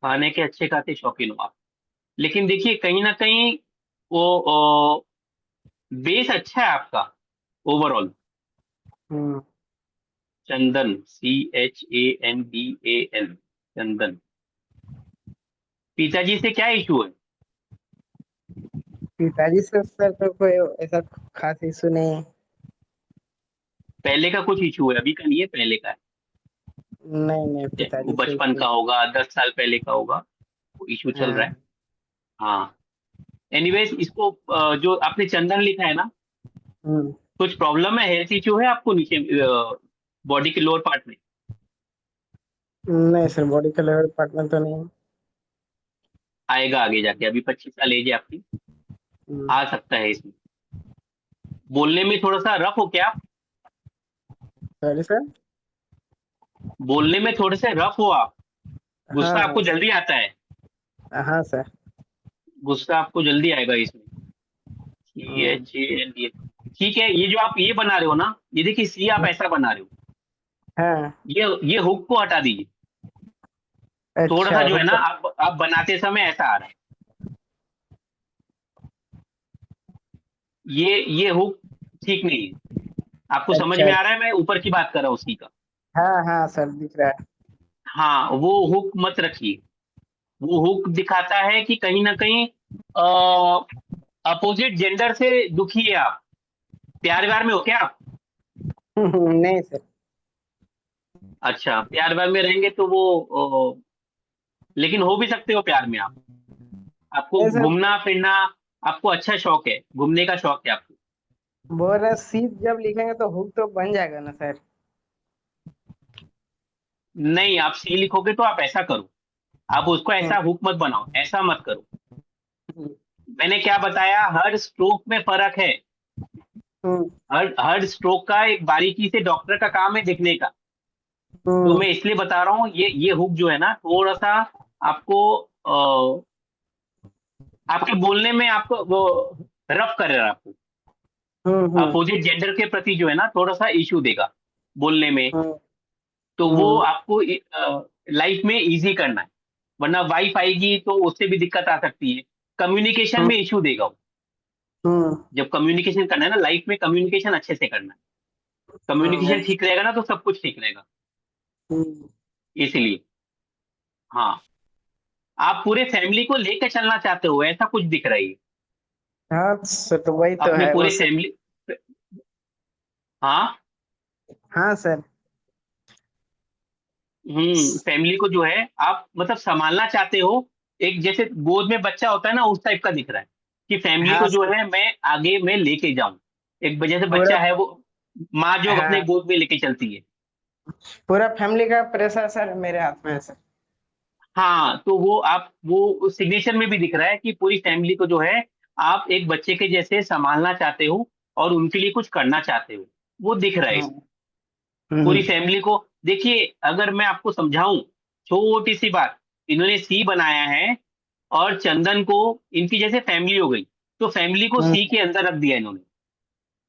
खाने के अच्छे खासे शौकीन हो आप। लेकिन देखिए कहीं ना कहीं वो बेस अच्छा है आपका ओवरऑल। हम्म। चंदन, CHANDAN, चंदन। पिताजी से क्या इशू है? पिताजी से सर तो कोई ऐसा खास इशू नहीं है। पहले का कुछ इशू है, अभी का नहीं है, पहले का है? नहीं नहीं, वो पिताजी से बचपन इशू। का होगा, 10 साल पहले का होगा, वो इशू चल रहा है। हाँ। हाँ। एनीवेज, इसको जो आपने चंदन लिखा है ना, हम्म। कुछ प्रॉब्लम है, हेल्थ इशू है आपको नीचे बॉडी के लोअर पार्ट में? नहीं सर, बॉडी का लेवल पार्ट में तो नहीं। आएगा आगे जाके, अभी 25 साल एज है आपकी, हम्म। आ सकता है इसमें। बोलने में थोड़ा सा रफ हो क्या आप? Sorry sir. बोलने में थोड़े से रफ हो आप? हाँ गुस्सा हाँ आपको जल्दी आता है? हाँ सर। गुस्सा आपको जल्दी आएगा इसमें। हम्म। CHANDAN, ठीक है। ये जो आप ये बना रहे हो ना, ये देखिए सी आप ऐसा बना रहे हो, हाँ। ये हुक को हटा दीजिए। थोड़ा अच्छा सा जो है ना, हुक्का। आप बनाते समय ऐसा आ रहा है, ये हुक ठीक नहीं है। आपको समझ अच्छा में आ रहा अच्छा। है, मैं ऊपर की बात कर रहा हूँ उसी का। हाँ हाँ सर, दिख रहा है। हाँ, वो हुक मत रखिए। वो हुक दिखाता है कि कहीं ना कहीं अपोजिट जेंडर से दुखी है आप। प्यार व्यार में हो क्या आप? नहीं सर। अच्छा, प्यार व्यार में रहेंगे तो वो लेकिन हो भी सकते हो प्यार में आप। आपको नहीं सर, घूमना फिरना, आपको अच्छा शौक है, घूमने का शौक है आपको? बोल रहे सी जब लिखेंगे तो हुक तो बन जाएगा ना सर। नहीं, आप सी लिखोगे तो आप ऐसा करो, आप उसको हम्म। ऐसा हुक मत बनाओ, ऐसा मत करो। हम्म। मैंने क्या बताया, हर स्ट्रोक में फर्क है। हम्म। हर स्ट्रोक का एक बारीकी से डॉक्टर का काम है देखने का। तो हम्म। मैं इसलिए बता रहा हूँ, ये हुक जो है ना, थोड़ा सा आपको आपके बोलने में आपको वो रफ कर रहा है आपको, हम्म। अपोजिट जेंडर के प्रति जो है ना थोड़ा सा इश्यू देगा बोलने में। हम्म। तो वो हम्म। आपको लाइफ में इजी करना है, वरना वाइफ आएगी तो उससे भी दिक्कत आ सकती है। कम्युनिकेशन में इश्यू देगा वो। हम्म। जब कम्युनिकेशन करना है ना लाइफ में, कम्युनिकेशन अच्छे से करना है। कम्युनिकेशन अच्छा। ठीक रहेगा ना तो सब कुछ ठीक रहेगा। हम्म। इसीलिए हाँ, आप पूरे फैमिली को लेकर चलना चाहते हो, ऐसा कुछ दिख रहा है। हाँ सर, तो वही तो अपने है वो पूरे सर। फैमिली, हाँ। हाँ सर। फैमिली को जो है आप मतलब संभालना चाहते हो। एक जैसे गोद में बच्चा होता है ना, उस टाइप का दिख रहा है कि फैमिली हाँ को जो सर, है मैं आगे में लेके जाऊं। एक वजह से पूरा। बच्चा है वो, माँ जो अपने हाँ, गोद में लेके चलती है। पूरा फैमिली का प्रेशर सर मेरे हाथ में है सर। हाँ, तो वो आप वो सिग्नेचर में भी दिख रहा है कि पूरी फैमिली को जो है आप एक बच्चे के जैसे संभालना चाहते हो और उनके लिए कुछ करना चाहते हो, वो दिख रहा है इसमें। हम्म। पूरी हम्म। फैमिली को देखिए, अगर मैं आपको समझाऊं, छोटी सी बात, इन्होंने सी बनाया है और चंदन को, इनकी जैसे फैमिली हो गई, तो फैमिली को सी हम्म। के अंदर रख दिया इन्होंने।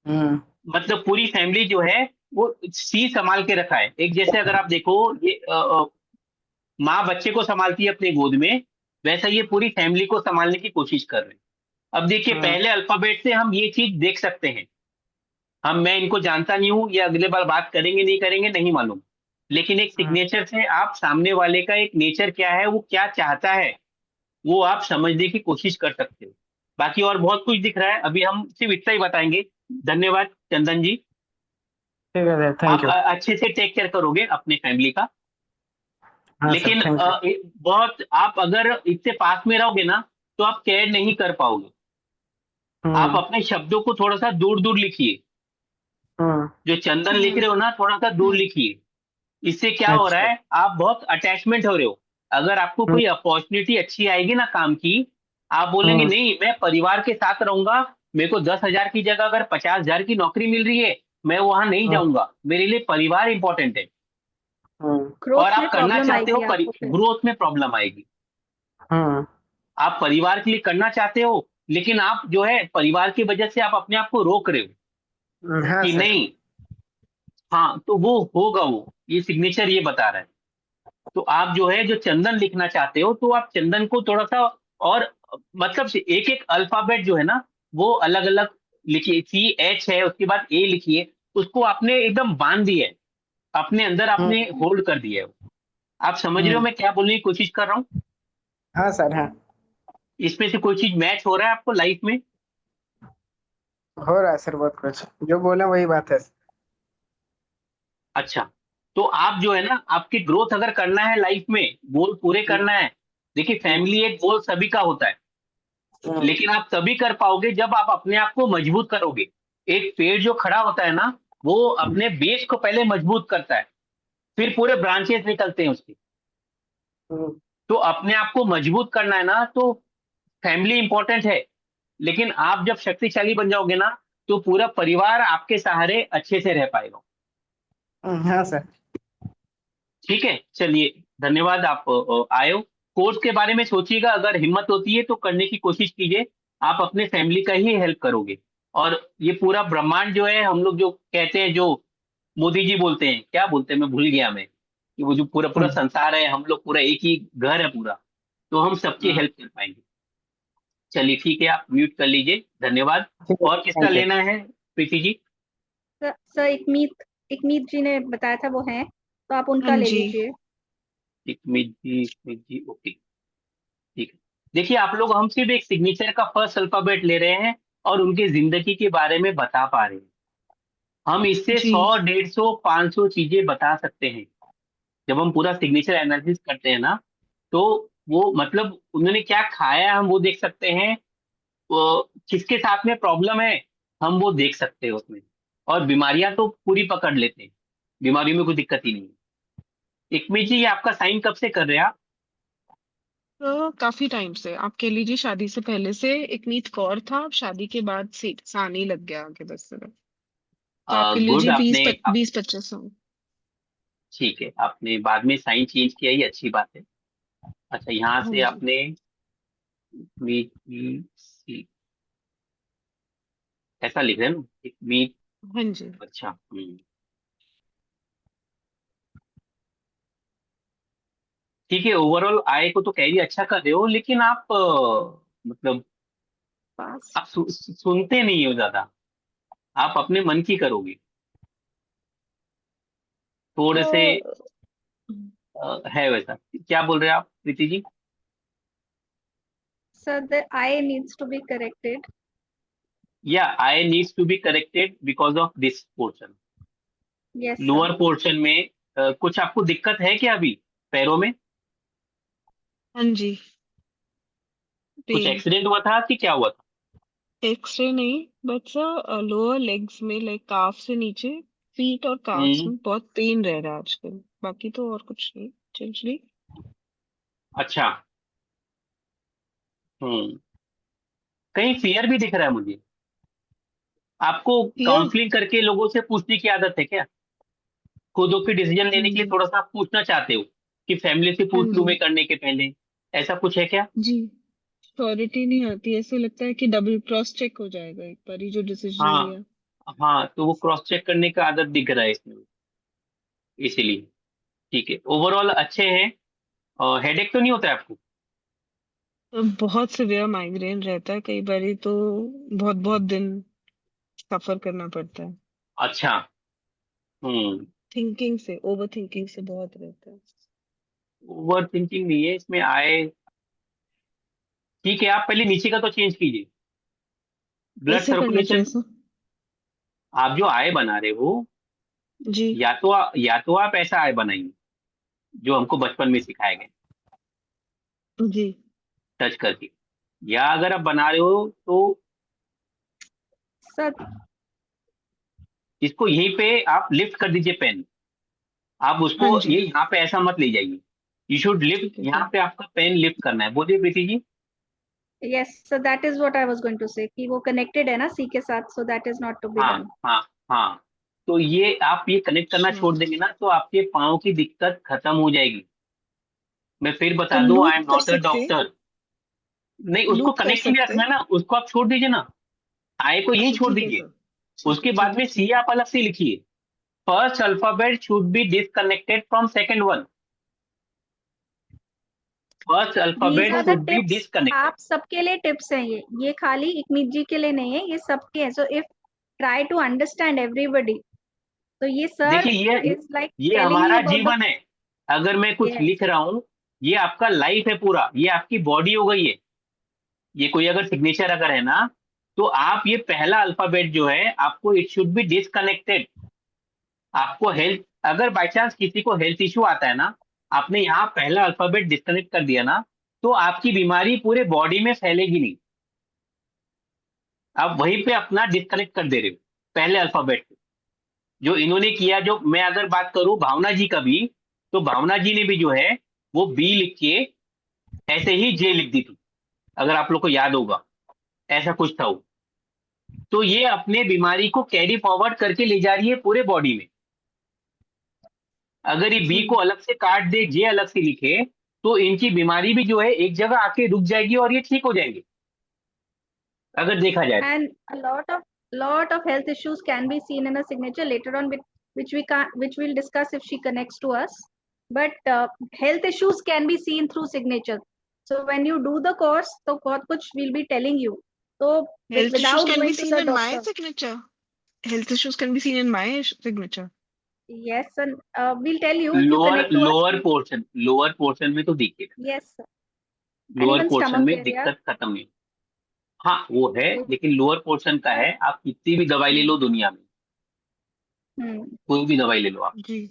हम्म। मतलब पूरी फैमिली जो है वो सी संभाल के रखा है। एक जैसे अगर आप देखो, ये माँ बच्चे को संभालती है अपने गोद में, वैसा ये पूरी फैमिली को संभालने की कोशिश कर रहे हैं। अब देखिए, हम्म। पहले अल्फाबेट से हम ये चीज देख सकते हैं। मैं इनको जानता नहीं हूँ, ये अगले बार बात करेंगे नहीं करेंगे नहीं मालूम, लेकिन एक हम्म। सिग्नेचर से आप सामने वाले का एक नेचर क्या है, वो क्या चाहता है, वो आप समझने की कोशिश कर सकते हो। बाकी और बहुत कुछ दिख रहा है, अभी हम सिर्फ इतना ही बताएंगे। धन्यवाद चंदन जी। ठीक है सर, थैंक आप यू। अच्छे से टेक केयर करोगे अपनी फैमिली का। हाँ सर, लेकिन थैंक यू। बहुत आप अगर इससे पास में रहोगे ना, तो आप केयर नहीं कर पाओगे। आप अपने शब्दों को थोड़ा सा दूर दूर लिखिए। जो चंदन लिख रहे हो ना, थोड़ा सा दूर लिखिए। इससे क्या हो रहा अच्छा। है, आप बहुत अटैचमेंट हो रहे हो। अगर आपको कोई अपॉर्चुनिटी अच्छी आएगी ना काम की, आप बोलेंगे नहीं मैं परिवार के साथ रहूंगा, मेरे को 10,000 की जगह अगर 50,000 की नौकरी मिल रही है, मैं वहां नहीं जाऊंगा, मेरे लिए परिवार इंपॉर्टेंट है। और ग्रोथ में आप करना प्रॉब्लम चाहते हो, आएगी आपको फिर। ग्रोथ में प्रॉब्लम आएगी। आप परिवार के लिए करना चाहते हो, लेकिन आप जो है परिवार की वजह से आप अपने आप को रोक रहे हो हाँ कि सर। नहीं। हाँ, तो वो होगा, वो ये सिग्नेचर ये बता रहा है। तो आप जो है जो चंदन लिखना चाहते हो, तो आप चंदन को थोड़ा सा और मतलब से एक एक अल्फाबेट जो है ना, वो अलग अलग लिखिए। CH है, उसके बाद A लिखिए। उसको आपने एकदम बांध दिया है, अपने अंदर आपने होल्ड कर दिया है। आप समझ रहे हो मैं क्या बोलने की कोशिश कर रहा हूँ? हाँ सर। हाँ, इसमें से कोई चीज मैच हो रहा है आपको लाइफ में? हो रहा है सर, बहुत कुछ जो बोले वही बात है। अच्छा, तो आप जो है ना, आपकी ग्रोथ अगर करना है लाइफ में, गोल पूरे करना है। देखिए, फैमिली एक गोल सभी का होता है, लेकिन आप तभी कर पाओगे जब आप अपने आप को मजबूत करोगे। एक पेड़ जो खड़ा होता है ना, वो अपने बेस को पहले मजबूत करता है, फिर पूरे ब्रांचेस निकलते हैं उसके। तो अपने आप को मजबूत करना है ना, तो फैमिली इंपॉर्टेंट है, लेकिन आप जब शक्तिशाली बन जाओगे ना, तो पूरा परिवार आपके सहारे अच्छे से रह पाएगा। हाँ सर। ठीक है, चलिए, धन्यवाद आप आए हो। कोर्स के बारे में सोचिएगा, अगर हिम्मत होती है तो करने की कोशिश कीजिए। आप अपने फैमिली का ही हेल्प करोगे। और ये पूरा ब्रह्मांड जो है, हम लोग जो कहते हैं, जो मोदी जी बोलते हैं, क्या बोलते हैं मैं भूल गया मैं, कि वो जो पूरा पूरा संसार है, हम लोग पूरा एक ही घर है पूरा, तो हम सबकी हेल्प कर पाएंगे। चलिए ठीक है, आप म्यूट कर लीजिए। धन्यवाद। ठीक है, और किसका थैंक यू। लेना है, प्रीति जी? सर इकमीत जी ने बताया था वो हैं, तो आप हाँ उनका ले जी। लीजिए। स्मित जी, ओके, ठीक है। देखिए, आप लोग हम सिर्फ एक सिग्नेचर का फर्स्ट अल्फाबेट ले रहे हैं और उनकी जिंदगी के बारे में बता पा रहे हैं। हम इससे जी 100, 150, 500 चीजें बता सकते हैं। जब हम पूरा सिग्नेचर एनालिसिस करते हैं ना, तो वो मतलब उन्होंने क्या खाया है हम वो देख सकते हैं। वो किसके साथ में प्रॉब्लम है, हम वो देख सकते हैं उसमें। और बीमारियां तो पूरी पकड़ लेते हैं, बीमारियों में कोई दिक्कत ही नहीं है। इकमी जी, ये आपका साइन कब से कर रहे हैं आप? तो काफी टाइम से आप कह लीजिए, शादी से पहले से इकमीत कौर था, अब शादी के बाद सानी लग गया आगे बस सिर्फ। तो आप कह गुड, लीजिए आपने 20-25 साल। ठीक है, आपने बाद में साइन चेंज किया, ये अच्छी बात है। अच्छा, यहाँ हाँ से जी। आपने मीट सी ऐसा लिख रहे हैं ना, एक मीट। हाँ जी। अच्छा, ठीक है। ओवरऑल आय को तो कैरी अच्छा कर रहे हो, लेकिन आप मतलब पास। आप सुनते नहीं हो ज्यादा। आप अपने मन की करोगे थोड़े से। तो है वैसा। क्या बोल रहे हैं आप, Preeti ji? Sir the I needs to be corrected. या I needs to be corrected because of this portion. Yes sir. Lower portion में कुछ आपको दिक्कत है क्या अभी पैरों में? हाँ जी, कुछ पेन। एक्सीडेंट हुआ था कि क्या हुआ था? एक्सरे नहीं, बट सर लोअर लेग्स में, लाइक काफ से नीचे, फीट और काफ्स हम्म। में बहुत पेन रह रहा है आजकल। बाकी तो और कुछ नहीं, चल। अच्छा। हम्म। कहीं फियर भी दिख रहा है मुझे। आपको फियर। काउंसलिंग करके लोगों से पूछने की आदत है क्या? खुद के डिसीजन हाँ लेने के लिए जी। थोड़ा सा आप पूछना चाहते हो कि फैमिली से हाँ पूछ लूं जी। मैं करने के पहले? ऐसा कुछ है क्या? जी, श्योरिटी नहीं आती, ऐसे लगता है कि डबल क्रॉस चेक हो जाएगा एक बार ही जो डिसीजन हाँ, लिया। हाँ, तो वो क्रॉस चेक करने का आदत दिख रहा है इसमें, इसीलिए। ठीक है, ओवरऑल अच्छे हैं। हेडेक तो नहीं होता है आपको? तो बहुत सिवियर माइग्रेन रहता है कई बार, तो बहुत बहुत दिन सफर करना पड़ता है। अच्छा। हम्म। थिंकिंग से, ओवर थिंकिंग से बहुत रहता है। ओवर थिंकिंग नहीं है इसमें आए। ठीक है, आप पहले नीचे का तो चेंज कीजिए, ब्लड कैसे करना चाहिए सर्कुलेशन। सर? आप जो आय बना रहे हो, जी। या तो आप ऐसा आय बनाइए जो हमको बचपन में सिखाया गया, जी। टच करके। या अगर आप बना रहे हो तो सर इसको यहीं पे आप लिफ्ट कर दीजिए पेन। आप उसको हाँ जी ये यहाँ पे ऐसा मत ले जाइए। यू शुड लिफ्ट, ठीक है यहाँ सर। पे आपका पेन लिफ्ट करना है। बोलिए Preeti ji. Yes sir, that is what I was going to say कि वो कनेक्टेड है ना सी के साथ, so that is not to be हाँ डन। हाँ हाँ। तो ये आप ये कनेक्ट करना अच्छा छोड़ देंगे ना तो आपके पाँव की दिक्कत खत्म हो जाएगी। मैं फिर तो बता दूं, आई एम लूप कर नॉट अ सकते हैं, डॉक्टर। नहीं, उसको लूप कर कनेक्ट के लिए सकते रखना हैं। है ना, उसको आप छोड़ दीजिए ना। आई को यही अच्छा छोड़ ठीक है दीजिए। सर, ठीक है उसके ठीक बाद है में सी ठीक है। आप अलग से लिखिए। First alphabet should be disconnected from second one. First these alphabet are the should be tips, disconnected. आप सबके लिए टिप्स हैं ये खाली इकमीत जी के लिए नहीं है, ये सबके हैं। So if try to understand everybody, तो ये सर देखिए इज लाइक ये टेलिंग यू हमारा अबाउट द। जीवन है। अगर मैं कुछ यस लिख रहा हूँ, ये आपका लाइफ है पूरा, ये आपकी बॉडी हो गई है। ये कोई अगर सिग्नेचर अगर है ना, तो आप ये पहला अल्फाबेट जो है आपको इट शुड बी डिसकनेक्टेड। आपको हेल्थ, अगर बाय चांस किसी को हेल्थ इश्यू आता है ना, आपने यहाँ पहला अल्फाबेट डिस्कनेक्ट कर दिया ना, तो आपकी बीमारी पूरे बॉडी में फैलेगी नहीं। आप वहीं पे अपना डिस्कनेक्ट कर दे रहे हो पहले अल्फाबेट से। जो इन्होंने किया, जो मैं अगर बात करूं भावना जी का भी, तो भावना जी ने भी जो है वो बी लिख के ऐसे ही जे लिख दी थी, अगर आप लोग को याद होगा, ऐसा कुछ था वो। तो ये अपने बीमारी को कैरी फॉरवर्ड करके ले जा रही है पूरे बॉडी में। अगर ये बी जी को अलग से काट दे, जे अलग से लिखे, तो इनकी बीमारी भी जो है एक जगह आके रुक जाएगी और ये ठीक हो जाएंगे, अगर देखा जाए तो। and a lot of health issues can be seen in a signature later on, which we'll discuss if she connects to us. But health issues can be seen through signature. So when you do the course, तो बहुत कुछ we'll be telling you. So health issues without can be going to seen the in my doctor. signature. Health issues can be seen in my signature. Yes, and we'll tell you if you lower connect to us. Lower portion में तो दिखेगा। Yes, sir. And lower even portion stomach में area. दिक्कत खत्म नहीं। हाँ वो है, So, लेकिन लोअर पोर्शन का है। आप कितनी भी दवाई ले लो दुनिया में, hmm. कोई भी दवाई ले लो आप। जी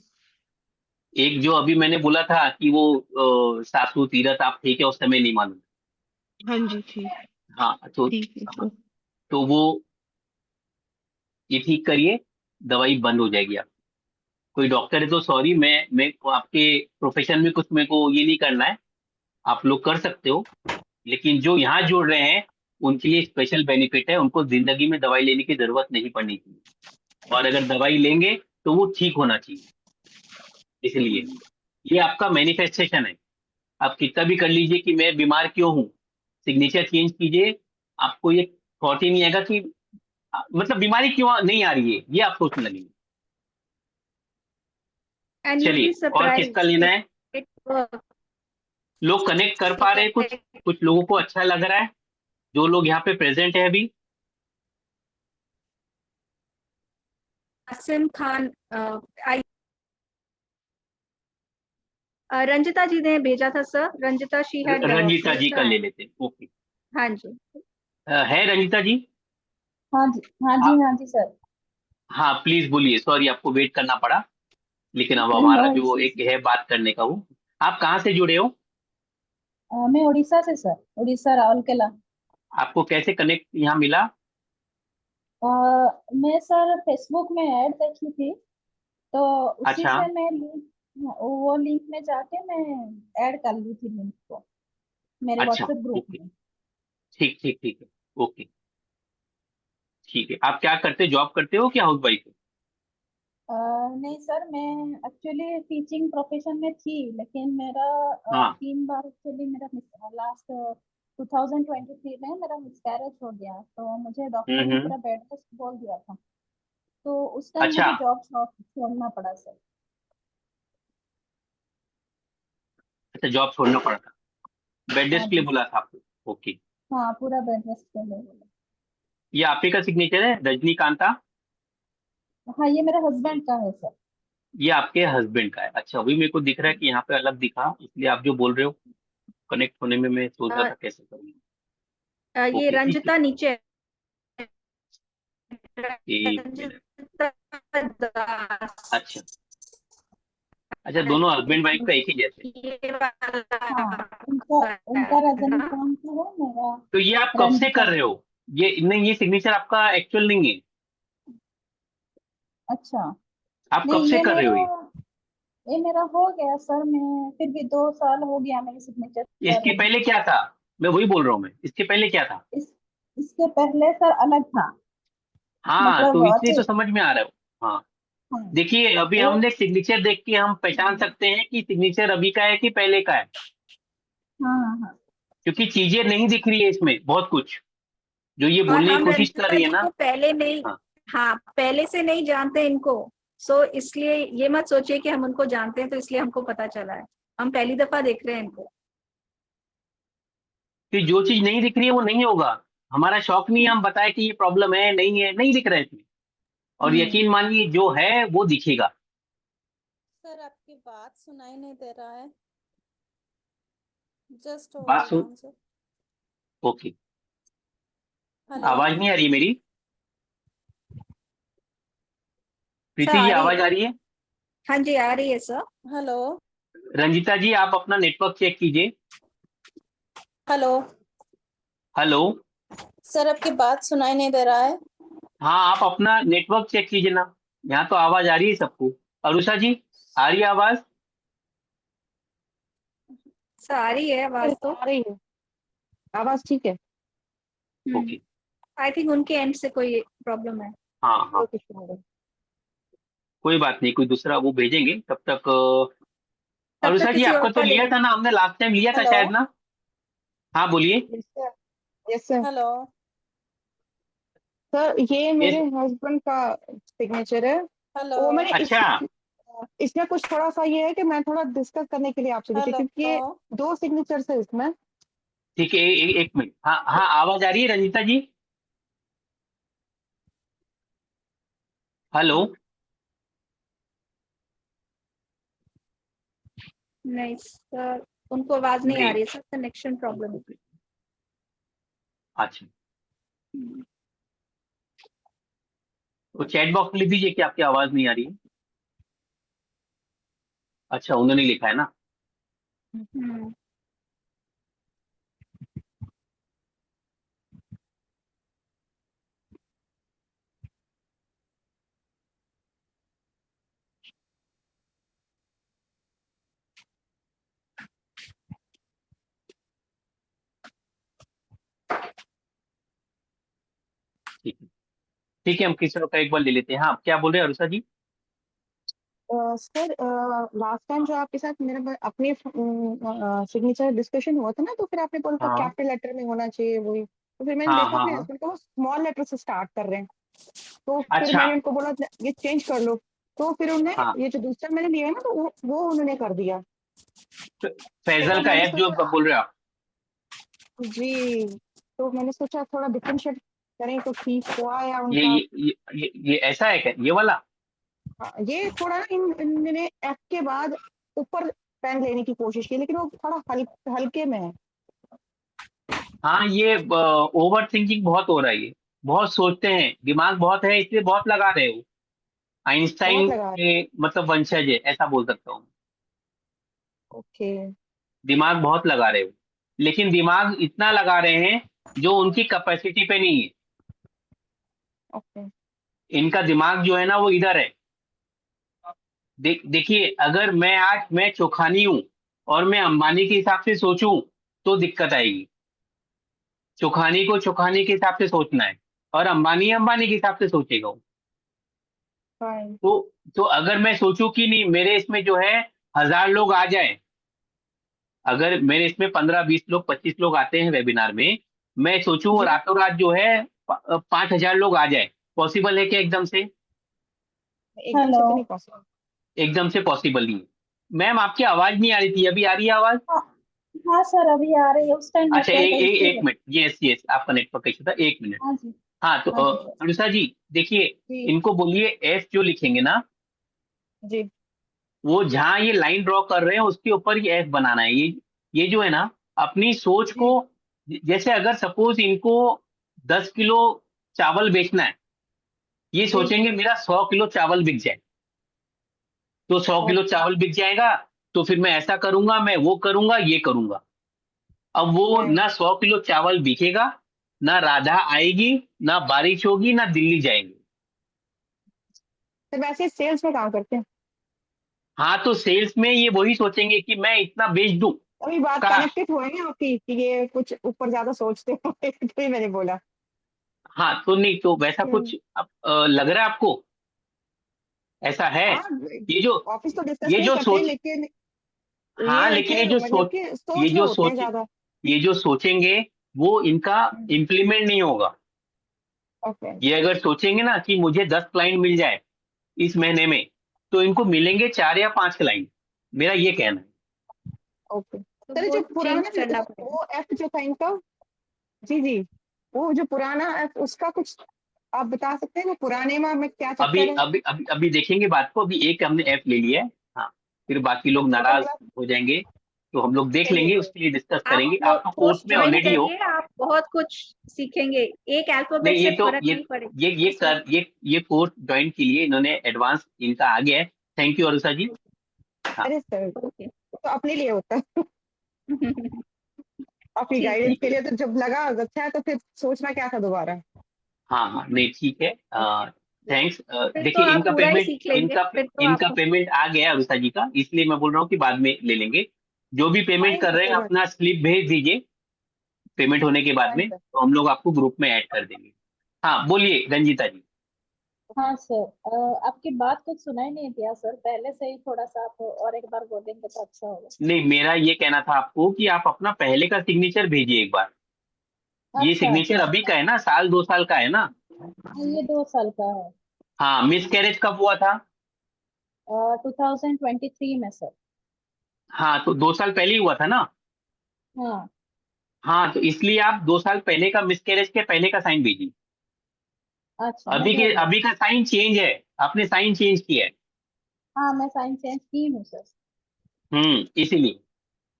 एक जो अभी मैंने बोला था कि वो सासू तीरथ, आप ठीक है, उस समय नहीं मालूम। हाँ जी ठीक हाँ ठीक है सर। तो वो ये ठीक करिए, दवाई बंद हो जाएगी आप। कोई डॉक्टर है तो सॉरी, मैं को आपके प्रोफेशन में कुछ मेरे को ये नहीं करना है। आप लोग कर सकते हो, लेकिन जो यहाँ जुड़ रहे हैं उनके लिए स्पेशल बेनिफिट है। उनको जिंदगी में दवाई लेने की जरूरत नहीं पड़नी चाहिए, और अगर दवाई लेंगे तो वो ठीक होना चाहिए। इसलिए ये आपका मैनिफेस्टेशन है। आप कितना भी कर लीजिए कि मैं बीमार क्यों हूँ, सिग्नेचर चेंज कीजिए, आपको ये थॉट ही नहीं आएगा कि मतलब बीमारी क्यों नहीं आ रही है, ये आप सोचने लगेंगे। And you'll चलिए, be और किसका surprised. लेना है? It works. लोग कनेक्ट कर पा रहे हैं, कुछ कुछ लोगों को अच्छा लग रहा है, जो लोग यहाँ पे प्रेजेंट है अभी। Asim Khan, रंजिता जी ने भेजा था sir. Ranjita she had Ranjita ji का ले लेते हैं, ओके। हाँ जी। है रंजीता जी? हाँ जी, हाँ हाँ जी, हाँ जी सर। हाँ, प्लीज बोलिए। सॉरी आपको वेट करना पड़ा, लेकिन अब नो हमारा जो इश्यूज। एक है बात करने का वो। आप कहाँ से जुड़े हो? मैं उड़ीसा से सर, उड़ीसा राउरकेला। आपको कैसे कनेक्ट यहाँ मिला? अ, मैं सर फेसबुक में ऐड देखी थी, तो उसी अच्छा से मैं लिंक, वो लिंक में जाके मैं ऐड कर ली थी लिंक को मेरे अच्छा, व्हाट्सएप ग्रुप ओके, में। ठीक ठीक ठीक है, ओके, ठीक है। आप क्या करते, जॉब करते हो क्या, हाउस वाइफ हो? नहीं सर, मैं एक्चुअली टीचिंग प्रोफेशन में थी, लेकिन मेरा हाँ 3 बार एक्चुअली मेरा लास्ट 2023 में मेरा मिसकैरेज हो गया, तो मुझे डॉक्टर ने हम्म। पूरा बेड रेस्ट बोल दिया था। तो उस टाइम अच्छा मुझे जॉब छोड़ना पड़ा सर। अच्छा, जॉब छोड़ना पड़ा था, बेड हाँ रेस्ट के लिए जी बोला सर। था आपको, ओके। हाँ, पूरा बेड रेस्ट कर ले बोला। ये आप ही का सिग्नेचर है, रजनीकांता? हाँ, ये मेरे हस्बैंड का है सर। ये आपके हस्बैंड का है? अच्छा, अभी मेरे को दिख रहा है कि यहाँ पे अलग दिखा, इसलिए आप जो बोल रहे हो कनेक्ट होने में मैं सोच रहा था कैसे करूँगा। ये ओके, ठीक है, रंजिता नीचे है। एक मिनट। रंजिता दास। अच्छा अच्छा, दोनों हस्बैंड वाइफ का एक ही जैसे। ये वाला हाँ, उनका रजनी है। काम का है, मेरा तो ये आप कब से रंजिता। कर रहे हो? ये नहीं, ये सिग्नेचर आपका एक्चुअल नहीं है। अच्छा, आप कब नहीं से कर रहे हो ये? ये मेरा हो गया सर, मैं फिर भी 2 साल हो गया मैं सिग्नेचर कर इसके रही हूँ। पहले क्या था? मैं वही बोल रहा हूँ, मैं इसके पहले क्या था? इस इसके पहले सर अलग था, हाँ, मतलब तो इसलिए तो ठीक। समझ में आ रहा है। हाँ, हाँ, देखिए अभी वो हमने सिग्नेचर देख के हम पहचान सकते हैं कि सिग्नेचर अभी का है कि पहले का है, हाँ हाँ हाँ। क्योंकि चीजें नहीं दिख रही है इसमें, बहुत कुछ जो ये और बोलने की हम कोशिश कर रंजिता रही है जी ना। को पहले नहीं, हाँ, हाँ पहले से नहीं जानते इनको। सो इसलिए ये मत सोचिए कि हम उनको जानते हैं तो इसलिए हमको पता चला है। हम पहली दफा देख रहे हैं इनको। कि जो चीज नहीं दिख रही है वो नहीं होगा। हमारा शौक नहीं है हम बताए कि ये प्रॉब्लम है, नहीं दिख रहा है इसमें। और हम्म। यकीन मानिए जो है वो दिखेगा। सर आपकी बात सुनाई नहीं दे रहा है, जस्ट बात hold soon. On sir. Okay. Hello आवाज नहीं आ रही मेरी? सर प्रीति आ जी, रही आवाज है। आ रही है? हाँ जी आ रही है सर। हेलो रंजिता जी, आप अपना नेटवर्क चेक कीजिए। Hello hello. सर आपकी बात सुनाई नहीं दे रहा है। हाँ, आप अपना नेटवर्क चेक कीजिए ना। यहाँ तो आवाज आ रही है सबको। अरुषा जी, आ रही है आवाज? सर आ रही है आवाज तो। आ रही है आवाज, ठीक है। ओके। आई थिंक उनके एंड से कोई प्रॉब्लम है। हाँ हाँ, ओके मैडम। कोई बात नहीं, कोई दूसरा वो भेजेंगे तब तक। तब तक अरुषा जी, किसी और आपका तो का ले लिया लें। था ना, हमने लास्ट टाइम लिया था हेलो शायद ना। हाँ बोलिए। Yes sir, yes sir. Hello sir ये यस। मेरे हस्बैंड का सिग्नेचर है। हेलो वो मैंने अच्छा, इसमें कुछ थोड़ा सा ये है कि मैं थोड़ा डिस्कस करने के लिए आपसे दी थी, हेलो क्योंकि ये 2 सिग्नेचर्स है इसमें। ठीक है, एक मिनट। हाँ हाँ, आवाज आ रही है रंजिता जी? हेलो। नहीं सर, उनको आवाज नहीं आ नहीं। रही है सर, कनेक्शन प्रॉब्लम। ओके, अच्छा। तो चैट बॉक्स में लिख दीजिए कि आपकी आवाज नहीं आ रही है। अच्छा, उन्होंने लिखा है ना। हम्म। ठीक है, ठीक है, हम किसी और का एक बार ले लेते हैं। हाँ, क्या बोल रहे हैं अरुषा जी? सर लास्ट टाइम जो आपके साथ मेरा अपने सिग्नेचर डिस्कशन हुआ था ना, तो फिर आपने बोला था हाँ कैपिटल लेटर में होना चाहिए वही। तो फिर मैंने हाँ देखा हाँ अपने हाँ। हस्बैंड को वो स्मॉल लेटर से स्टार्ट कर रहे हैं। तो फिर अच्छा। मैंने उनको बोला ये चेंज कर लो। तो फिर उन्हें हाँ, ये जो दूसरा मैंने लिया है ना, तो वो उन्होंने कर दिया। तो फैजल का मैंने एफ जो सोचा बोल रहे हो आप? जी, तो मैंने सोचा थोड़ा डिफरेंशिएट करें तो ठीक हुआ या ये उनका। ये ये ऐसा है क्या, ये वाला? ये थोड़ा ना इन्होंने एफ के बाद ऊपर पेन लेने की कोशिश की, लेकिन वो थोड़ा हल्के में है। हाँ, ये ओवर थिंकिंग बहुत हो रहा है ये। बहुत सोचते हैं, दिमाग बहुत है, इसलिए बहुत लगा रहे हो। बहुत आइंस्टाइन लगा। के मतलब वंशज है, ऐसा बोल सकता हूँ। ओके। दिमाग बहुत लगा रहे हो, लेकिन दिमाग इतना लगा रहे हैं जो उनकी कैपेसिटी पे नहीं है। ओके। इनका दिमाग जो है ना वो इधर है। देखिए, अगर मैं चोखानी हूं और मैं अंबानी के हिसाब से सोचूं तो दिक्कत आएगी। चोखानी को चोखानी के हिसाब से सोचना है, और अंबानी अंबानी के हिसाब से सोचेगा वो। फाइन। तो अगर मैं सोचूं कि नहीं, मेरे इसमें जो है 1,000 लोग आ जाए, अगर मेरे इसमें 15 20 लोग 25 लोग आते हैं वेबिनार में, मैं सोचूं जी। रातों रात जो है 5,000 लोग आ जाए, पॉसिबल है क्या एकदम से? एकदम से हेलो। तो नहीं पॉसिबल। एकदम से पॉसिबल नहीं है। मैम, आपकी आवाज नहीं आ रही थी, अभी आ रही है आवाज? हाँ, हाँ सर अभी आ रही है, उस टाइम अच्छा, नेटवर्क का इश्यू एक है। मिनट। यस यस, आपका नेटवर्क इशू था, एक मिनट। हाँ जी। हाँ, तो हाँ जी सर। अनुषा जी, देखिए, जी। इनको बोलिए एफ जो लिखेंगे ना, जी। वो जहाँ ये लाइन ड्रॉ कर रहे हैं उसके ऊपर ये एफ बनाना है। ये जो है ना, अपनी सोच को, जी। जैसे अगर सपोज इनको 10 किलो चावल बेचना है, ये जी। सोचेंगे मेरा 100 किलो चावल बिक जाए। तो 100 किलो चावल बिक जाएगा, तो फिर मैं ऐसा करूंगा, मैं वो करूंगा, ये करूंगा। अब वो Right. ना 100 किलो चावल बिकेगा, ना राधा आएगी, ना बारिश होगी, ना दिल्ली जाएंगे। तो वैसे सेल्स में काम करते हैं। हाँ, तो सेल्स में ये वही सोचेंगे कि मैं इतना बेच दूं। अभी बात का कनेक्टेड हुआ है ना आपकी कि ये कुछ ऊपर ज्यादा सोचते हो तो ही मैंने बोला। हाँ, तो नहीं तो वैसा कुछ लग रहा है आपको, ऐसा है? हाँ, ये जो ऑफिस तो डिस्कस ये नहीं जो करते सोच लेकिन हाँ, ये है लेकिन कि मतलब कि ये सोच रहे जो होते हैं सोच ज्यादा। ये जो सोचेंगे वो इनका इम्प्लीमेंट नहीं होगा। ओके ये अगर सोचेंगे ना कि मुझे 10 क्लाइंट मिल जाए इस महीने में, तो इनको मिलेंगे 4 या 5 क्लाइंट। मेरा ये कहना है। ओके। तो सर वो जो पुराना चेंज करना पड़ेगा। वो ऐप जो था इनका, जी जी, वो जो पुराना ऐप उसका कुछ आप बता सकते हैं वो पुराने में क्या अभी चक्कर है? अभी अभी अभी देखेंगे बात को। अभी एक हमने ऐप ले लिया है। हाँ, फिर बाकी लोग अच्छा तो नाराज मतलब हो जाएंगे, तो हम लोग देख चलिए लेंगे, कोई उसके लिए डिस्कस आप करेंगे। आपका कोर्स कोर्स में ज्वाइन ऑलरेडी हो। करिए, आप बहुत कुछ सीखेंगे। एक अल्फाबेट नहीं, से ये तो फर्क नहीं पड़ेगा ये उसमें। कर ये कोर्स ज्वाइन के लिए इन्होंने एडवांस इनका आ गया है। थैंक यू अरुषा जी। हाँ, अरे सर ओके। तो अपने लिए होता है आपकी ठीक है। गाइडेंस ठीक के है। लिए तो जब लगा अच्छा है तो फिर सोचना क्या था दोबारा। हाँ हाँ, नहीं ठीक है। थैंक्स। फिर तो देखिए, आप पूरा ही सीख लेंगे, फिर तो इनका आप। पेमेंट आ गया है अरुषा जी का, इसलिए मैं बोल रहा हूँ कि बाद में ले लेंगे। जो भी पेमेंट फाइन कर सर रहे हैं कोई बात अपना स्लिप भेज दीजिए पेमेंट होने के बाद फाइन में, सर। तो हम लोग आपको ग्रुप में ऐड कर देंगे। हाँ, बोलिए रंजीता जी। हाँ सर, आपकी बात कुछ सुनाई नहीं दिया सर, पहले से ही थोड़ा सा आप और एक बार बोलेंगे तो अच्छा होगा। नहीं, मेरा ये कहना था आपको कि आप अपना पहले का सिग्नेचर भेजिए एक बार। ये अच्छा सिग्नेचर अच्छा, अभी का है ना, साल 2 साल का है ना? ये 2 साल का है। हाँ, मिस कैरेज कब हुआ था? 2023 में सर। हाँ, तो 2 साल पहले ही हुआ था ना? हाँ हाँ, तो इसलिए आप 2 साल पहले का मिस कैरेज के पहले का साइन भेजिए। अच्छा, मैं भेज रहा हूँ। अभी का साइन चेंज है, आपने साइन चेंज किया है। हाँ मैं साइन चेंज की हूँ सर। इसीलिए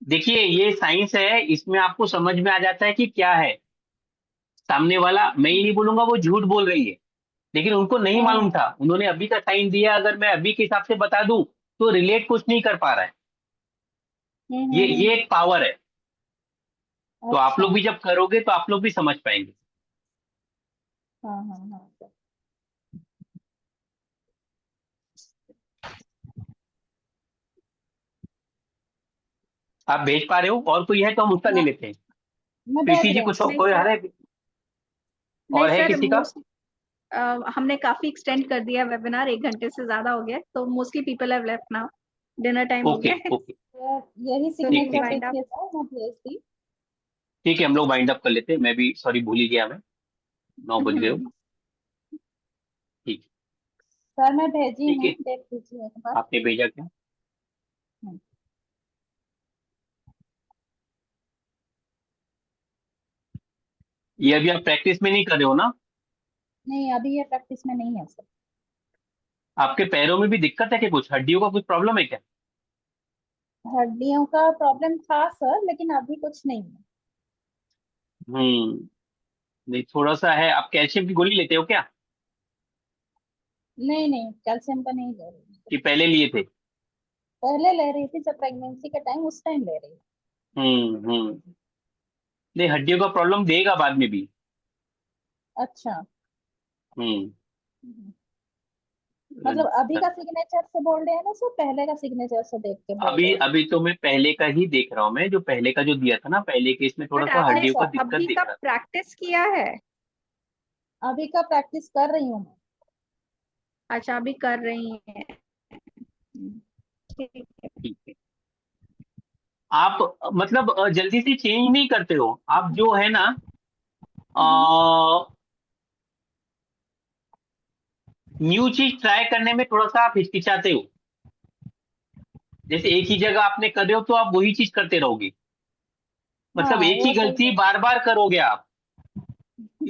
देखिए, ये साइंस है, इसमें आपको समझ में आ जाता है कि क्या है। सामने वाला, मैं ही नहीं बोलूंगा वो झूठ बोल रही है, लेकिन उनको नहीं हाँ मालूम हाँ। था, उन्होंने अभी का साइन दिया। अगर मैं अभी के हिसाब से बता दूं तो रिलेट कुछ नहीं कर पा रहा है। ये एक पावर है। तो आप अच्छा। लोग भी जब करोगे तो आप लोग भी समझ पाएंगे। हाँ हाँ हाँ सर। आप भेज पा रहे हो? और कोई है तो हम उसका ले हाँ लेते हैं। मैं भेज प्रीति जी, रही हूँ कुछ सर। नहीं कोई सर, और है? नहीं और है सर, किसी का? मोस्ट हमने काफी एक्सटेंड कर दिया वेबिनार, 1 घंटे से ज्यादा हो गया, तो mostly people have left now, dinner time हो ओके गया है। ओके। यही तो ठीक वी ठीक सिग्नेचर ठीक। Wind up. देखिए सर, मैं भेज दी। ठीक है, हम लोग वाइंड अप कर लेते हैं। मैं भी सॉरी, भूल ही गया मैं। 9 बज गए हो। ठीक। सर मैं भेजी ठीक हूँ, है, देख लीजिए एक बार। आपने भेजा क्या? हम्म, ये अभी आप प्रैक्टिस में नहीं कर रहे हो ना? नहीं अभी ये प्रैक्टिस में नहीं है सर। आपके पैरों में भी दिक्कत है क्या? कुछ हड्डियों का कुछ प्रॉब्लम है क्या? हड्डियों का प्रॉब्लम था सर, लेकिन अभी कुछ नहीं है। हम्म नहीं, थोड़ा सा है। आप कैल्शियम की गोली लेते हो क्या, नहीं नहीं, कैल्शियम का नहीं ले रही हूँ। कि पहले लिए थे? पहले ले रही थी जब प्रेगनेंसी के टाइम, उस टाइम ले रही थी। नहीं, हड्डियों का प्रॉब्लम देगा बाद में भी। अच्छा। हम्म हम्म। मतलब अभी का सिग्नेचर से बोल रहे हैं ना सर, पहले का सिग्नेचर से देख के बोल अभी रहे हैं? अभी तो मैं पहले का ही देख रहा हूँ। मैं जो पहले का जो दिया था ना, पहले के इसमें थोड़ा बट सा आपने हड्डियों का अच्छा, दिक्कत अभी दिख का रहा प्रैक्टिस किया है? अभी का प्रैक्टिस कर रही हूँ मैं। अच्छा, अभी कर रही हैं। ठीक है। था। ठीक है। आप मतलब जल्दी से चेंज नहीं करते हो आप, जो है ना। न्यू चीज ट्राई करने में थोड़ा सा आप हिचकिचाते हो। जैसे एक ही जगह आपने कर रहे हो तो आप वही चीज करते रहोगे। मतलब हाँ एक ही वो सही गलती है। बार बार करोगे आप।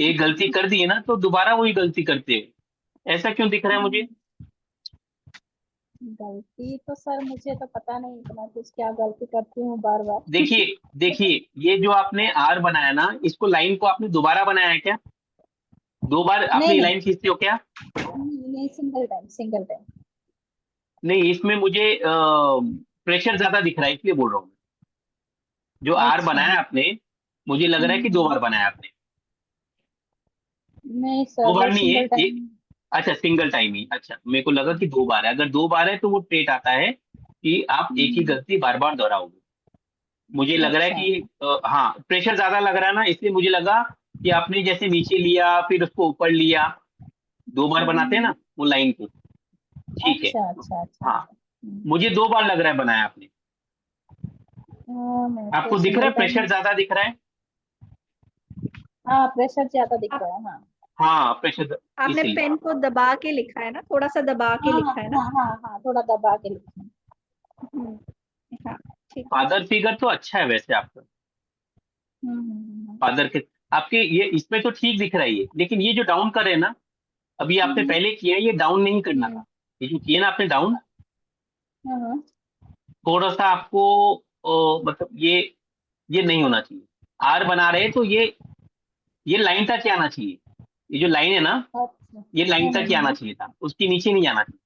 एक गलती कर दी है ना, तो दोबारा वही गलती करते हो। ऐसा क्यों दिख रहा है मुझे? गलती तो सर मुझे तो पता नहीं इतना कुछ, क्या गलती करती हूँ बार बार देखिए देखिए, ये जो आपने आर बनाया ना, इसको लाइन को आपने दोबारा बनाया है क्या? 2 बार नहीं आपने नहीं लाइन खींचते हो क्या? नहीं, नहीं सिंगल टाइम, सिंगल टाइम। नहीं, इसमें मुझे प्रेशर ज्यादा दिख रहा है, इसलिए बोल रहा हूँ। जो आर अच्छा बनाया आपने, मुझे लग रहा है कि 2 बार बनाया आपने। नहीं 2 सर, बार बस नहीं है सिंगल ये। टाइम। अच्छा, सिंगल टाइम ही। अच्छा, मेरे को लगा कि 2 बार है। अगर 2 बार है तो वो ट्रेट आता है कि आप एक ही गलती बार बार दोहराओगे। मुझे लग रहा है अच्छा। कि हाँ, प्रेशर ज्यादा लग रहा है ना, इसलिए मुझे लगा कि आपने जैसे नीचे लिया फिर उसको ऊपर लिया, 2 बार बनाते हैं हम्म, ना वो लाइन को। ठीक है। अच्छा अच्छा अच्छा हाँ, अच्छा। मुझे 2 बार लग रहा है बनाया आपने। हाँ, मैं तो आपको दिख रहा सिंगल है टाइम। प्रेशर ज्यादा दिख रहा है? हाँ, प्रेशर ज्यादा दिख आप रहा है, हाँ। हाँ, प्रेशर। आपने इसीलिए। पेन को दबा के लिखा है ना, थोड़ा सा दबा के हाँ लिखा है ना? हाँ हाँ हाँ, थोड़ा दबा के लिखना। हम्म, हाँ, ठीक। फादर फिगर तो अच्छा है वैसे आपका। हम्म। फादर के आपके ये इसमें तो ठीक दिख रहा है ये, लेकिन ये जो डाउन कर रहे हैं ना, अभी आपने हम्म, पहले किया है, ये डाउन नहीं करना हम्म, था। ये जो किया ना आपने डाउन, हाँ हाँ, थोड़ा सा आपको मतलब ये नहीं होना चाहिए। आर बना रहे हैं तो ये लाइन तक ही आना चाहिए। ये जो लाइन है ना, अच्छा। ये लाइन तक ही आना चाहिए था, उसके नीचे नहीं आना चाहिए।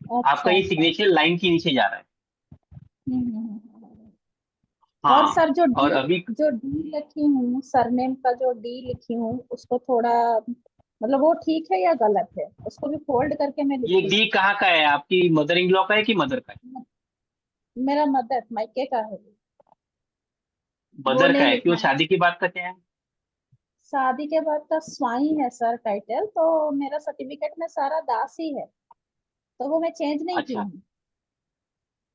आपका अच्छा ये अच्छा सिग्नेचर अच्छा। लाइन के नीचे जा रहा है। और हाँ। सर जो और डी, अभी जो डी लिखी हूँ, सरनेम का जो डी लिखी हूँ, उसको थोड़ा मतलब वो ठीक है या गलत है? उसको भी फोल्ड करके मैं ये लिखी डी कहाँ का है? आपकी मदर इन लॉ का है कि मदर का है? हूँ। मेरा मदर मायके का है वो मदर का नहीं है। क्यों, लिखना है। शादी के बाद का क्या है? शादी के बाद का स्वाई है सर टाइटल, तो मेरा सर्टिफिकेट में सारा दास ही है, तो वो मैं चेंज नहीं की अच्छा, हूँ।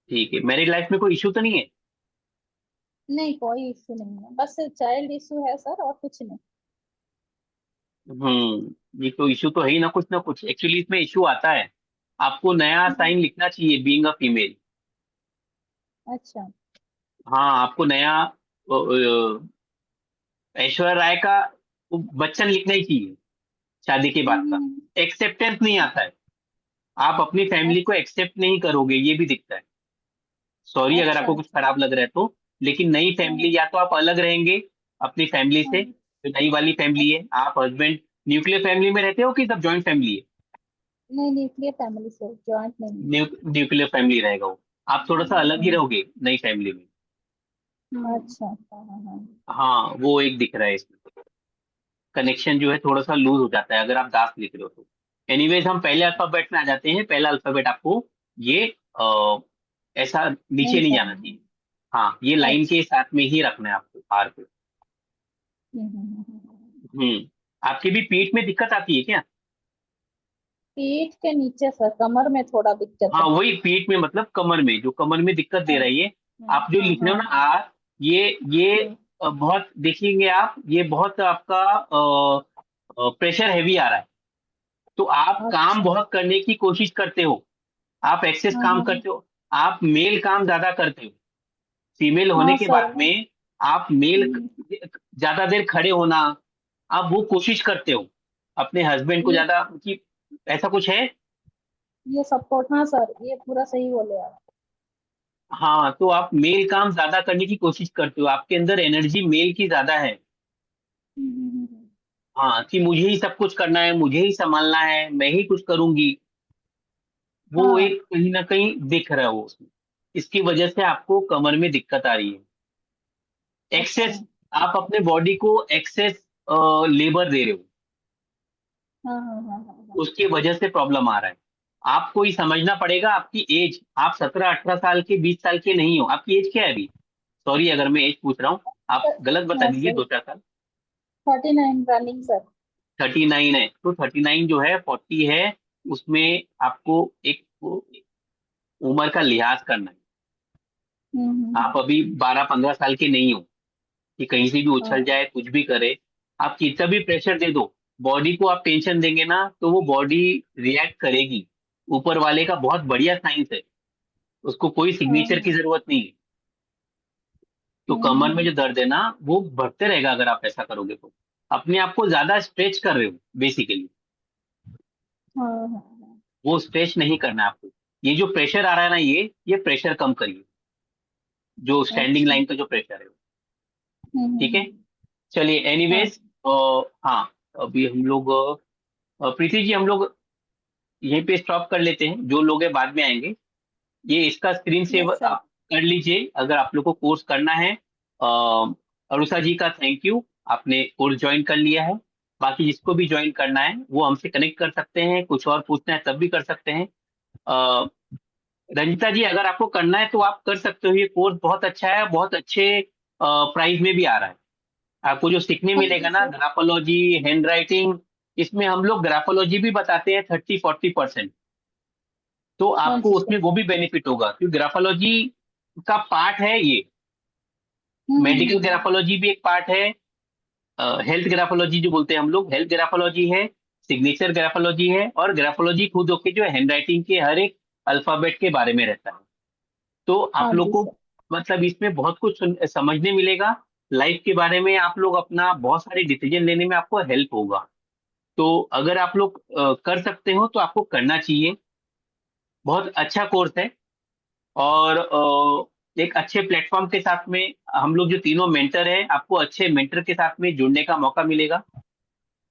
ठीक है। मैरिड लाइफ में कोई इशू तो नहीं है? नहीं, कोई इशू नहीं है, बस चाइल्ड इशू है सर, और कुछ नहीं। ये तो इशू तो है ही ना, कुछ ना कुछ। एक्चुअली इसमें इशू आता है। आपको नया हम्म, साइन लिखना चाहिए, बीइंग अ फीमेल। अच्छा। हाँ, आपको नया ऐश्वर्या राय का वो बच्चन लिखना ही चाहिए शादी के बाद का। हम्म, एक्सेप्टेंस नहीं आता है। आप अपनी फैमिली को अच्छा एक्सेप्ट नहीं करोगे, ये भी दिखता है। सॉरी अगर अच्छा आपको कुछ अच्छा। खराब लग रहा है तो। लेकिन नई हाँ, फैमिली, या तो आप अलग रहेंगे अपनी फैमिली से, हाँ, जो नई वाली फैमिली है। आप हस्बैंड न्यूक्लियर फैमिली में रहते हो कि सब जॉइंट फैमिली है? नहीं न्यूक्लियर फैमिली से, जॉइंट नहीं है। न्यूक्लियर फैमिली रहेगा वो। आप थोड़ा सा अलग ही हम्म, रहोगे नई फैमिली में। अच्छा, हाँ हाँ हाँ। हाँ, वो एक दिख रहा है इसमें। कनेक्शन जो है थोड़ा सा लूज हो जाता है अगर आप दास लिख रहे हो तो। एनीवेज, हम पहले अल्फाबेट में आ जाते हैं। पहला अल्फाबेट आपको ये ऐसा नीचे नहीं मेंशन जाना चाहिए। है। हाँ, ये लाइन अच्छा। के साथ में ही रखना है आपको, आर पे। हम्म आपकी भी पीठ में दिक्कत आती है क्या? पीठ के नीचे सर, कमर में थोड़ा दिक्कत हाँ, है। वही पीठ में, मतलब कमर में, जो कमर में दिक्कत दे हाँ रही है। आप जो हाँ लिख रहे हाँ हो ना हाँ आर, ये हाँ। बहुत देखेंगे आप, ये बहुत आपका प्रेशर हैवी आ रहा है। तो आप काम अच्छा। बहुत करने की कोशिश करते हो, आप एक्सेस हाँ काम हाँ करते हो। आप मेल काम ज्यादा करते हो। फीमेल होने हाँ के सर बाद मैं। में आप मेल हम्म, ज्यादा देर खड़े होना, आप वो कोशिश करते हो अपने हस्बैंड को ये ज्यादा कि ऐसा कुछ है। ये सपोर्ट, हाँ सर, ये पूरा सही बोले आप। हाँ, तो आप मेल काम ज्यादा करने की कोशिश करते हो, आपके अंदर एनर्जी मेल की ज्यादा है। हम्म। हाँ, कि मुझे ही सब कुछ करना है, मुझे ही संभालना है, मैं ही कुछ करूंगी। वो हाँ। एक कहीं ना कहीं दिख रहा है वो उसमें। इसकी वजह से आपको कमर में दिक्कत आ रही है। अच्छा। एक्सेस, आप अपने बॉडी को एक्सेस लेबर दे रहे हो, हाँ हाँ हाँ हाँ हाँ। उसकी वजह से प्रॉब्लम आ रहा है। आपको ही समझना पड़ेगा अपनी एज। आप 17-18 साल के, 20 साल के नहीं हो। आपकी एज क्या है अभी? सॉरी अगर मैं एज पूछ रहा हूँ, आप गलत बता हाँ दीजिए, सर, 2-4 साल। 39 रनिंग सर। 39 है तो 39 जो है 40 है, उसमें आपको एक उम्र का लिहाज करना है। आप हम्म। अभी 12-15 साल के नहीं हो कि कहीं से भी उछल हाँ। जाए, कुछ भी करे। आप कितना भी प्रेशर दे दो, बॉडी को आप टेंशन देंगे ना तो वो बॉडी रिएक्ट करेगी। ऊपर वाले का बहुत बढ़िया साइंस है, उसको कोई हाँ सिग्नेचर की हाँ। जरूरत नहीं है। तो कमर में जो दर्द है ना, वो बढ़ते रहेगा अगर आप ऐसा करोगे तो। अपने आप को ज्यादा स्ट्रेच कर रहे हो बेसिकली। हाँ हाँ हाँ। वो स्ट्रेच नहीं करना है आपको। ये जो प्रेशर आ रहा है ना, ये प्रेशर कम करिए, जो स्टैंडिंग अच्छा। लाइन का जो प्रेशर है। ठीक है, हम्म। चलिए। हाँ। एनीवेज, हाँ, अभी हम लोग प्रीति जी, हम लोग यहीं पे स्टॉप कर लेते हैं, जो लोग हैं बाद में आएंगे। ये इसका स्क्रीन सेव Yes, sir. आप कर लीजिए अगर आप लोग को कोर्स करना है। अरुषा जी का थैंक यू, आपने कोर्स ज्वाइन कर लिया है। बाकी जिसको भी ज्वाइन करना है वो हमसे कनेक्ट कर सकते हैं, कुछ और पूछना है तब भी कर सकते हैं। अ, रंजिता जी अगर आपको करना है तो आप कर सकते हो, ये कोर्स बहुत अच्छा है, बहुत अच्छे प्राइस में भी आ रहा है। आपको जो सीखने Thank मिलेगा you, ना sir. ग्राफोलॉजी, हैंड राइटिंग, इसमें हम लोग ग्राफोलॉजी भी बताते हैं 30-40%। तो हाँ आपको जी उसमें सर। वो भी बेनिफिट होगा, क्योंकि ग्राफोलॉजी का पार्ट है ये। मेडिकल हम्म। ग्राफोलॉजी भी एक पार्ट है, हेल्थ ग्राफोलॉजी जो बोलते हैं हम लोग, हेल्थ ग्राफोलॉजी है, सिग्नेचर ग्राफोलॉजी है, और ग्राफोलॉजी खुद होके जो हैंड राइटिंग के हर एक अल्फाबेट के बारे में रहता है। तो आप हाँ लोग जी को सर। मतलब इसमें बहुत कुछ समझने मिलेगा, लाइफ के बारे में आप लोग अपना बहुत सारे डिसीजन लेने में आपको हेल्प होगा। तो अगर आप लोग कर सकते हो तो आपको करना चाहिए, बहुत अच्छा कोर्स है। और एक अच्छे प्लेटफॉर्म के साथ में हम लोग जो तीनों मेंटर हैं, आपको अच्छे मेंटर के साथ में जुड़ने का मौका मिलेगा।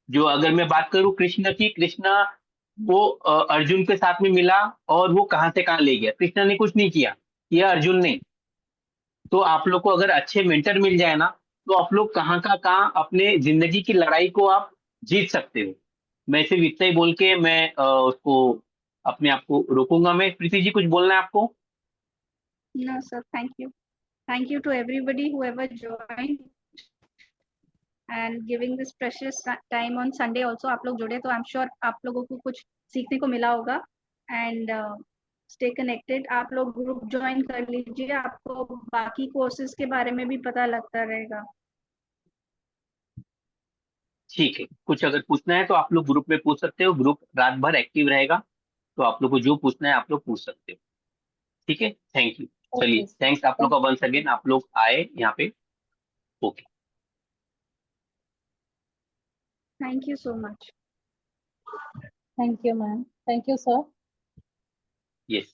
जो अगर मैं बात करूं कृष्ण की, कृष्णा वो अर्जुन के साथ में मिला और वो कहाँ से कहाँ ले गया, कृष्णा ने कुछ नहीं किया, ये अर्जुन ने। तो आप लोग को अगर अच्छे मेंटर मिल जाए ना, तो आप लोग कहाँ का कहाँ अपने जिंदगी की लड़ाई को आप जीत सकते हो। मैं सिर्फ इतना ही बोल के मैं उसको अपने आप को रोकूंगा। मैं प्रीति जी कुछ बोलना है आपको? No, sir. Thank you. Thank you to everybody whoever joined and giving this precious time on Sunday also. आप लोग जुड़े तो I'm sure आप लोगों को कुछ सीखने को मिला होगा। And stay connected. आप लोग ग्रुप ज्वाइन कर लीजिए, आपको बाकी कोर्सेज के बारे में भी पता लगता रहेगा। ठीक है, कुछ अगर पूछना है तो आप लोग ग्रुप में पूछ सकते हो, ग्रुप रात भर एक्टिव रहेगा, तो आप लोग को जो पूछना है आप लोग पूछ सकते हो। ठीक है, थैंक यू। चलिए, ओके थैंक्स आप लोग का वंस अगेन, आप लोग आए यहाँ पे। Okay, Thank you so much. Thank you ma'am. Thank you sir. Yes.